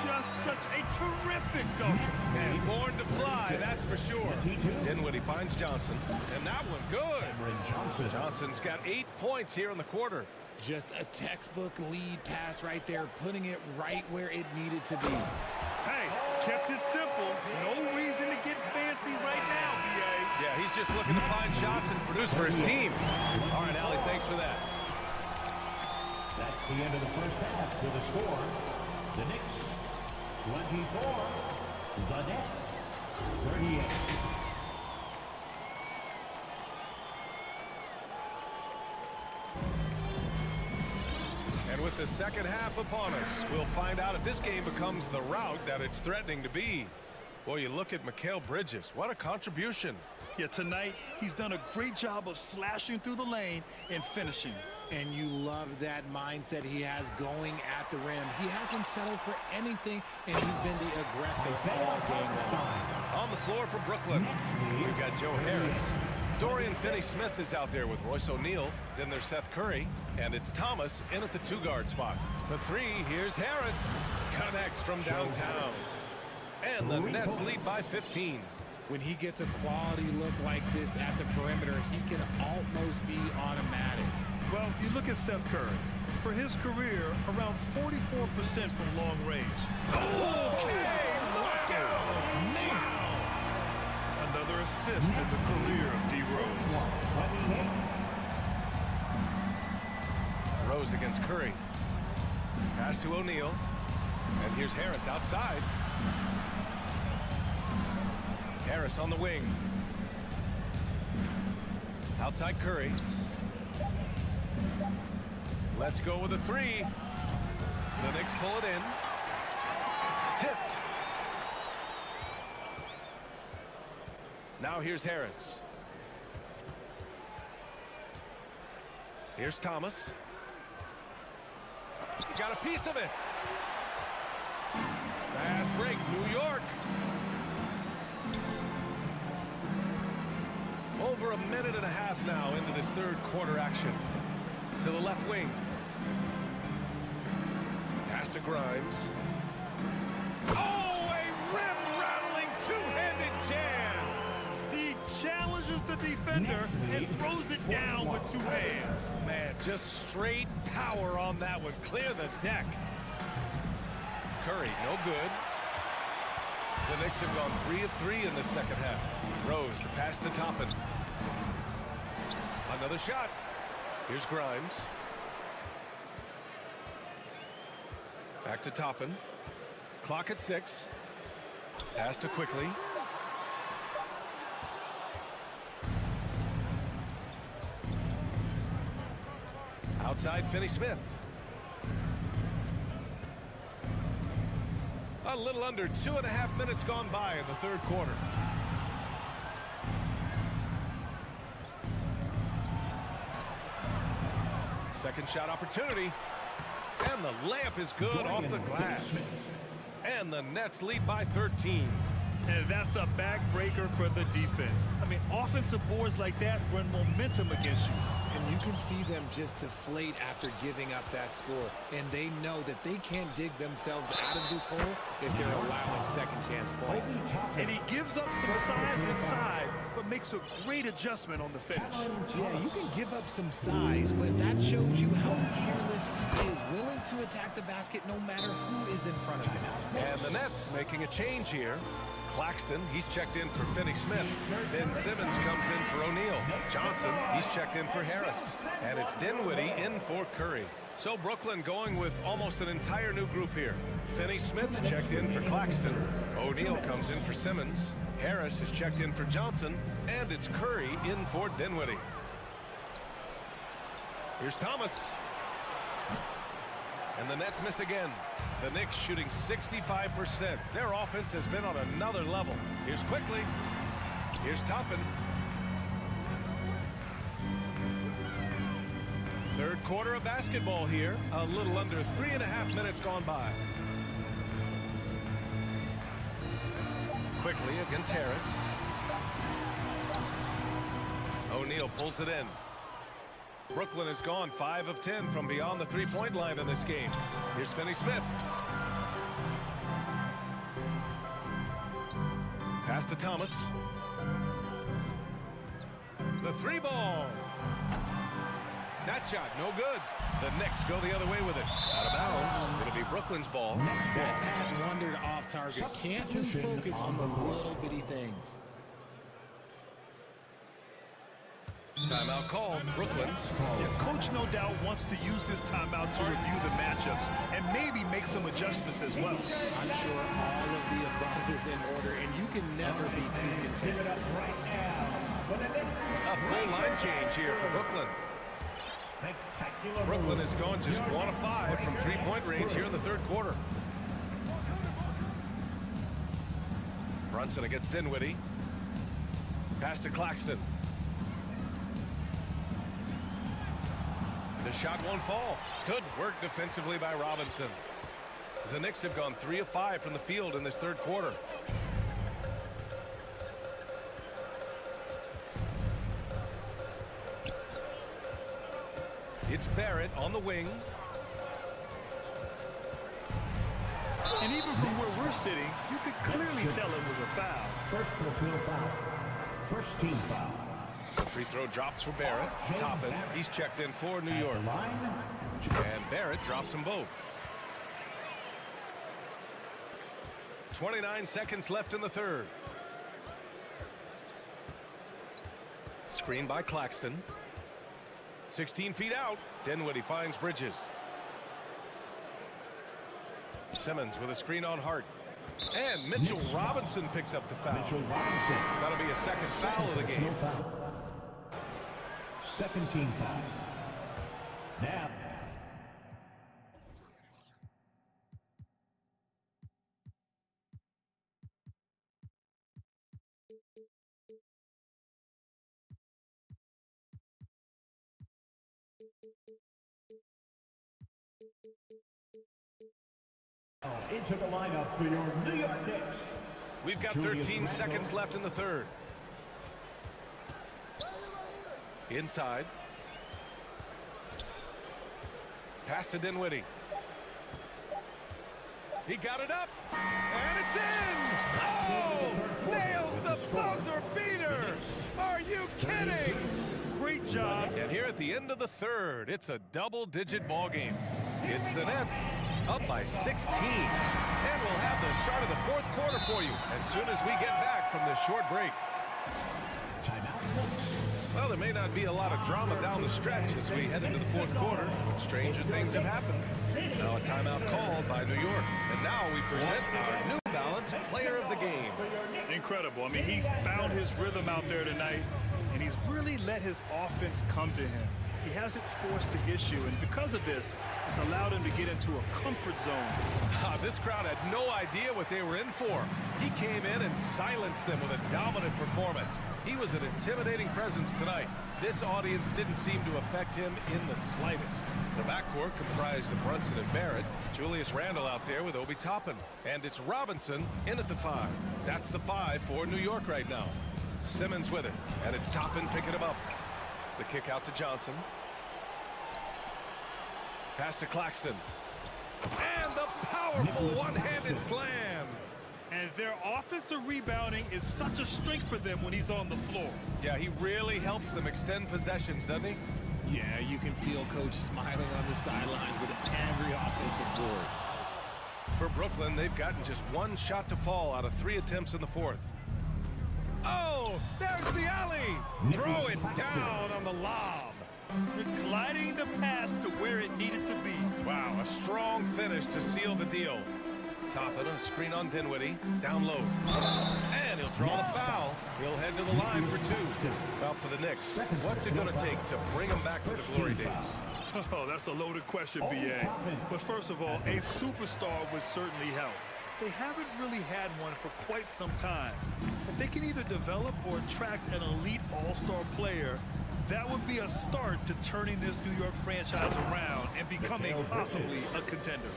[SPEAKER 10] Just such a terrific dunk.
[SPEAKER 8] And born to fly, that's for sure. Dinwiddie finds Johnson. And that one good. Johnson's got 8 points here in the quarter.
[SPEAKER 14] Just a textbook lead pass right there, putting it right where it needed to be.
[SPEAKER 10] Hey, kept it simple. No reason to get fancy right now, B.A.
[SPEAKER 8] Yeah, he's just looking to find shots and produce for his team. All right, Allie, thanks for that.
[SPEAKER 12] That's the end of the first half with a score. The Knicks 24, the Nets 38.
[SPEAKER 8] And with the second half upon us, we'll find out if this game becomes the rout that it's threatening to be. Boy, you look at Mikal Bridges. What a contribution.
[SPEAKER 10] Yeah, tonight, he's done a great job of slashing through the lane and finishing.
[SPEAKER 14] And you love that mindset he has going at the rim. He hasn't settled for anything, and he's been the aggressor all game long.
[SPEAKER 8] On the floor for Brooklyn, we've got Joe Harris. Dorian Finney-Smith is out there with Royce O'Neal. Then there's Seth Curry, and it's Thomas in at the 2-guard spot. For 3, here's Harris. Connects from downtown. And the Nets lead by 15.
[SPEAKER 14] When he gets a quality look like this at the perimeter, he can almost be automatic.
[SPEAKER 10] Well, you look at Seth Curry. For his career, around 44% from long range.
[SPEAKER 8] Okay, look out!
[SPEAKER 10] Now! Another assist in the career of D. Rose.
[SPEAKER 8] Rose against Curry. Pass to O'Neal. And here's Harris outside. Harris on the wing. Outside Curry. Let's go with a 3. The Knicks pull it in. Tipped. Now here's Harris. Here's Thomas. He got a piece of it. Fast break, New York. Over a minute and a half now into this third quarter action. To the left wing. Pass to Grimes. Oh, a rim-rattling two-handed jam.
[SPEAKER 10] He challenges the defender and throws it down with 2 hands.
[SPEAKER 8] Man, just straight power on that one. Clear the deck. Curry, no good. The Knicks have gone 3 of 3 in the second half. Rose, the pass to Toppin. Another shot. Here's Grimes. Back to Toppin. Clock at 6. Pass to Quickly. Outside Finney-Smith. A little under 2.5 minutes gone by in the third quarter. Second shot opportunity. And the layup is good off the glass. And the Nets lead by 13.
[SPEAKER 10] And that's a backbreaker for the defense. I mean, offensive boards like that run momentum against you.
[SPEAKER 14] And you can see them just deflate after giving up that score. And they know that they can't dig themselves out of this hole if they're allowing second chance points.
[SPEAKER 10] And he gives up some size inside, but makes a great adjustment on the finish.
[SPEAKER 14] Yeah, you can give up some size, but that shows you how fearless he is, willing to attack the basket no matter who is in front of him.
[SPEAKER 8] And the Nets making a change here. Claxton, he's checked in for Finney-Smith. Then Simmons comes in for O'Neal. Johnson, he's checked in for Harris. And it's Dinwiddie in for Curry. So Brooklyn going with almost an entire new group here. Finney-Smith checked in for Claxton. O'Neal comes in for Simmons. Harris is checked in for Johnson. And it's Curry in for Dinwiddie. Here's Thomas. And the Nets miss again. The Knicks shooting 65%. Their offense has been on another level. Here's Quickly. Here's Toppin. Third quarter of basketball here. A little under 3.5 minutes gone by. Quickly against Harris. O'Neal pulls it in. Brooklyn has gone 5 of 10 from beyond the three-point line in this game. Here's Finney-Smith. Pass to Thomas. The three ball. That shot, no good. The Knicks go the other way with it. Out of bounds. It'll be Brooklyn's ball.
[SPEAKER 14] That pass wandered off target. Can't lose focus on the little bitty things.
[SPEAKER 8] Timeout called. Brooklyn.
[SPEAKER 10] Yeah, coach no doubt wants to use this timeout to review the matchups and maybe make some adjustments as well.
[SPEAKER 14] I'm sure all of the above is in order, and you can never be too content.
[SPEAKER 8] A full line change here for Brooklyn. Brooklyn has gone just 1 of 5 from three-point range here in the third quarter. Brunson against Dinwiddie. Pass to Claxton. The shot won't fall. Good work defensively by Robinson. The Knicks have gone 3 of 5 from the field in this third quarter. It's Barrett on the wing.
[SPEAKER 10] And even from where we're sitting, you could clearly tell it was a foul.
[SPEAKER 12] First personal foul. First team foul.
[SPEAKER 8] The free throw drops for Barrett. Toppin, he's checked in for New York. And Barrett drops them both. 29 seconds left in the third. Screen by Claxton. 16 feet out. Dinwiddie finds Bridges. Simmons with a screen on Hart. And Mitchell Robinson picks up the foul. That'll be a second foul of the game.
[SPEAKER 12] Second team foul. Now. Into the lineup for your New York Knicks.
[SPEAKER 8] We've got 13 seconds left in the third. Inside. Pass to Dinwiddie. He got it up. And it's in! Oh! Nails the buzzer beater! Are you kidding?
[SPEAKER 10] Great job.
[SPEAKER 8] And here at the end of the third, it's a double-digit ball game. It's the Nets up by 16. And we'll have the start of the fourth quarter for you as soon as we get back from this short break. Well, there may not be a lot of drama down the stretch as we head into the fourth quarter, but stranger things have happened. Now a timeout called by New York. And now we present our New Balance Player of the Game.
[SPEAKER 10] Incredible. I mean, he found his rhythm out there tonight, and he's really let his offense come to him. He hasn't forced the issue, and because of this, it's allowed him to get into a comfort zone.
[SPEAKER 8] This crowd had no idea what they were in for. He came in and silenced them with a dominant performance. He was an intimidating presence tonight. This audience didn't seem to affect him in the slightest. The backcourt comprised of Brunson and Barrett. Julius Randle out there with Obi Toppin. And it's Robinson in at the 5. That's the 5 for New York right now. Simmons with it, and it's Toppin picking him up. The kick out to Johnson. Pass to Claxton. And the powerful one-handed slam.
[SPEAKER 10] And their offensive rebounding is such a strength for them when he's on the floor.
[SPEAKER 8] Yeah, he really helps them extend possessions, doesn't he?
[SPEAKER 14] Yeah, you can feel Coach smiling on the sidelines with every offensive board.
[SPEAKER 8] For Brooklyn, they've gotten just one shot to fall out of 3 attempts in the fourth. Oh, there's the alley. Throw it down on the lob.
[SPEAKER 10] Gliding the pass to where it needed to be.
[SPEAKER 8] Wow, a strong finish to seal the deal. Top it, a screen on Dinwiddie. Down low. And he'll draw the foul. He'll head to the line for 2. Well, for the Knicks, what's it going to take to bring them back to the glory days?
[SPEAKER 10] Oh, that's a loaded question, B.A. But first of all, a superstar would certainly help. They haven't really had one for quite some time. If they can either develop or attract an elite all-star player, that would be a start to turning this New York franchise around and becoming possibly a contender.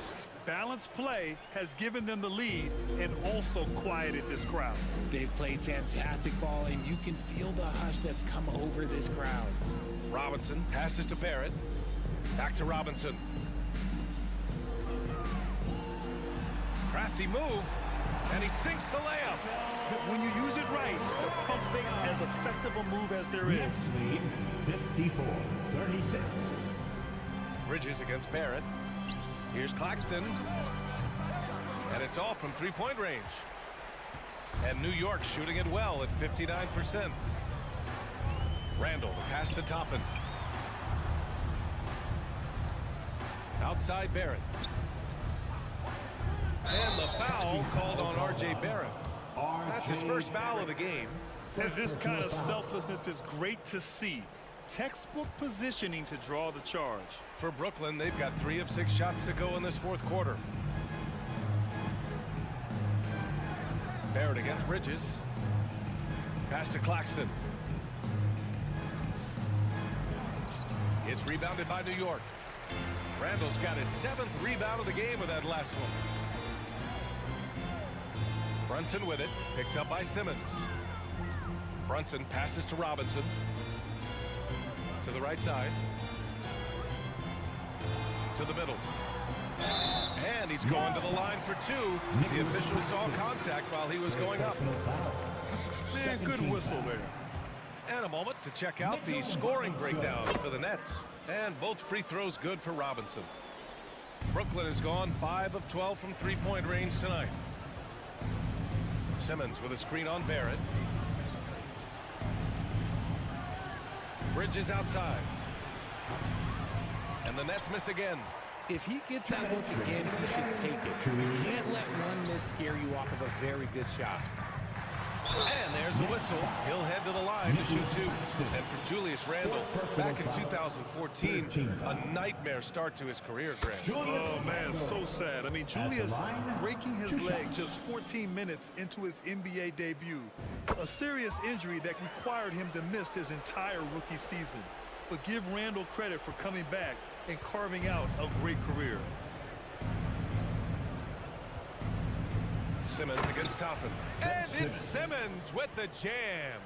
[SPEAKER 10] Balanced play has given them the lead and also quieted this crowd.
[SPEAKER 14] They've played fantastic ball, and you can feel the hush that's come over this crowd.
[SPEAKER 8] Robinson passes to Barrett. Back to Robinson. Crafty move, and he sinks the layup.
[SPEAKER 10] When you use it right, the pump fake's as effective a move as there is.
[SPEAKER 12] 54-36.
[SPEAKER 8] Bridges against Barrett. Here's Claxton. And it's all from 3-point range. And New York shooting it well at 59%. Randall, the pass to Toppin. Outside Barrett. And the foul called on R.J. Barrett. That's his first foul of the game.
[SPEAKER 10] And this kind of selflessness is great to see. Textbook positioning to draw the charge.
[SPEAKER 8] For Brooklyn, they've got 3 of 6 shots to go in this fourth quarter. Barrett against Bridges. Pass to Claxton. It's rebounded by New York. Randall's got his 7th rebound of the game with that last one. Brunson with it, picked up by Simmons. Brunson passes to Robinson. To the right side. To the middle. And he's going to the line for 2. The official saw contact while he was going up.
[SPEAKER 10] Man, good whistle there.
[SPEAKER 8] And a moment to check out the scoring breakdown for the Nets. And both free throws good for Robinson. Brooklyn has gone 5 of 12 from 3-point range tonight. Simmons with a screen on Barrett. Bridges outside. And the Nets miss again.
[SPEAKER 14] If he gets that look again, he should take it. You can't let one miss scare you off of a very good shot.
[SPEAKER 8] And there's a whistle. He'll head to the line to shoot 2. And for Julius Randle, back in 2014, a nightmare start to his career, Grant.
[SPEAKER 10] Oh, man, so sad. I mean, Julius breaking his leg just 14 minutes into his NBA debut. A serious injury that required him to miss his entire rookie season. But give Randle credit for coming back and carving out a great career.
[SPEAKER 8] Simmons against Toppin. And it's Simmons with the jam.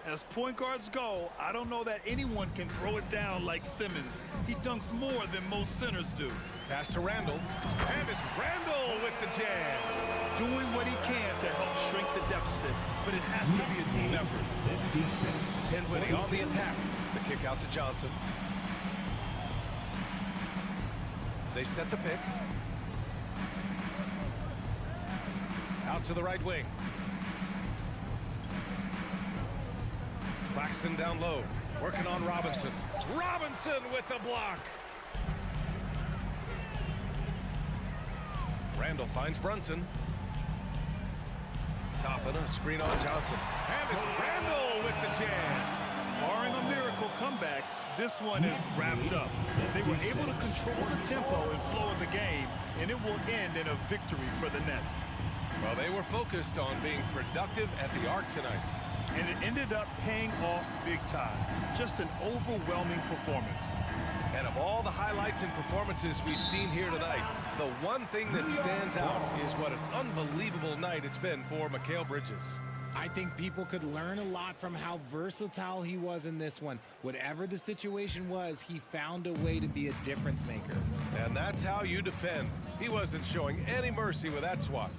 [SPEAKER 10] As point guards go, I don't know that anyone can throw it down like Simmons. He dunks more than most centers do.
[SPEAKER 8] Pass to Randle. And it's Randle with the jam.
[SPEAKER 10] Doing what he can to help shrink the deficit, but it has to be a team effort.
[SPEAKER 8] Dinwiddie on the attack. The kick out to Johnson. They set the pick. Out to the right wing. Claxton down low. Working on Robinson. Robinson with the block. Randle finds Brunson. Toppin, a screen on Johnson. And it's Randle with the jam.
[SPEAKER 10] Barring a miracle comeback, this one is wrapped up. They were able to control the tempo and flow of the game, and it will end in a victory for the Nets.
[SPEAKER 8] Well, they were focused on being productive at the arc tonight.
[SPEAKER 10] And it ended up paying off big time. Just an overwhelming performance.
[SPEAKER 8] And of all the highlights and performances we've seen here tonight, the one thing that stands out is what an unbelievable night it's been for Mikal Bridges.
[SPEAKER 14] I think people could learn a lot from how versatile he was in this one. Whatever the situation was, he found a way to be a difference maker.
[SPEAKER 8] And that's how you defend. He wasn't showing any mercy with that swat.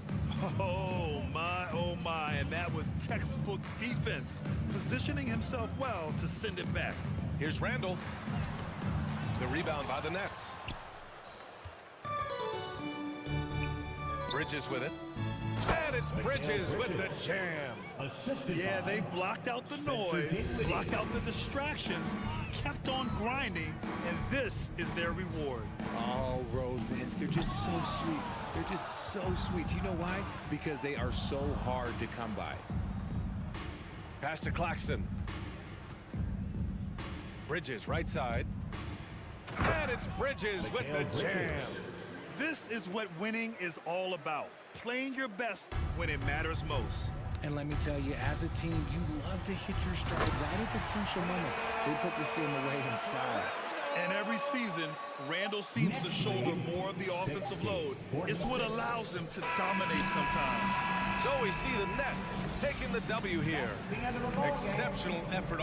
[SPEAKER 10] Oh my, and that was textbook defense, positioning himself well to send it back.
[SPEAKER 8] Here's Randall. The rebound by the Nets. Bridges with it. And it's Bridges with the jam.
[SPEAKER 10] Yeah, they blocked out the noise, blocked out the distractions, kept on grinding, and this is their reward.
[SPEAKER 14] Oh, road wins. They're just so sweet. They're just so sweet. You know why? Because they are so hard to come by.
[SPEAKER 8] Pass to Claxton. Bridges, right side. And it's Bridges with the jam.
[SPEAKER 10] This is what winning is all about. Playing your best when it matters most.
[SPEAKER 14] And let me tell you, as a team, you love to hit your stride right at the crucial moments. They put this game away in style.
[SPEAKER 10] And every season, Randall seems to shoulder more of the offensive load. It's what allows him to dominate sometimes.
[SPEAKER 8] So we see the Nets taking the W here. Exceptional effort.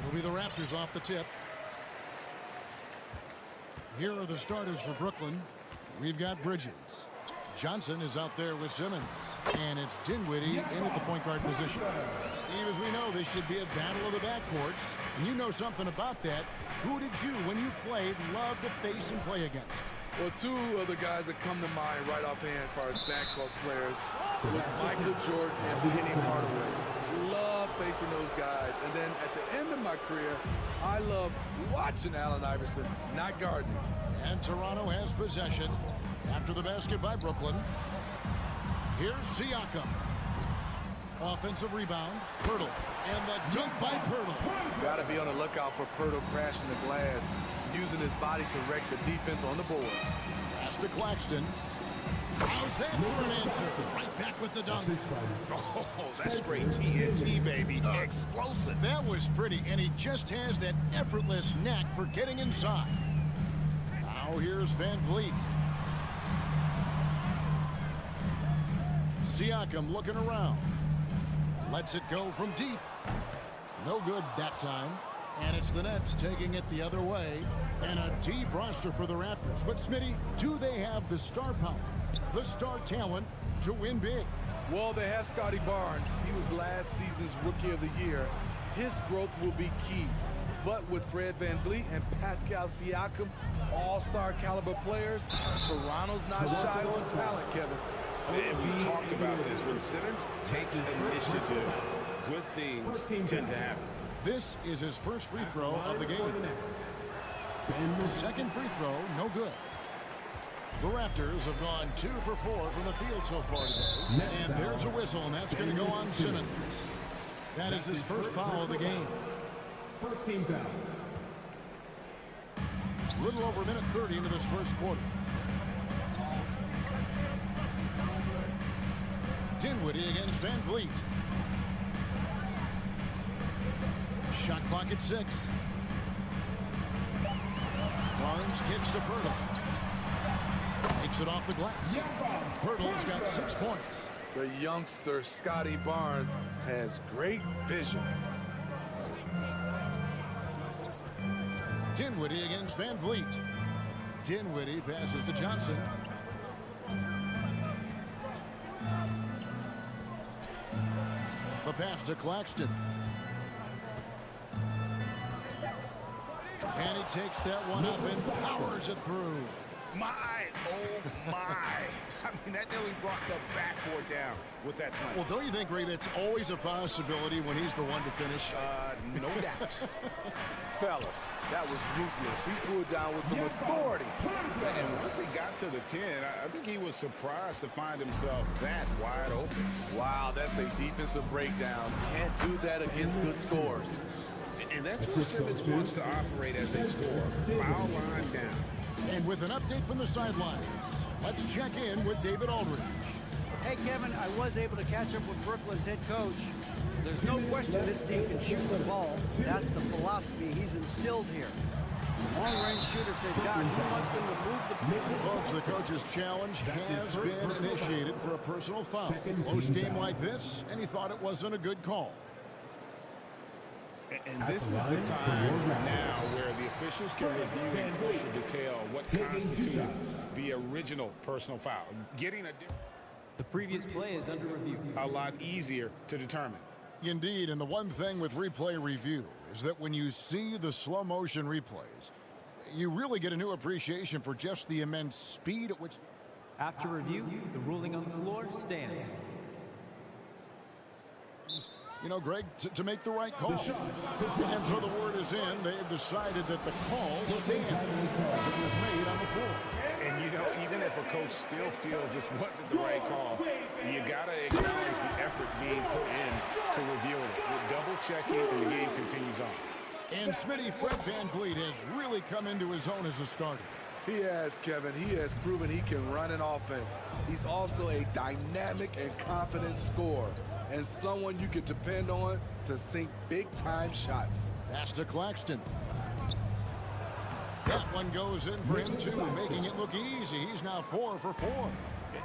[SPEAKER 1] It'll be the Raptors off the tip. Here are the starters for Brooklyn. We've got Bridges. Johnson is out there with Simmons. And it's Dinwiddie in at the point guard position. Steve, as we know, this should be a battle of the backcourts. And you know something about that. Who did you, when you played, love to face and play against?
[SPEAKER 9] Well, two of the guys that come to mind right offhand as far as backcourt players was Michael Jordan and Penny Hardaway. Love facing those guys. And then at the end of my career, I love watching Allen Iverson, not guarding.
[SPEAKER 1] And Toronto has possession after the basket by Brooklyn. Here's Siakam. Offensive rebound, Pirtle. And the dunk by Pirtle.
[SPEAKER 9] Got to be on the lookout for Pirtle crashing the glass, using his body to wreck the defense on the boards.
[SPEAKER 1] Pass to Claxton. How's that for an answer? Right back with the dunk.
[SPEAKER 5] Oh, that's straight TNT, baby. Explosive.
[SPEAKER 1] That was pretty, and he just has that effortless knack for getting inside. Now here's Van Vliet. Siakam looking around. Lets it go from deep. No good that time. And it's the Nets taking it the other way. And a deep roster for the Raptors. But Smitty, do they have the star power, the star talent to win big?
[SPEAKER 9] Well, they have Scotty Barnes. He was last season's Rookie of the Year. His growth will be key. But with Fred VanVleet and Pascal Siakam, all-star caliber players, Toronto's not shy on talent, Kevin.
[SPEAKER 5] And we talked about this. When Simmons takes initiative, good things tend to happen.
[SPEAKER 1] This is his first free throw of the game. Second free throw, no good. The Raptors have gone 2 for 4 from the field so far today. And there's a whistle, and that's going to go on Simmons. That is his first foul of the game.
[SPEAKER 12] First team foul.
[SPEAKER 1] A little over a minute 30 into this first quarter. Dinwiddie against Van Vliet. Shot clock at 6. Knicks kicks to Pirtle. Takes it off the glass. Pirtle's got 6 points.
[SPEAKER 9] The youngster, Scotty Barnes, has great vision.
[SPEAKER 1] Dinwiddie against Van Vliet. Dinwiddie passes to Johnson. The pass to Claxton. And he takes that one up and powers it through.
[SPEAKER 5] Oh my. I mean, that nearly brought the backboard down with that slam.
[SPEAKER 1] Well, don't you think, Ray, that's always a possibility when he's the one to finish?
[SPEAKER 5] No doubt.
[SPEAKER 9] Fellas, that was ruthless. He threw it down with some authority.
[SPEAKER 5] And once he got to the 10, I think he was surprised to find himself that wide open.
[SPEAKER 9] Wow, that's a defensive breakdown. Can't do that against good scores.
[SPEAKER 5] And that's where Simmons wants to operate as they score. Foul line down.
[SPEAKER 1] And with an update from the sidelines, let's check in with David Aldridge.
[SPEAKER 13] Hey, Kevin, I was able to catch up with Brooklyn's head coach. There's no question this team can shoot the ball. That's the philosophy he's instilled here. Long-range shooters they've got. He wants them to move the
[SPEAKER 1] Folks, the coach's challenge has been initiated for a personal foul. Close game like this, and he thought it wasn't a good call.
[SPEAKER 5] And this is the time now where the officials can review in closer detail what constitutes the original personal foul. Getting
[SPEAKER 7] the previous play is under review.
[SPEAKER 5] A lot easier to determine.
[SPEAKER 1] Indeed, and the one thing with replay review is that when you see the slow motion replays, you really get a new appreciation for just the immense speed at which...
[SPEAKER 7] After review, the ruling on the floor stands.
[SPEAKER 1] You know, Greg, to make the right call. And so the word is in. They've decided that the call stands as it was made on the floor.
[SPEAKER 5] And, you know, even if a coach still feels this wasn't the right call, you got to acknowledge the effort being put in to reviewing it. With double-checking, and the game continues on.
[SPEAKER 1] And Smitty, Fred Van Vliet has really come into his own as a starter.
[SPEAKER 9] He has, Kevin. He has proven he can run an offense. He's also a dynamic and confident scorer, and someone you can depend on to sink big-time shots.
[SPEAKER 1] Pass to Claxton. That one goes in for him, too, making it look easy. He's now 4 for 4.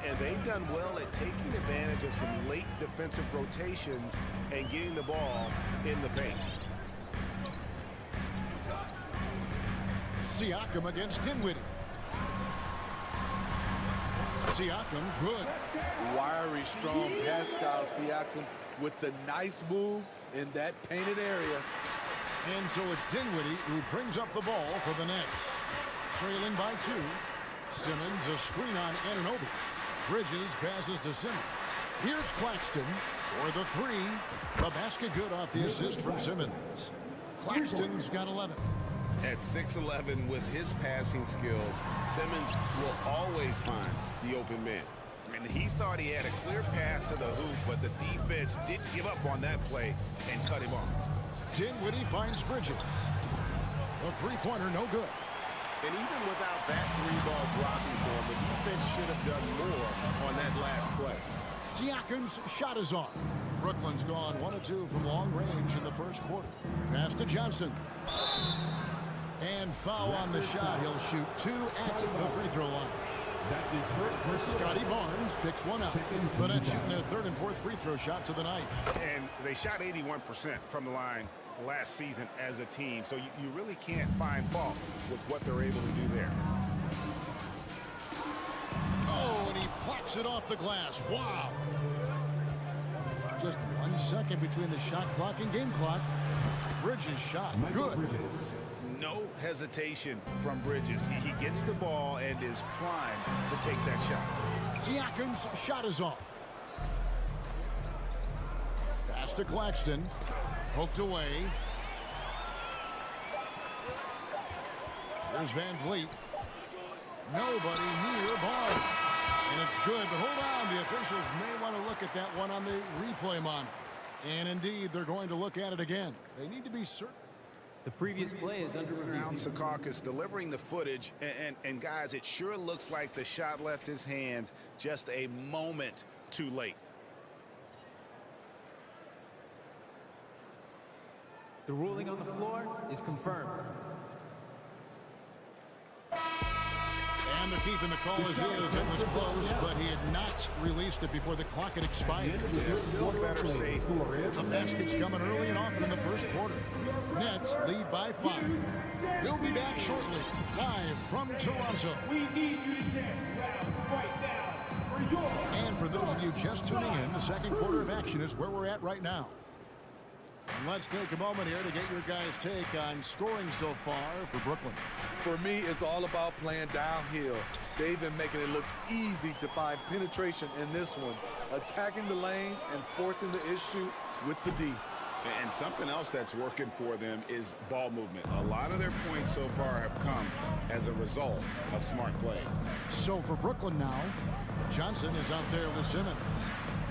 [SPEAKER 5] And they've done well at taking advantage of some late defensive rotations and getting the ball in the paint.
[SPEAKER 1] Siakam against Dinwiddie. Siakam, good.
[SPEAKER 9] Wiry, strong Pascal Siakam with the nice move in that painted area.
[SPEAKER 1] And so it's Dinwiddie who brings up the ball for the Nets. Trailing by 2. Simmons, a screen on Anunoby. Bridges passes to Simmons. Here's Claxton for the 3. The basket good off the assist from Simmons. Claxton's got 11.
[SPEAKER 5] At 6'11", with his passing skills, Simmons will always find the open man. And he thought he had a clear path to the hoop, but the defense didn't give up on that play and cut him off.
[SPEAKER 1] Dinwiddie finds Bridges. The three-pointer, no good.
[SPEAKER 5] And even without that 3-ball dropping for him, the defense should have done more on that last play.
[SPEAKER 1] Siakam's shot is off. Brooklyn's gone 1 of 2 from long range in the first quarter. Pass to Johnson. And foul on the shot. He'll shoot 2 at the free throw line. Scotty Barnes picks one up. The Nets shooting their 3rd and 4th free throw shots of the night.
[SPEAKER 5] And they shot 81% from the line last season as a team. So you really can't find fault with what they're able to do there.
[SPEAKER 1] Oh, and he plucks it off the glass. Wow. Just 1 second between the shot clock and game clock. Bridges shot. Good.
[SPEAKER 5] No hesitation from Bridges. He gets the ball and is primed to take that shot.
[SPEAKER 1] Siakam's shot is off. Pass to Claxton. Poked away. Here's Van Vliet. Nobody near Barnes. And it's good, but hold on. The officials may want to look at that one on the replay monitor. And indeed, they're going to look at it again. They need to be certain.
[SPEAKER 7] The previous play is under review.
[SPEAKER 5] Skijesss delivering the footage, and guys, it sure looks like the shot left his hands just a moment too late.
[SPEAKER 7] The ruling on the floor is confirmed.
[SPEAKER 1] they're keeping the call as is. It was close, but he had not released it before the clock had expired.
[SPEAKER 5] Still better safe.
[SPEAKER 1] The basket's coming early and often in the first quarter. Nets lead by 5. We'll be back shortly, live from Toronto.
[SPEAKER 4] We need you to dance right now for your...
[SPEAKER 1] And for those of you just tuning in, the second quarter of action is where we're at right now. And let's take a moment here to get your guys' take on scoring so far for Brooklyn.
[SPEAKER 9] For me, it's all about playing downhill. They've been making it look easy to find penetration in this one, attacking the lanes and forcing the issue with the D.
[SPEAKER 5] And something else that's working for them is ball movement. A lot of their points so far have come as a result of smart plays.
[SPEAKER 1] So for Brooklyn now, Johnson is out there with Simmons.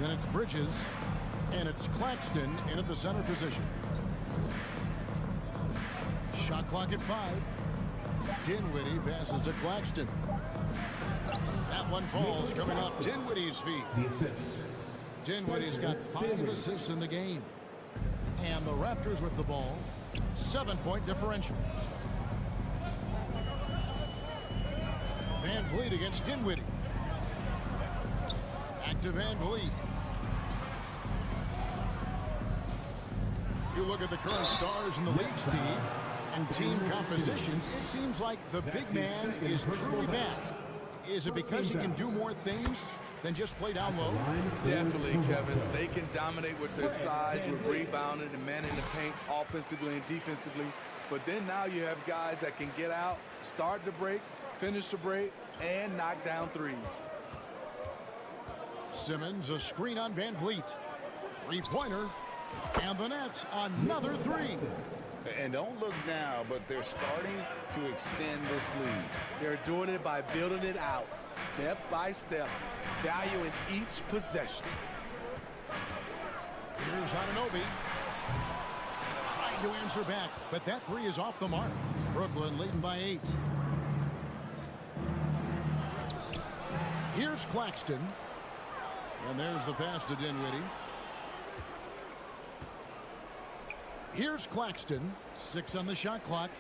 [SPEAKER 1] Then it's Bridges, and it's Claxton in at the center position. Shot clock at 5. Dinwiddie passes to Claxton. That one falls coming off Dinwiddie's feet. Dinwiddie's got 5 assists in the game. And the Raptors with the ball, 7-point differential. Van Vliet against Dinwiddie. Back to Van Vliet. You look at the current stars in the league, Steve, and team compositions, it seems like the big man is truly bad. Is it because he can do more things than just play down low?
[SPEAKER 9] Definitely, Kevin. They can dominate with their size, with rebounding and manning the paint offensively and defensively. But then now you have guys that can get out, start the break, finish the break, and knock down threes.
[SPEAKER 1] Simmons, a screen on Van Vliet. Three-pointer. And the Nets, another 3.
[SPEAKER 5] And don't look now, but they're starting to extend this lead.
[SPEAKER 9] They're doing it by building it out, step by step, valuing each possession.
[SPEAKER 1] Here's Anunoby. Trying to answer back, but that 3 is off the mark. Brooklyn leading by 8. Here's Claxton. And there's the pass to Dinwiddie. Here's Claxton, 6 on the shot clock.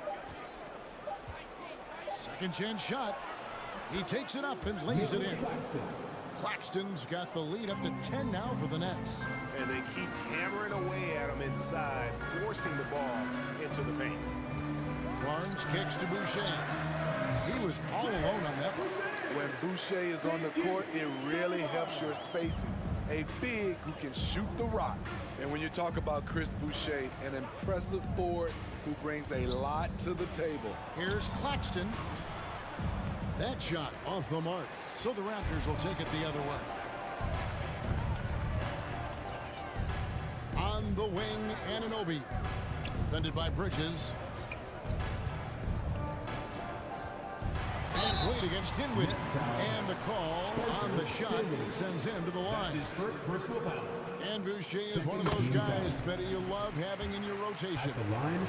[SPEAKER 1] Second chance shot. He takes it up and lays it in. Claxton's got the lead up to 10 now for the Nets.
[SPEAKER 5] And they keep hammering away at him inside, forcing the ball into the paint.
[SPEAKER 1] Barnes kicks to Boucher. He was all alone on that one.
[SPEAKER 9] When Boucher is on the court, it really helps your spacing. A big who can shoot the rock. And when you talk about Chris Boucher, an impressive forward who brings a lot to the table.
[SPEAKER 1] Here's Claxton. That shot off the mark. So the Raptors will take it the other way. On the wing, Anunoby. Defended by Bridges. Van Vliet against Dinwiddie. And the call on the shot sends him to the line. And Boucher is one of those guys that you love having in your rotation.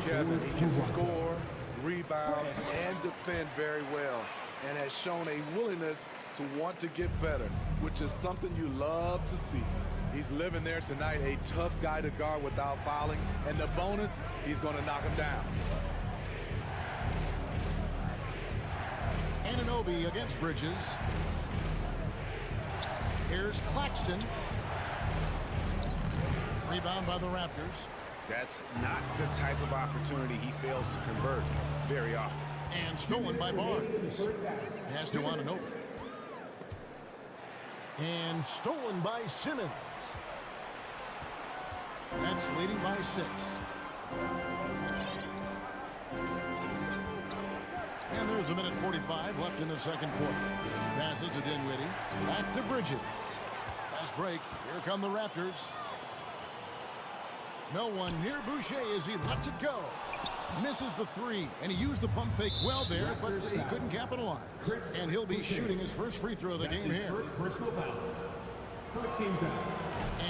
[SPEAKER 9] Kevin, he can score, rebound, and defend very well, and has shown a willingness to want to get better, which is something you love to see. He's living there tonight, a tough guy to guard without fouling, and the bonus, he's going to knock him down.
[SPEAKER 1] Anunoby against Bridges. Here's Claxton. Rebound by the Raptors.
[SPEAKER 5] That's not the type of opportunity he fails to convert very often.
[SPEAKER 1] And stolen by Barnes. Pass to Anunoby. And stolen by Simmons. That's leading by 6. And there's a minute 45 left in the second quarter. Passes to Dinwiddie. Back to Bridges. Fast break. Here come the Raptors. No one near Boucher as he lets it go. Misses the 3, and he used the pump fake well there, but he couldn't capitalize. And he'll be shooting his first free throw of the game here.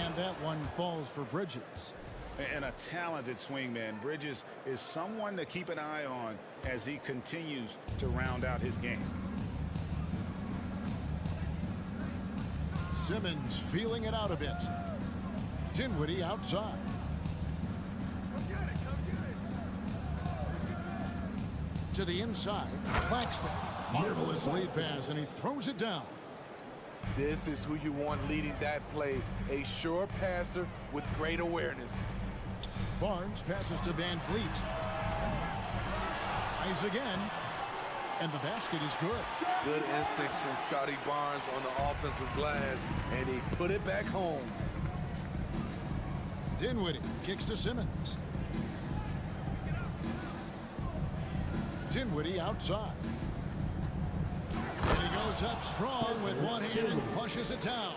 [SPEAKER 1] And that one falls for Bridges.
[SPEAKER 5] And a talented swingman. Bridges is someone to keep an eye on as he continues to round out his game.
[SPEAKER 1] Simmons feeling it out a bit. Dinwiddie outside. To the inside, Claxton. Marvelous lead pass, and he throws it down.
[SPEAKER 9] This is who you want leading that play. A sure passer with great awareness.
[SPEAKER 1] Barnes passes to Van Vliet. Tries again. And the basket is good.
[SPEAKER 9] Good instincts from Scotty Barnes on the offensive glass, and he put it back home.
[SPEAKER 1] Dinwiddie kicks to Simmons. Dinwiddie outside. And he goes up strong with one hand and flushes it down.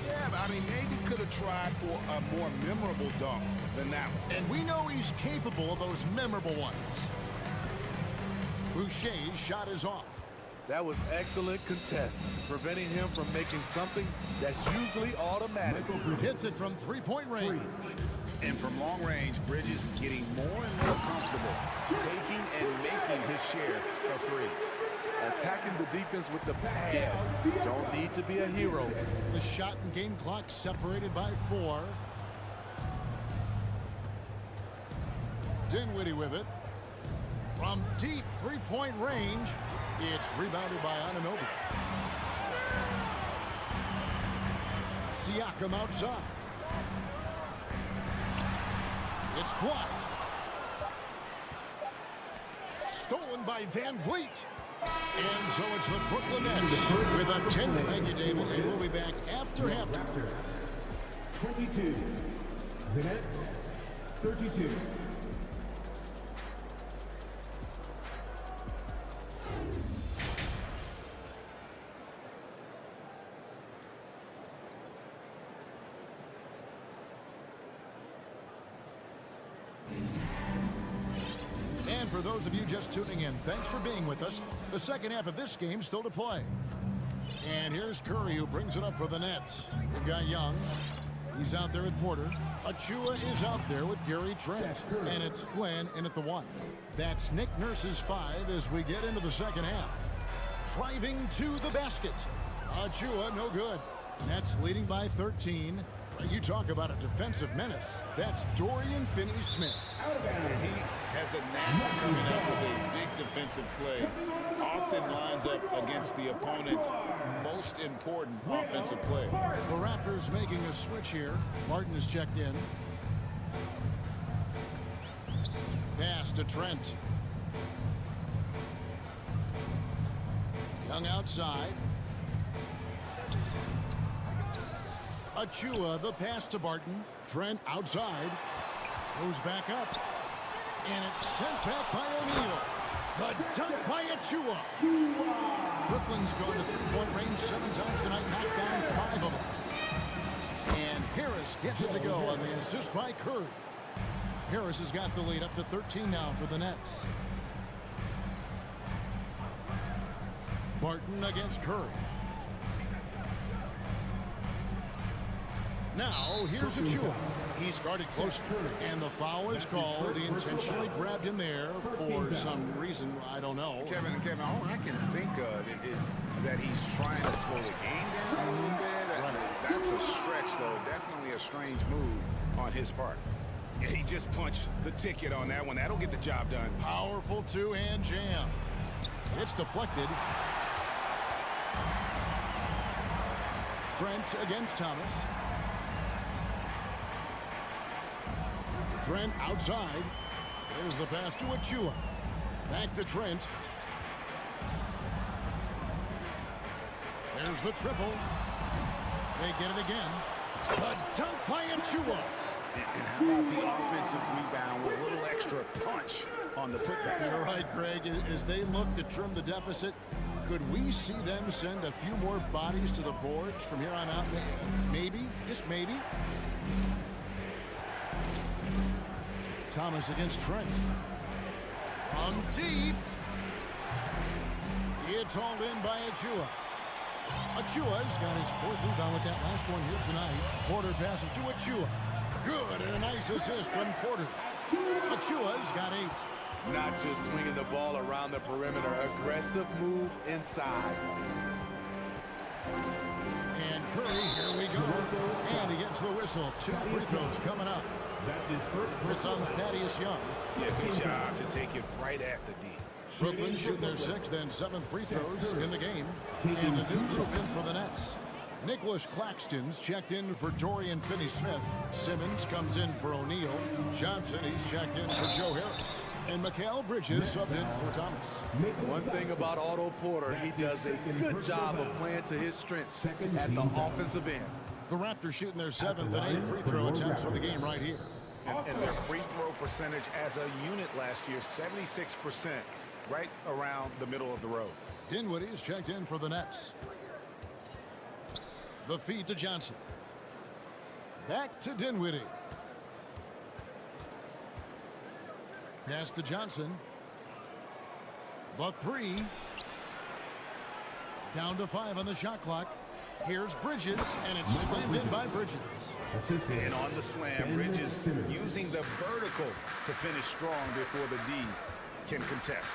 [SPEAKER 5] Yeah, but I mean, maybe could have tried for a more memorable dunk than that one.
[SPEAKER 1] And we know he's capable of those memorable ones. Boucher's shot is off.
[SPEAKER 9] That was excellent contest, preventing him from making something that's usually automatic.
[SPEAKER 1] Hits it from three-point range.
[SPEAKER 5] And from long range, Bridges getting more and more comfortable, taking and making his share of threes.
[SPEAKER 9] Attacking the defense with the pass. Don't need to be a hero.
[SPEAKER 1] The shot and game clock separated by 4. Dinwiddie with it. From deep three-point range, it's rebounded by Anunoby. Siakam outside. It's blocked. Stolen by Van Vliet. And so it's the Brooklyn Nets with a 10th. Thank you, David. And we'll be back after halftime.
[SPEAKER 12] 22. The Nets, 32.
[SPEAKER 1] And for those of you just tuning in, thanks for being with us. The second half of this game still to play. And here's Curry, who brings it up for the Nets. They've got Young. He's out there with Porter. Achua is out there with Gary Trent. And it's Flynn in at the 1. That's Nick Nurse's 5 as we get into the second half. Driving to the basket. Achua, no good. Nets leading by 13. You talk about a defensive menace. That's Dorian Finney-Smith.
[SPEAKER 5] He has a knack for coming up with a big defensive play. Often lines up against the opponent's most important offensive play.
[SPEAKER 1] The Raptors making a switch here. Martin is checked in. Pass to Trent. Young outside. Achua, the pass to Barton. Trent outside. Goes back up. And it's sent back by O'Neal. The dunk by Achua. Brooklyn's gone to three-point range 7 times tonight, knocked down 5 of them. And Harris gets it to go on the assist by Curry. Harris has got the lead up to 13 now for the Nets. Barton against Curry. Now, here's Achua. He's guarded close, and the foul is called. He intentionally grabbed him there for some reason. I don't know.
[SPEAKER 5] Kevin, all I can think of is that he's trying to slow the game down a little bit. That's a stretch, though. Definitely a strange move on his part. Yeah, he just punched the ticket on that one. That'll get the job done.
[SPEAKER 1] Powerful two-hand jam. It's deflected. Trent against Thomas. Trent outside. There's the pass to Achua. Back to Trent. There's the triple. They get it again. The dunk by Achua.
[SPEAKER 5] And how about the offensive rebound with a little extra punch on the putback?
[SPEAKER 1] You're right, Greg. As they look to trim the deficit, could we see them send a few more bodies to the boards from here on out? Maybe, just maybe. Thomas against Trent. From deep. It's hauled in by Achua. Achua's got his 4th rebound with that last one here tonight. Porter passes to Achua. Good, and a nice assist from Porter. Achua's got 8.
[SPEAKER 9] Not just swinging the ball around the perimeter. Aggressive move inside.
[SPEAKER 1] And Curry, here we go. And he gets the whistle. 2 free throws coming up.
[SPEAKER 12] That's his first.
[SPEAKER 1] It's on Thaddeus Young.
[SPEAKER 5] Yeah, good job to take it right at the D.
[SPEAKER 1] Brooklyn shooting their 6th and 7th free throws in the game. And a new group in for the Nets. Nicholas Claxton's checked in for Dorian Finney-Smith. Simmons comes in for O'Neal. Johnson, he's checked in for Joe Harris. And Mikal Bridges up in for Thomas.
[SPEAKER 9] One thing about Otto Porter, he does a good job of playing to his strengths at the offensive end.
[SPEAKER 1] The Raptors shooting their 7th and 8th free throw attempts for the game right here.
[SPEAKER 5] And their free throw percentage as a unit last year, 76%, right around the middle of the road.
[SPEAKER 1] Dinwiddie's checked in for the Nets. The feed to Johnson. Back to Dinwiddie. Pass to Johnson. The 3. Down to 5 on the shot clock. Here's Bridges, and it's slammed in by Bridges.
[SPEAKER 5] And on the slam, Bridges using the vertical to finish strong before the D can contest.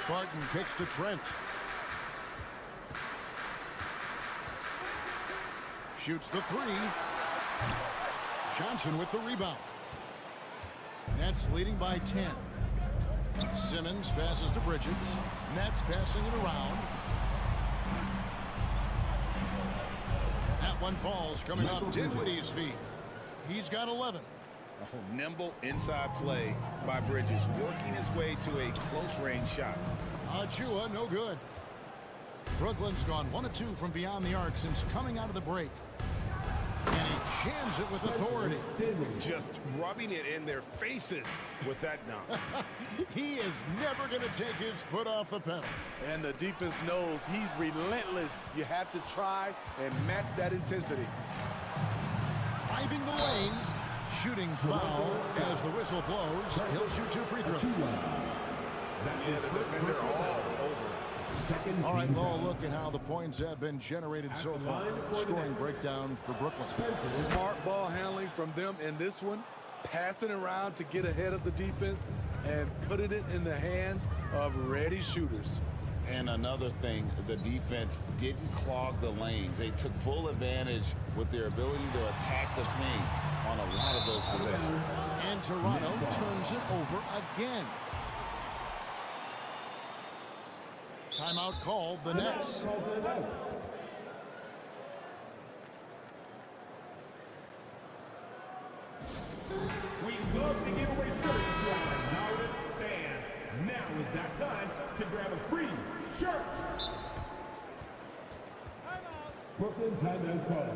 [SPEAKER 1] Barton kicks to Trent. Shoots the 3. Johnson with the rebound. Nets leading by 10. Simmons passes to Bridges. Nets passing it around. That one falls coming off Dinwiddie's feet. He's got 11.
[SPEAKER 5] A nimble inside play by Bridges, working his way to a close-range shot.
[SPEAKER 1] Achua, no good. Brooklyn's gone 1 of 2 from beyond the arc since coming out of the break. And he jams it with authority.
[SPEAKER 5] Just rubbing it in their faces with that dunk.
[SPEAKER 1] He is never going to take his foot off the pedal.
[SPEAKER 9] And the defense knows he's relentless. You have to try and match that intensity.
[SPEAKER 1] Driving the lane. Shooting foul as the whistle blows. He'll shoot 2 free throws.
[SPEAKER 5] Yeah, the defender all over.
[SPEAKER 1] All right, well, look at how the points have been generated so far. Scoring breakdown for Brooklyn.
[SPEAKER 9] Smart ball handling from them in this one. Passing around to get ahead of the defense and putting it in the hands of ready shooters.
[SPEAKER 5] And another thing, the defense didn't clog the lanes. They took full advantage with their ability to attack the paint on a lot of those possessions.
[SPEAKER 1] And Toronto turns it over again. Timeout called, the Nets.
[SPEAKER 4] We love to give away shirts to our loudest fans. Now is that time to grab a free shirt. Brooklyn timeout call.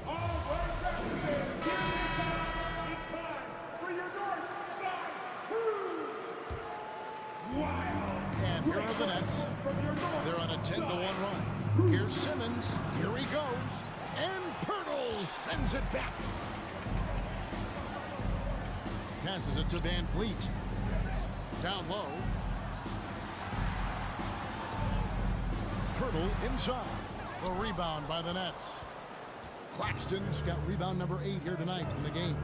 [SPEAKER 4] All right, Raptors fans, here it comes. It's time for your North Side Crew. Wild.
[SPEAKER 1] And here are the Nets. They're on a 10-1 run. Here's Simmons. Here he goes. And Pirtle sends it back. Passes it to Van Fleet. Down low. Pirtle inside. The rebound by the Nets. Claxton's got rebound number 8 here tonight in the game.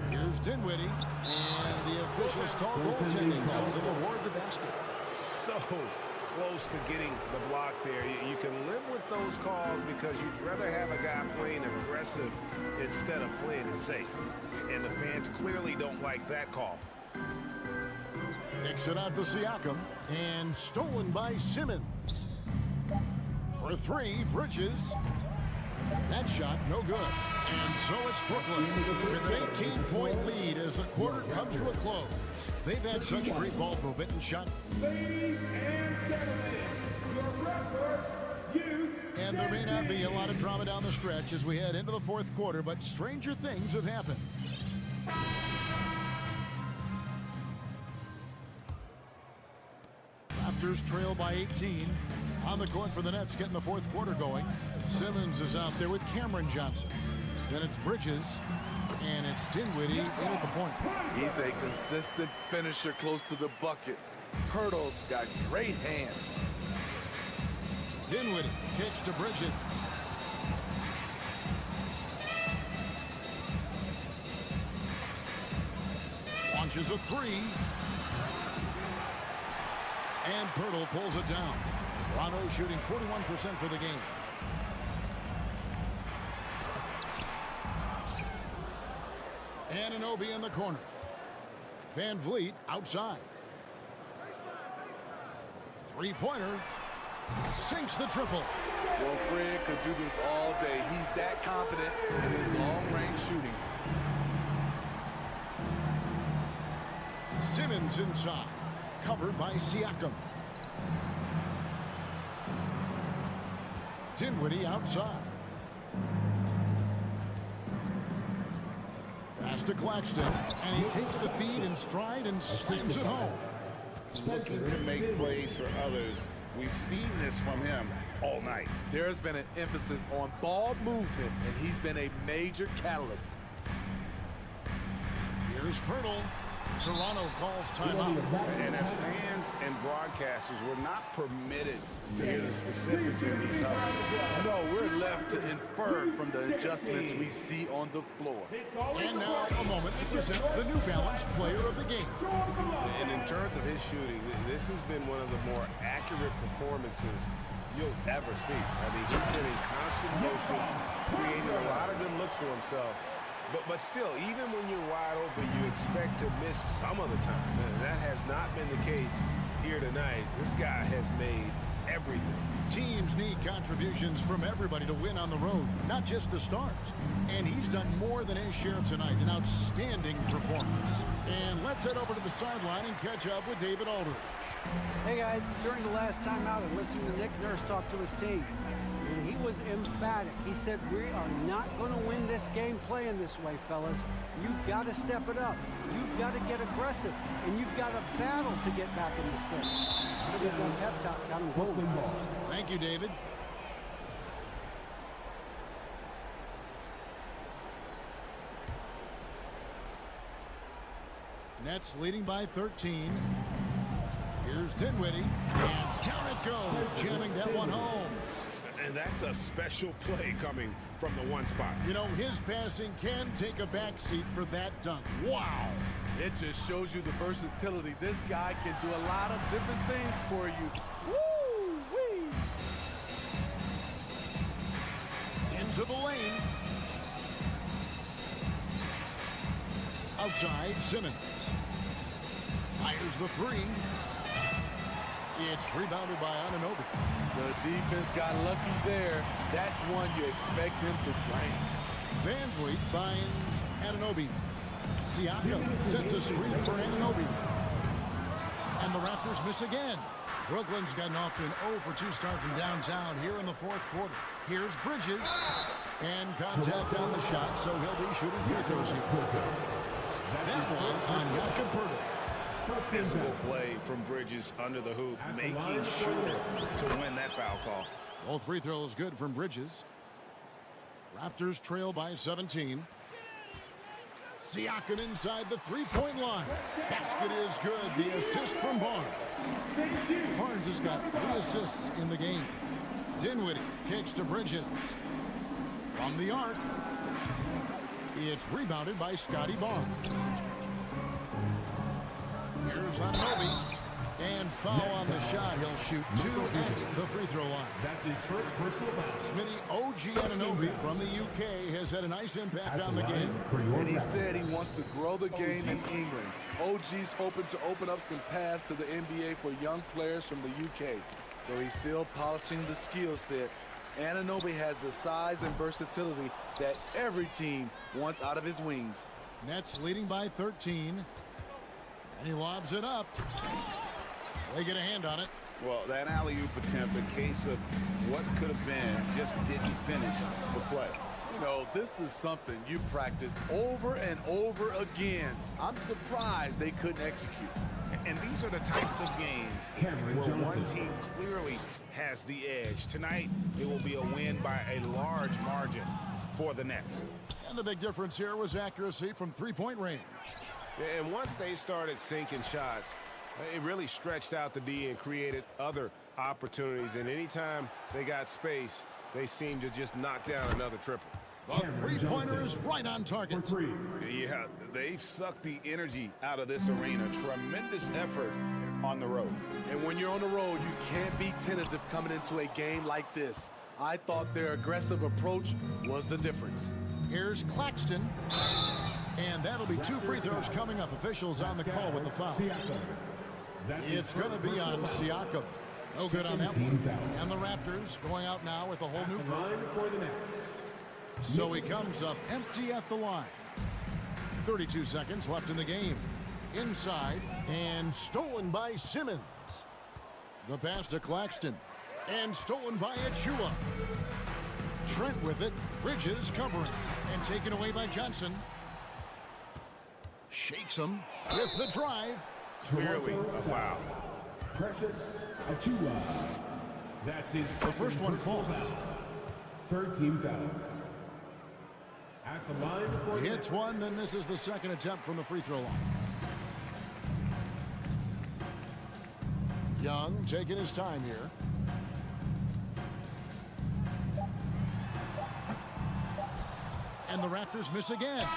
[SPEAKER 1] Here's Dinwiddie, and the officials call goaltending, so they'll award the basket.
[SPEAKER 5] So close to getting the block there. You can live with those calls because you'd rather have a guy playing aggressive instead of playing it safe. And the fans clearly don't like that call.
[SPEAKER 1] Kicks it out to Siakam, and stolen by Simmons. For 3, Bridges. That shot, no good. And so it's Brooklyn with an 18-point lead as the quarter comes to a close. They've had such great ball movement and shot.
[SPEAKER 4] Ladies and gentlemen, your Raptors youth.
[SPEAKER 1] And there may not be a lot of drama down the stretch as we head into the 4th quarter, but stranger things have happened. Raptors trail by 18. On the court for the Nets, getting the 4th quarter going. Simmons is out there with Cameron Johnson. Then it's Bridges, and it's Dinwiddie in at the point.
[SPEAKER 9] He's a consistent finisher close to the bucket. Pirtle's got great hands.
[SPEAKER 1] Dinwiddie kicks to Bridges. Launches a 3. And Pirtle pulls it down. Toronto shooting 41% for the game. Anunoby in the corner. Van Vliet outside. Three-pointer. Sinks the triple.
[SPEAKER 9] Well, Fred could do this all day. He's that confident in his long-range shooting.
[SPEAKER 1] Simmons inside. Covered by Siakam. Dinwiddie outside. Pass to Claxton, and he takes the feed in stride and slams it home.
[SPEAKER 5] Looking to make plays for others. We've seen this from him all night.
[SPEAKER 9] There's been an emphasis on ball movement, and he's been a major catalyst.
[SPEAKER 1] Here's Pirtle. Toronto calls timeout.
[SPEAKER 5] And as fans and broadcasters, we're not permitted to hear the specifics in these huddles.
[SPEAKER 9] No, we're left to infer from the adjustments we see on the floor.
[SPEAKER 1] And now a moment to present the New Balance Player of the Game.
[SPEAKER 5] And in terms of his shooting, this has been one of the more accurate performances you'll ever see. I mean, he's been in constant motion, creating a lot of good looks for himself. But still, even when you're wide open, you expect to miss some of the time. And that has not been the case here tonight. This guy has made everything.
[SPEAKER 1] Teams need contributions from everybody to win on the road, not just the stars. And he's done more than his share tonight, an outstanding performance. And let's head over to the sideline and catch up with David Aldridge.
[SPEAKER 13] Hey guys, during the last timeout, I listened to Nick Nurse talk to his team. And he was emphatic. He said, we are not going to win this game playing this way, fellas. You've got to step it up. You've got to get aggressive. And you've got to battle to get back in this thing. See if that pep talk got him going.
[SPEAKER 1] Thank you, David. Nets leading by 13. Here's Dinwiddie. And down it goes, jamming that one home.
[SPEAKER 5] And that's a special play coming from the one spot.
[SPEAKER 1] You know, his passing can take a backseat for that dunk. Wow.
[SPEAKER 9] It just shows you the versatility. This guy can do a lot of different things for you. Woo-wee.
[SPEAKER 1] Into the lane. Outside, Simmons. Fires the three. It's rebounded by Anunoby.
[SPEAKER 9] The defense got lucky there. That's one you expect him to drain.
[SPEAKER 1] Van Vliet finds Anunoby. Siakam sets a screen for Anunoby. And the Raptors miss again. Brooklyn's gotten off to an 0-for-2 start from downtown here in the fourth quarter. Here's Bridges. And contact on the shot, so he'll be shooting free throws here. That one on Jakob Pirtle.
[SPEAKER 5] Physical play from Bridges under the hoop, making sure to win that foul call.
[SPEAKER 1] Both free throws good from Bridges. Raptors trail by 17. Siakam inside the three-point line. Basket is good. The assist from Barnes. Barnes has got 3 assists in the game. Dinwiddie kicks to Bridges. From the arc. It's rebounded by Scotty Barnes. Here's Anunoby. And foul on the shot. He'll shoot 2 at the free throw line.
[SPEAKER 12] That's his first personal foul.
[SPEAKER 1] Smitty, OG Anunoby from the UK has had a nice impact on the game.
[SPEAKER 9] And he said he wants to grow the game in England. OG's hoping to open up some paths to the NBA for young players from the UK. Though he's still polishing the skill set, Anunoby has the size and versatility that every team wants out of his wings.
[SPEAKER 1] Nets leading by 13. And he lobs it up. They get a hand on it.
[SPEAKER 5] Well, that alley-oop attempt, a case of what could have been, just didn't finish the play.
[SPEAKER 9] You know, this is something you practice over and over again. I'm surprised they couldn't execute.
[SPEAKER 5] And these are the types of games where one team clearly has the edge. Tonight, it will be a win by a large margin for the Nets.
[SPEAKER 1] And the big difference here was accuracy from three-point range.
[SPEAKER 5] And once they started sinking shots, it really stretched out the D and created other opportunities. And anytime they got space, they seemed to just knock down another triple.
[SPEAKER 1] The three-pointer is right on target.
[SPEAKER 5] Yeah, they've sucked the energy out of this arena. Tremendous effort on the road.
[SPEAKER 9] And when you're on the road, you can't be tentative coming into a game like this. I thought their aggressive approach was the difference.
[SPEAKER 1] Here's Claxton. And that'll be 2 free throws coming up. Officials on the call with the foul. It's going to be on Siakam. No good on that one. And the Raptors going out now with a whole new group. So he comes up empty at the line. 32 seconds left in the game. Inside and stolen by Simmons. The pass to Claxton. And stolen by Achua. Trent with it. Bridges covering. And taken away by Johnson. Shakes him with the drive.
[SPEAKER 5] Clearly a foul.
[SPEAKER 4] Precious Achua. That's his
[SPEAKER 1] The first one falls.
[SPEAKER 4] Third team foul. At the line for
[SPEAKER 1] He hits one, then this is the second attempt from the free throw line. Young taking his time here. And the Raptors miss again.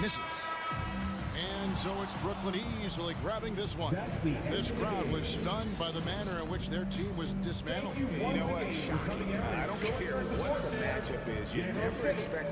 [SPEAKER 1] Misses. And so it's Brooklyn easily grabbing this one. This crowd was stunned by the manner in which their team was dismantled.
[SPEAKER 5] You know what? Shocking. I don't care what the matchup is. You never expect.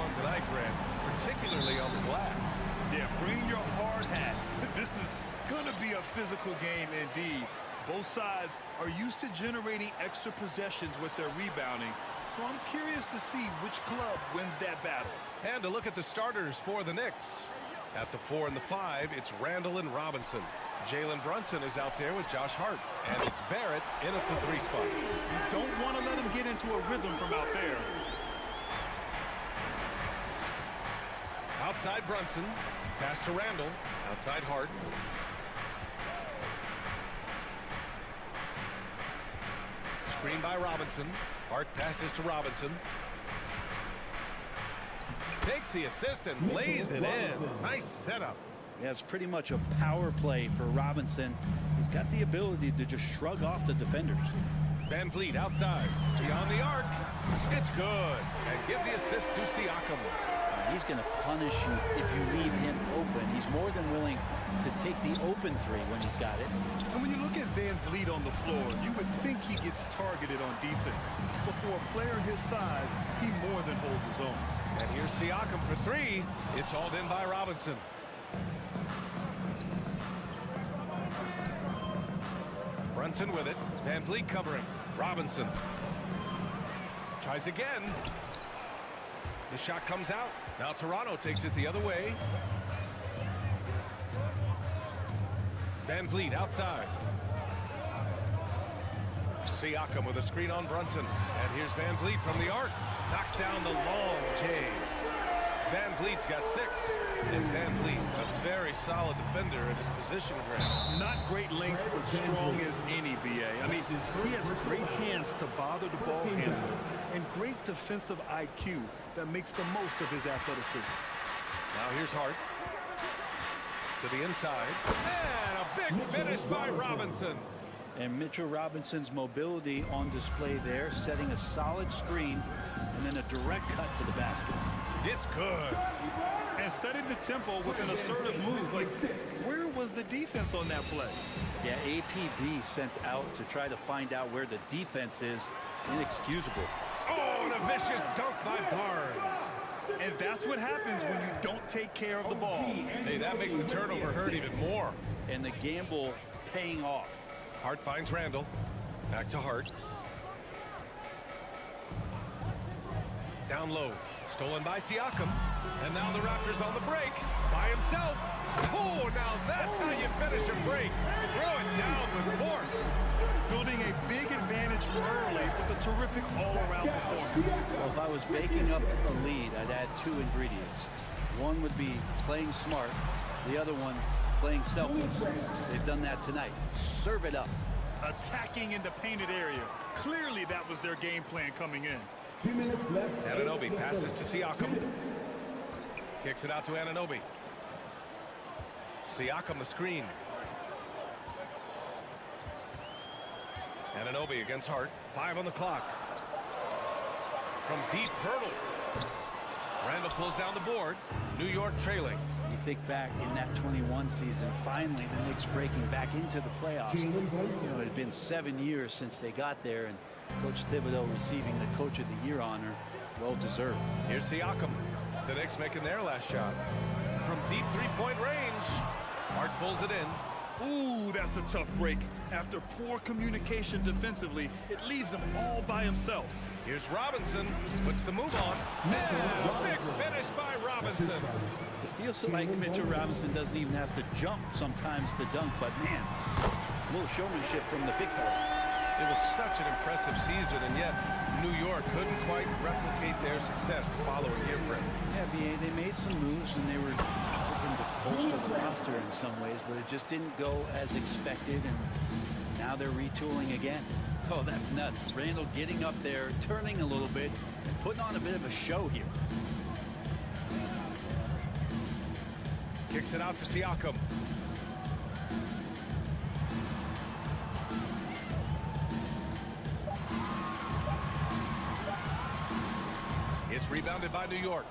[SPEAKER 8] one tonight, Grant, particularly on the glass.
[SPEAKER 10] Yeah, bring your hard hat. This is going to be a physical game indeed. Both sides are used to generating extra possessions with their rebounding, so I'm curious to see which club wins that battle.
[SPEAKER 8] And to look at the starters for the Knicks. At the 4 and the 5, it's Randall and Robinson. Jalen Brunson is out there with Josh Hart. And it's Barrett in at the 3 spot.
[SPEAKER 10] You don't want to let him get into a rhythm from out there.
[SPEAKER 8] Outside Brunson. Pass to Randall. Outside Hart. Screen by Robinson. Hart passes to Robinson. Takes the assist and lays it in. Nice setup.
[SPEAKER 2] Yeah, it's pretty much a power play for Robinson. He's got the ability to just shrug off the defenders.
[SPEAKER 8] Van Vliet outside. Beyond the arc. It's good. And give the assist to Siakam.
[SPEAKER 2] He's going to punish you if you leave him open. He's more than willing to take the open 3 when he's got it.
[SPEAKER 10] And when you look at Van Vliet on the floor, you would think he gets targeted on defense. But for a player his size, he more than holds his own.
[SPEAKER 8] And here's Siakam for 3. It's hauled in by Robinson. Brunson with it. Van Vliet covering. Robinson. Tries again. The shot comes out. Now Toronto takes it the other way. Van Vliet outside. Siakam with a screen on Brunson. And here's Van Vliet from the arc. Knocks down the long J. Van Vliet's got 6. And Van Vliet, a very solid defender in his position ground.
[SPEAKER 10] Not great length, but strong as any, BA. I mean, he has great hands to bother the ball handler and great defensive IQ that makes the most of his athleticism.
[SPEAKER 8] Now here's Hart. To the inside. And a big finish by Robinson.
[SPEAKER 2] And Mitchell Robinson's mobility on display there, setting a solid screen and then a direct cut to the basket.
[SPEAKER 8] It's good.
[SPEAKER 10] And setting the tempo with an assertive move. Like, where was the defense on that play?
[SPEAKER 2] Yeah, APB sent out to try to find out where the defense is. Inexcusable.
[SPEAKER 8] Oh, and a vicious dunk by Barnes.
[SPEAKER 10] And that's what happens when you don't take care of the ball.
[SPEAKER 8] Hey, that makes the turnover hurt even more.
[SPEAKER 2] And the gamble paying off.
[SPEAKER 8] Hart finds Randall. Back to Hart. Down low. Stolen by Siakam. And now the Raptors on the break. By himself. Oh, now that's how you finish a break. Throw it down with force.
[SPEAKER 10] Building a big advantage early with a terrific all-around performance.
[SPEAKER 2] Well, if I was baking up a lead, I'd add 2 ingredients. One would be playing smart. The other one, playing selfless. They've done that tonight. Serve it up.
[SPEAKER 10] Attacking in the painted area. Clearly that was their game plan coming in.
[SPEAKER 4] 2 minutes left.
[SPEAKER 8] Anunoby passes to Siakam. Kicks it out to Anunoby. Siakam the screen. Anunoby against Hart. 5 on the clock. From deep, Hurdle. Randall pulls down the board. New York trailing.
[SPEAKER 2] You think back in that 21 season, finally the Knicks breaking back into the playoffs. You know, it had been 7 years since they got there, and Coach Thibodeau receiving the Coach of the Year honor. Well deserved.
[SPEAKER 8] Here's Siakam. The Knicks making their last shot. From deep 3-point range. Hart pulls it in.
[SPEAKER 10] Ooh, that's a tough break. After poor communication defensively, it leaves him all by himself.
[SPEAKER 8] Here's Robinson. Puts the move on. And a big finish by Robinson.
[SPEAKER 2] It feels like Mitchell Robinson doesn't even have to jump sometimes to dunk, but man, a little showmanship from the big fella.
[SPEAKER 8] It was such an impressive season, and yet New York couldn't quite replicate their success the following year, Brent.
[SPEAKER 2] Yeah, BA, they made some moves, and they were hoping to bolster the roster in some ways, but it just didn't go as expected, and now they're retooling again. Oh, that's nuts. Randall getting up there, turning a little bit, and putting on a bit of a show here.
[SPEAKER 8] Kicks it out to Siakam. It's rebounded by New York.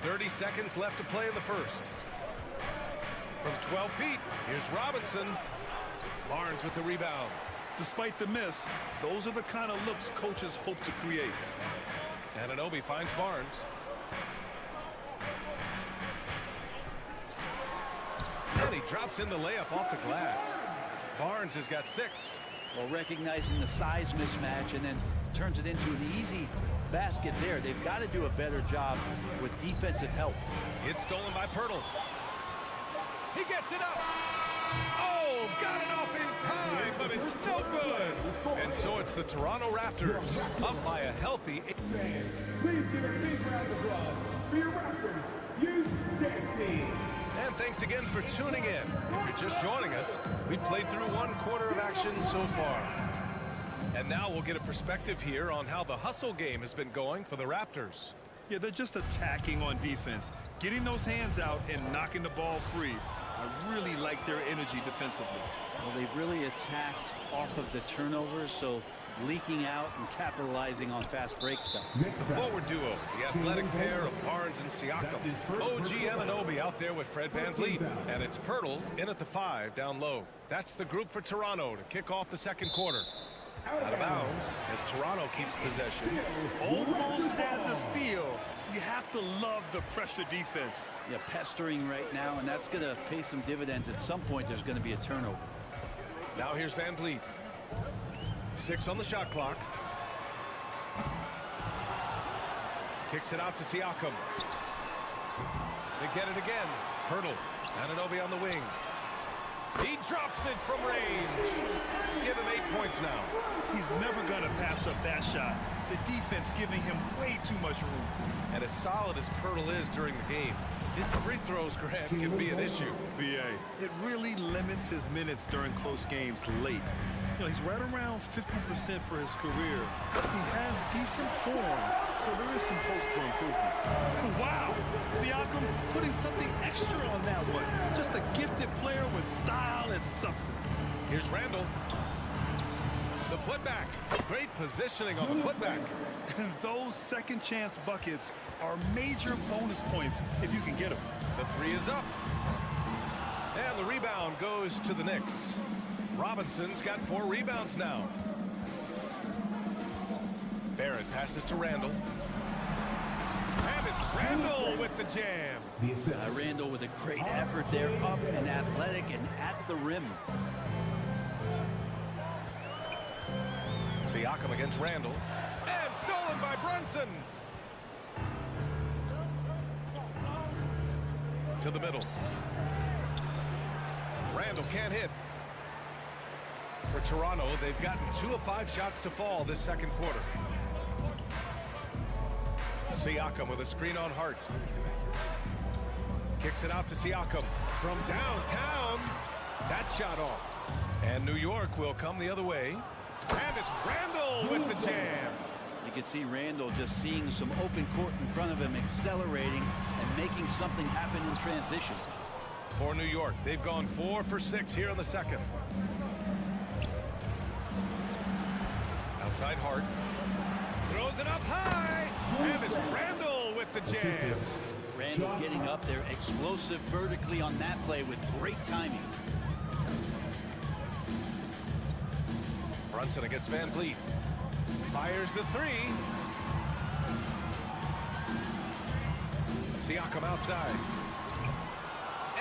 [SPEAKER 8] 30 seconds left to play in the first. From 12 feet, here's Robinson. Barnes with the rebound.
[SPEAKER 10] Despite the miss, those are the kind of looks coaches hope to create.
[SPEAKER 8] Anunoby finds Barnes. And he drops in the layup off the glass. Barnes has got 6.
[SPEAKER 2] Well, recognizing the size mismatch and then turns it into an easy basket there. They've got to do a better job with defensive help.
[SPEAKER 8] It's stolen by Pirtle. He gets it up. Oh, got it off in time, but it's no good. And so it's the Toronto Raptors up by a healthy.
[SPEAKER 4] Please give a big round of applause for your Raptors. You sexy.
[SPEAKER 8] And thanks again for tuning in. If you're just joining us, we've played through 1 quarter of action so far. And now we'll get a perspective here on how the hustle game has been going for the Raptors.
[SPEAKER 10] Yeah, they're just attacking on defense, getting those hands out and knocking the ball free. I really like their energy defensively.
[SPEAKER 2] Well, they've really attacked off of the turnovers, so leaking out and capitalizing on fast break stuff.
[SPEAKER 8] The forward duo, the athletic pair of Barnes and Siakam. OG Anunoby out there with Fred VanVleet. And it's Pirtle in at the 5 down low. That's the group for Toronto to kick off the second quarter. Out of bounds as Toronto keeps possession.
[SPEAKER 10] Almost had the steal. You have to love the pressure defense.
[SPEAKER 2] Yeah, pestering right now, and that's going to pay some dividends. At some point, there's going to be a turnover.
[SPEAKER 8] Now here's VanVleet. 6 on the shot clock. Kicks it out to Siakam. They get it again. Pirtle. Anunoby on the wing. He drops it from range. Give him 8 points now.
[SPEAKER 10] He's never going to pass up that shot. The defense giving him way too much room.
[SPEAKER 8] And as solid as Pirtle is during the game, his free throws, Grant, can be an issue.
[SPEAKER 10] BA, it really limits his minutes during close games late. You know, he's right around 50% for his career. He has decent form, so there is some hope for improvement. Wow! Siakam putting something extra on that one. Just a gifted player with style and substance.
[SPEAKER 8] Here's Randall. The putback. Great positioning on the putback.
[SPEAKER 10] And those second chance buckets are major bonus points if you can get them.
[SPEAKER 8] The 3 is up. And the rebound goes to the Knicks. Robinson's got 4 rebounds now. Barrett passes to Randall. And it's Randall with the jam.
[SPEAKER 2] Randall with a great effort there, up and athletic and at the rim.
[SPEAKER 8] Siakam against Randall. And stolen by Brunson. To the middle. Randall can't hit. For Toronto, they've gotten 2 of 5 shots to fall this second quarter. Siakam with a screen on Hart. Kicks it out to Siakam from downtown. That shot off. And New York will come the other way. And it's Randall with the jam.
[SPEAKER 2] You can see Randall just seeing some open court in front of him, accelerating and making something happen in transition.
[SPEAKER 8] For New York, they've gone 4 for 6 here in the second. Outside Hart. Throws it up high. And it's Randall with the jam.
[SPEAKER 2] Randall getting up there, explosive vertically on that play with great timing.
[SPEAKER 8] Brunson against VanVleet. Fires the 3. Siakam outside.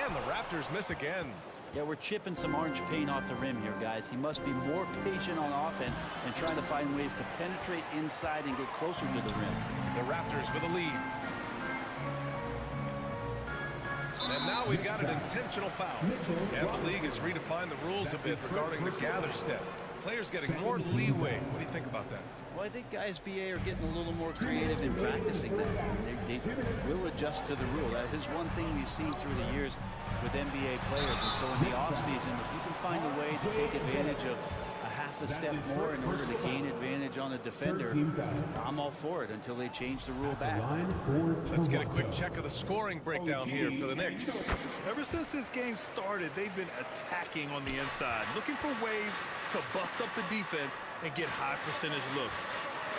[SPEAKER 8] And the Raptors miss again.
[SPEAKER 2] Yeah, we're chipping some orange paint off the rim here, guys. He must be more patient on offense and trying to find ways to penetrate inside and get closer to the rim.
[SPEAKER 8] The Raptors with a lead. And now we've got an intentional foul. And the league has redefined the rules a bit regarding the gather step. Players getting more leeway. What do you think about that?
[SPEAKER 2] Well, I think guys BA are getting a little more creative in practicing that. They will adjust to the rule. That is one thing we've seen through the years with NBA players. And so in the offseason, if you can find a way to take advantage of a half a step more in order to gain advantage on a defender, I'm all for it until they change the rule back.
[SPEAKER 8] Let's get a quick check of the scoring breakdown here for the Knicks.
[SPEAKER 10] Ever since this game started, they've been attacking on the inside, looking for ways to bust up the defense and get high percentage looks.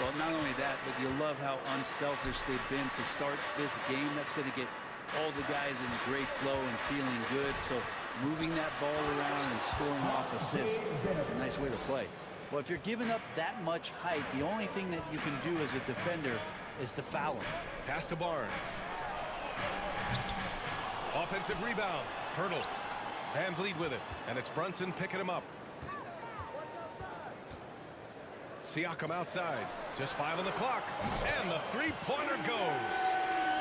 [SPEAKER 2] Well, not only that, but you love how unselfish they've been to start this game. That's going to get all the guys in a great flow and feeling good. So moving that ball around and scoring off assists, it's a nice way to play. Well, if you're giving up that much height, the only thing that you can do as a defender is to foul him.
[SPEAKER 8] Pass to Barnes. Offensive rebound. Pirtle. Van Vliet with it. And it's Brunson picking him up. Siakam outside. Just 5 on the clock. And the three-pointer goes.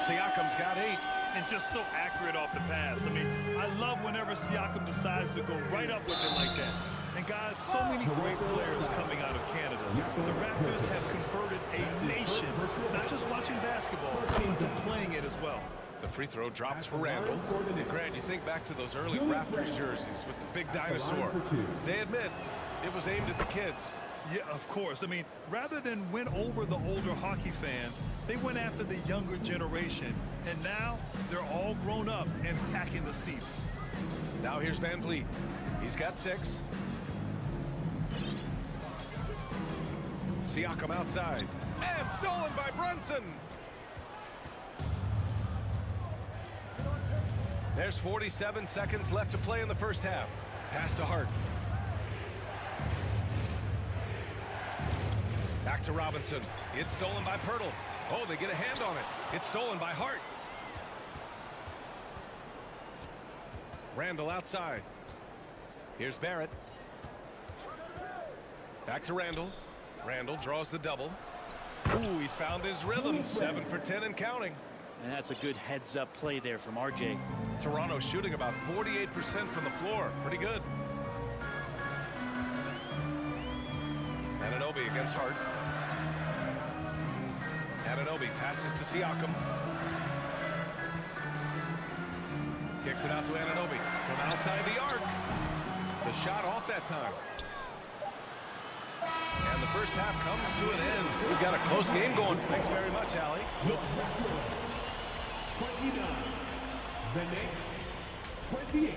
[SPEAKER 8] Siakam's got 8.
[SPEAKER 10] And just so accurate off the pass. I mean, I love whenever Siakam decides to go right up with it like that. And guys, so many great players coming out of Canada. The Raptors have converted a nation, not just watching basketball, but to playing it as well.
[SPEAKER 8] The free throw drops for Randall. Grant, you think back to those early Raptors jerseys with the big dinosaur. They admit it was aimed at the kids.
[SPEAKER 10] Yeah, of course. I mean, rather than win over the older hockey fans, they went after the younger generation. And now they're all grown up and packing the seats.
[SPEAKER 8] Now here's Van Vliet. He's got 6. Siakam outside. And stolen by Brunson. There's 47 seconds left to play in the first half. Pass to Hart. Back to Robinson. It's stolen by Pirtle. Oh, they get a hand on it. It's stolen by Hart. Randall outside. Here's Barrett. Back to Randall. Randall draws the double. Ooh, he's found his rhythm. 7 for 10 and counting.
[SPEAKER 2] And that's a good heads-up play there from RJ.
[SPEAKER 8] Toronto shooting about 48% from the floor. Pretty good. Anunoby against Hart. Anunoby passes to Siakam. Kicks it out to Anunoby from outside the arc. The shot off that time. And the first half comes to an end. We've got a close game going. Thanks very much, Allie.
[SPEAKER 4] 29. The Knicks, 28.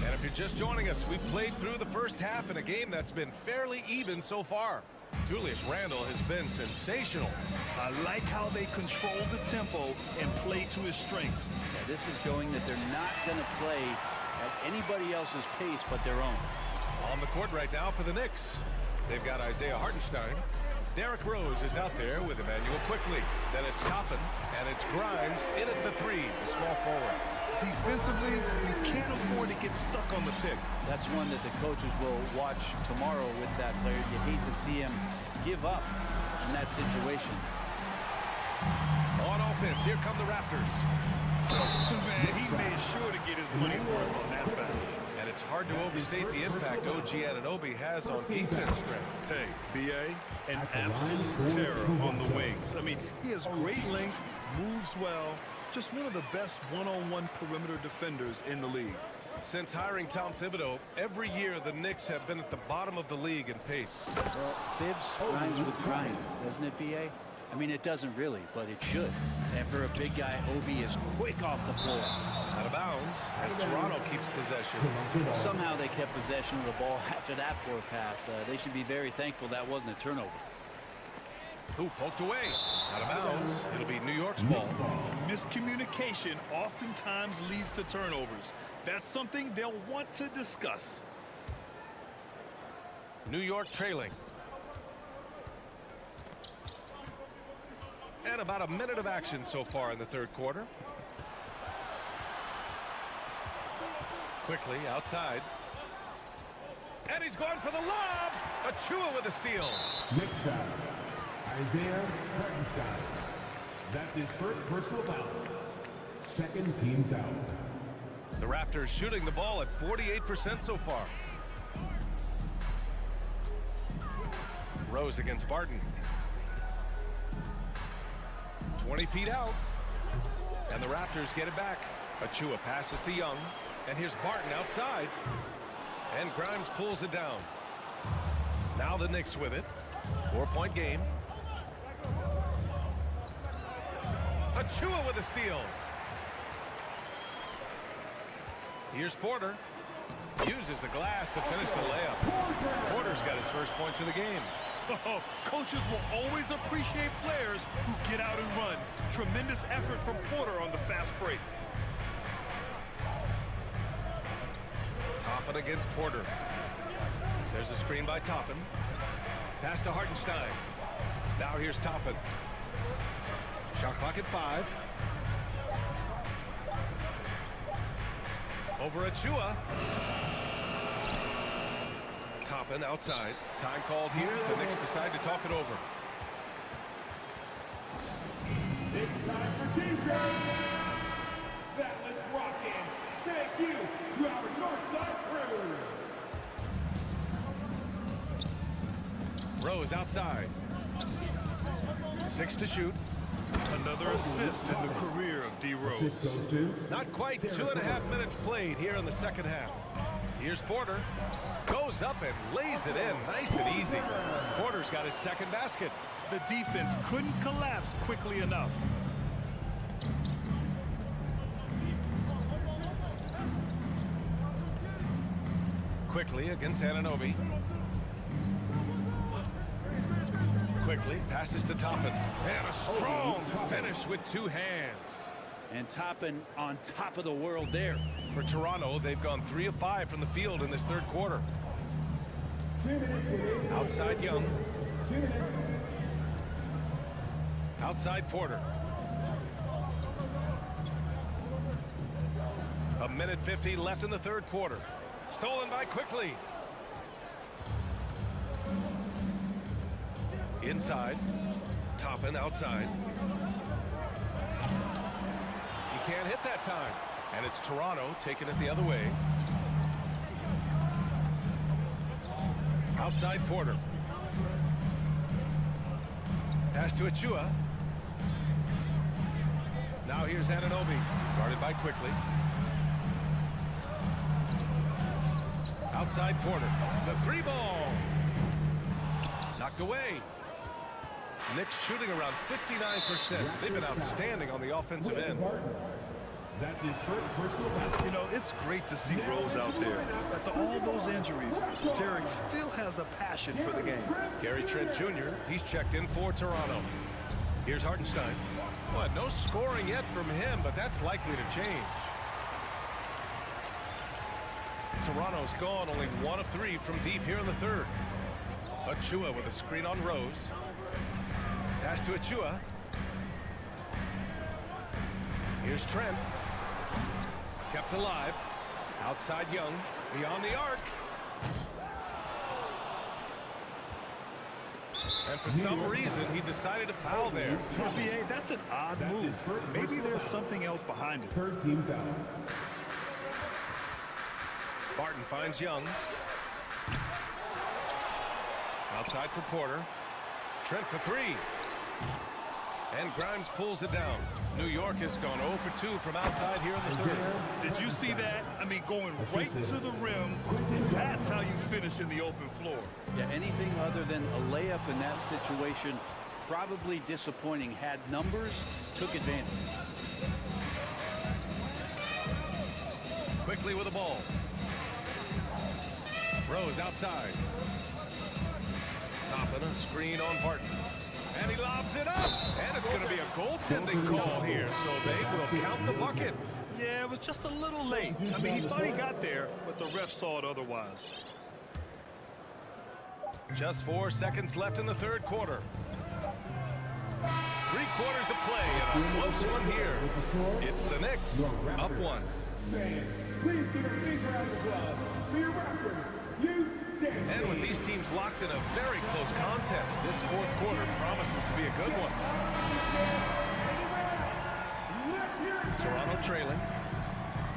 [SPEAKER 8] And if you're just joining us, we've played through the first half in a game that's been fairly even so far. Julius Randle has been sensational.
[SPEAKER 10] I like how they control the tempo and play to his strengths.
[SPEAKER 2] Yeah, this is showing that they're not going to play at anybody else's pace but their own.
[SPEAKER 8] On the court right now for the Knicks. They've got Isaiah Hartenstein. Derrick Rose is out there with Emmanuel Quickly. Then it's Toppin, and it's Grimes in at the 3, the small forward.
[SPEAKER 10] Defensively, you can't afford to get stuck on the pick.
[SPEAKER 2] That's one that the coaches will watch tomorrow with that player. You hate to see him give up in that situation.
[SPEAKER 8] On offense, here come the Raptors.
[SPEAKER 10] Man, he made sure to get his money's worth on that foul.
[SPEAKER 8] And it's hard to overstate the impact OG Anunoby has on defense, Greg.
[SPEAKER 10] Hey, BA, an absolute terror on the wings. I mean, he has great length, moves well, just one of the best one-on-one perimeter defenders in the league.
[SPEAKER 8] Since hiring Tom Thibodeau, every year the Knicks have been at the bottom of the league in pace.
[SPEAKER 2] Well, Thibs rhymes with grind, doesn't it, BA? I mean, it doesn't really, but it should. And for a big guy, Obi is quick off the floor.
[SPEAKER 8] Out of bounds as Toronto keeps possession.
[SPEAKER 2] Somehow they kept possession of the ball after that poor pass. They should be very thankful that wasn't a turnover.
[SPEAKER 8] Who poked away? Out of bounds. It'll be New York's ball.
[SPEAKER 10] Miscommunication oftentimes leads to turnovers. That's something they'll want to discuss.
[SPEAKER 8] New York trailing. And about a minute of action so far in the third quarter. Quickly outside. And he's going for the lob. Achua with a steal.
[SPEAKER 4] Next foul, Isaiah Hartenstein. That's his first personal foul. Second team foul.
[SPEAKER 8] The Raptors shooting the ball at 48% so far. Rose against Barton. 20 feet out. And the Raptors get it back. Achua passes to Young. And here's Barton outside. And Grimes pulls it down. Now the Knicks with it. 4-point game. Achua with a steal. Here's Porter. Uses the glass to finish the layup. Porter's got his first points of the game.
[SPEAKER 10] Oh, coaches will always appreciate players who get out and run. Tremendous effort from Porter on the fast break.
[SPEAKER 8] Toppin against Porter. There's a screen by Toppin. Pass to Hartenstein. Now here's Toppin. Shot clock at 5. Over Achua. Toppin outside. Time called here. The Knicks decide to talk it over.
[SPEAKER 4] It's time for T-shirt. That was rocking. Thank you to our Northside crew.
[SPEAKER 8] Rose outside. 6 to shoot.
[SPEAKER 10] Another assist in the career of D. Rose.
[SPEAKER 8] Not quite 2.5 minutes played here in the second half. Here's Porter. Goes up and lays it in. Nice and easy. Porter's got his second basket.
[SPEAKER 10] The defense couldn't collapse quickly enough.
[SPEAKER 8] Quickly against Anunoby. Quickly passes to Toppin. And a strong finish with 2 hands.
[SPEAKER 2] And Toppin on top of the world there.
[SPEAKER 8] For Toronto, they've gone 3 of 5 from the field in this third quarter. Outside Young. Outside Porter. 1:50 left in the third quarter. Stolen by Quickly. Inside. Toppin outside. He can't hit that time. And it's Toronto taking it the other way. Outside Porter. Pass to Achua. Now here's Anunoby. Guarded by Quickly. Outside Porter. The 3-ball. Knocked away. Knicks shooting around 59%. They've been outstanding on the offensive end.
[SPEAKER 10] That's his first personal foul. You know, it's great to see Rose out there. After all those injuries, Derek still has a passion for the game.
[SPEAKER 8] Gary Trent Jr., he's checked in for Toronto. Here's Hartenstein. Well, no scoring yet from him, but that's likely to change. Toronto's gone only 1 of 3 from deep here in the third. Achua with a screen on Rose. Pass to Achua. Here's Trent. Kept alive. Outside Young. Beyond the arc. And for some reason, he decided to foul there.
[SPEAKER 10] NBA, that's an odd move. Maybe there's something else behind it.
[SPEAKER 4] Third team foul.
[SPEAKER 8] Barton finds Young. Outside for Porter. Trent for 3. And Grimes pulls it down. New York has gone 0 for 2 from outside here in the third.
[SPEAKER 10] Did you see that? I mean, going right to the rim. That's how you finish in the open floor.
[SPEAKER 2] Yeah, anything other than a layup in that situation, probably disappointing. Had numbers, took advantage.
[SPEAKER 8] Quickly with the ball. Rose outside. Toppin a screen on Barton. And he lobs it up. And it's going to be a goaltending call here, so they will count the bucket.
[SPEAKER 10] Yeah, it was just a little late. I mean, he thought he got there, but the ref saw it otherwise.
[SPEAKER 8] Just 4 seconds left in the third quarter. 3 quarters of play and a close one here. It's the Knicks up 1.
[SPEAKER 4] Please give a big round of applause for your Raptors.
[SPEAKER 8] And with these teams locked in a very close contest, this fourth quarter promises to be a good one. Toronto trailing.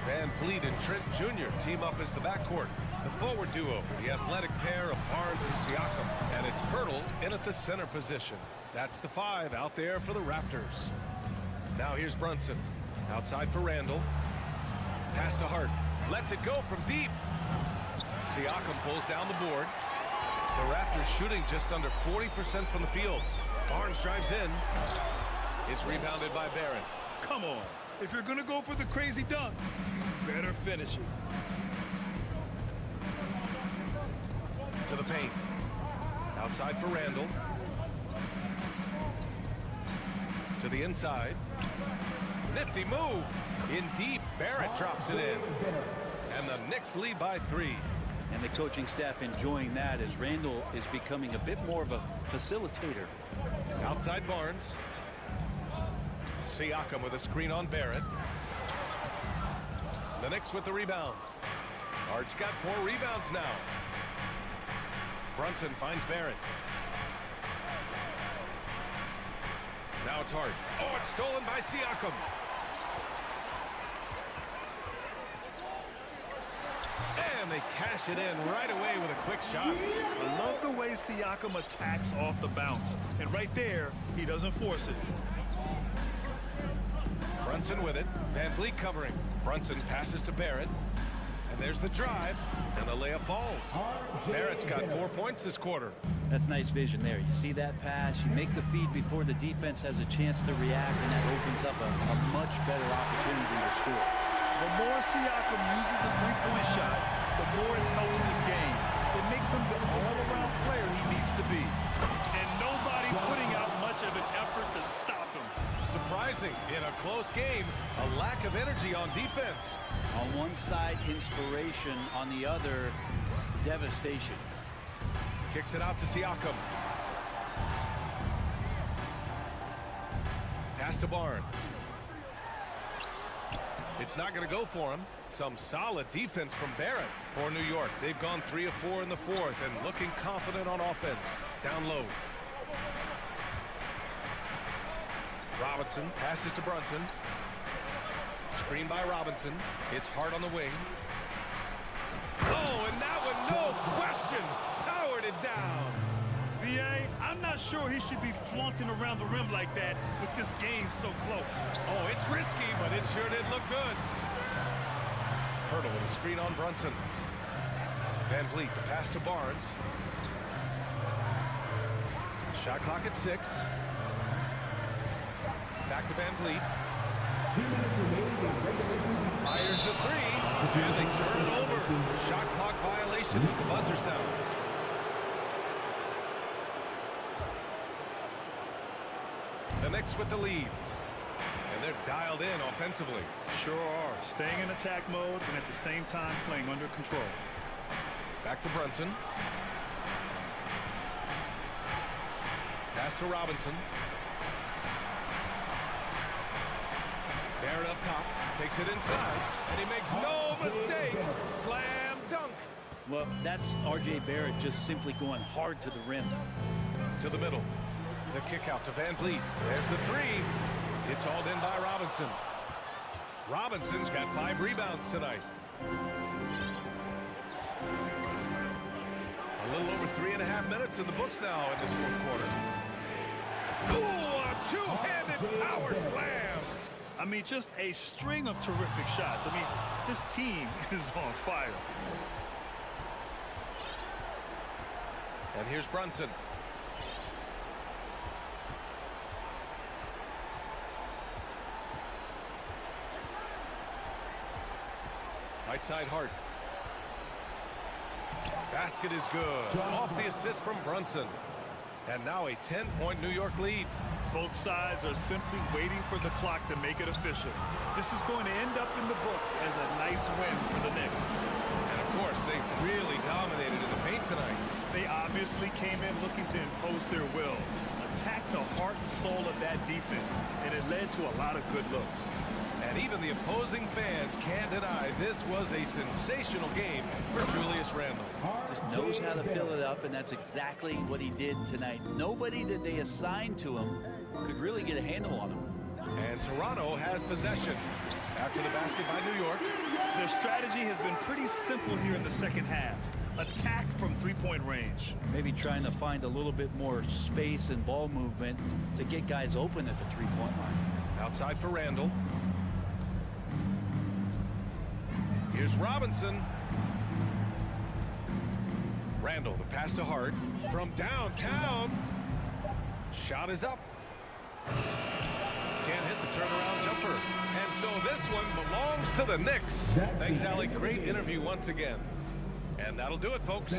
[SPEAKER 8] Van Vliet and Trent Jr. team up as the backcourt. The forward duo, the athletic pair of Barnes and Siakam. And it's Pirtle in at the center position. That's the 5 out there for the Raptors. Now here's Brunson. Outside for Randall. Pass to Hart. Lets it go from deep. Siakam pulls down the board. The Raptors shooting just under 40% from the field. Barnes drives in. It's rebounded by Barrett.
[SPEAKER 10] Come on. If you're going to go for the crazy dunk, better finish it.
[SPEAKER 8] To the paint. Outside for Randall. To the inside. Nifty move. In deep. Barrett drops it in. And the Knicks lead by 3.
[SPEAKER 2] And the coaching staff enjoying that as Randall is becoming a bit more of a facilitator.
[SPEAKER 8] Outside Barnes. Siakam with a screen on Barrett. The Knicks with the rebound. Hart's got 4 rebounds now. Brunson finds Barrett. Now it's Hart. Oh, it's stolen by Siakam. And they cash it in right away with a quick shot.
[SPEAKER 10] I love the way Siakam attacks off the bounce. And right there, he doesn't force it.
[SPEAKER 8] Brunson with it. Van Vliet covering. Brunson passes to Barrett. And there's the drive. And the layup falls. Barrett's got 4 points this quarter.
[SPEAKER 2] That's nice vision there. You see that pass, you make the feed before the defense has a chance to react, and that opens up a much better opportunity to score.
[SPEAKER 10] The more Siakam uses the three-point shot, the more it helps his game. It makes him the all-around player he needs to be. And nobody putting out much of an effort to stop him.
[SPEAKER 8] Surprising in a close game, a lack of energy on defense.
[SPEAKER 2] On one side, inspiration. On the other, devastation.
[SPEAKER 8] Kicks it out to Siakam. Pass to Barnes. It's not going to go for him. Some solid defense from Barrett for New York. They've gone 3 of 4 in the fourth and looking confident on offense. Down low. Robinson passes to Brunson. Screen by Robinson. It's Hart on the wing. Oh, and that one, no question, powered it down.
[SPEAKER 10] B.A., I'm not sure he should be flaunting around the rim like that with this game so close.
[SPEAKER 8] Oh, it's risky, but it sure did look good. Hurdle with a screen on Brunson. Van Vliet, the pass to Barnes. Shot clock at 6. Back to Van Vliet. Fires the 3, and they turn it over. Shot clock violation as the buzzer sounds. The Knicks with the lead. And they're dialed in offensively.
[SPEAKER 10] Sure are. Staying in attack mode and at the same time playing under control.
[SPEAKER 8] Back to Brunson. Pass to Robinson. Barrett up top, takes it inside, and he makes no mistake. Slam dunk.
[SPEAKER 2] Well, that's R.J. Barrett just simply going hard to the rim.
[SPEAKER 8] To the middle. The kick out to Van Vliet. There's the 3. It's hauled in by Robinson. Robinson's got 5 rebounds tonight. A little over 3.5 minutes in the books now in this fourth quarter. Ooh, a two-handed power slam.
[SPEAKER 10] I mean, just a string of terrific shots. I mean, this team is on fire.
[SPEAKER 8] And here's Brunson. Right side Hart. Basket is good. Off the assist from Brunson. And now a 10-point New York lead.
[SPEAKER 10] Both sides are simply waiting for the clock to make it official. This is going to end up in the books as a nice win for the Knicks.
[SPEAKER 8] And of course, they really dominated in the paint tonight.
[SPEAKER 10] They obviously came in looking to impose their will, attack the heart and soul of that defense, and it led to a lot of good looks.
[SPEAKER 8] And even the opposing fans can't deny this was a sensational game for Julius Randle.
[SPEAKER 2] Just knows how to fill it up, and that's exactly what he did tonight. Nobody that they assigned to him could really get a handle on him.
[SPEAKER 8] And Toronto has possession after the basket by New York.
[SPEAKER 10] Their strategy has been pretty simple here in the second half. Attack from three-point range.
[SPEAKER 2] Maybe trying to find a little bit more space and ball movement to get guys open at the three-point line.
[SPEAKER 8] Outside for Randle. Here's Robinson. Randle, the pass to Hart. From downtown. Shot is up. Can't hit the turnaround jumper. And so this one belongs to the Knicks. Thanks, Alec. Great interview once again. And that'll do it, folks.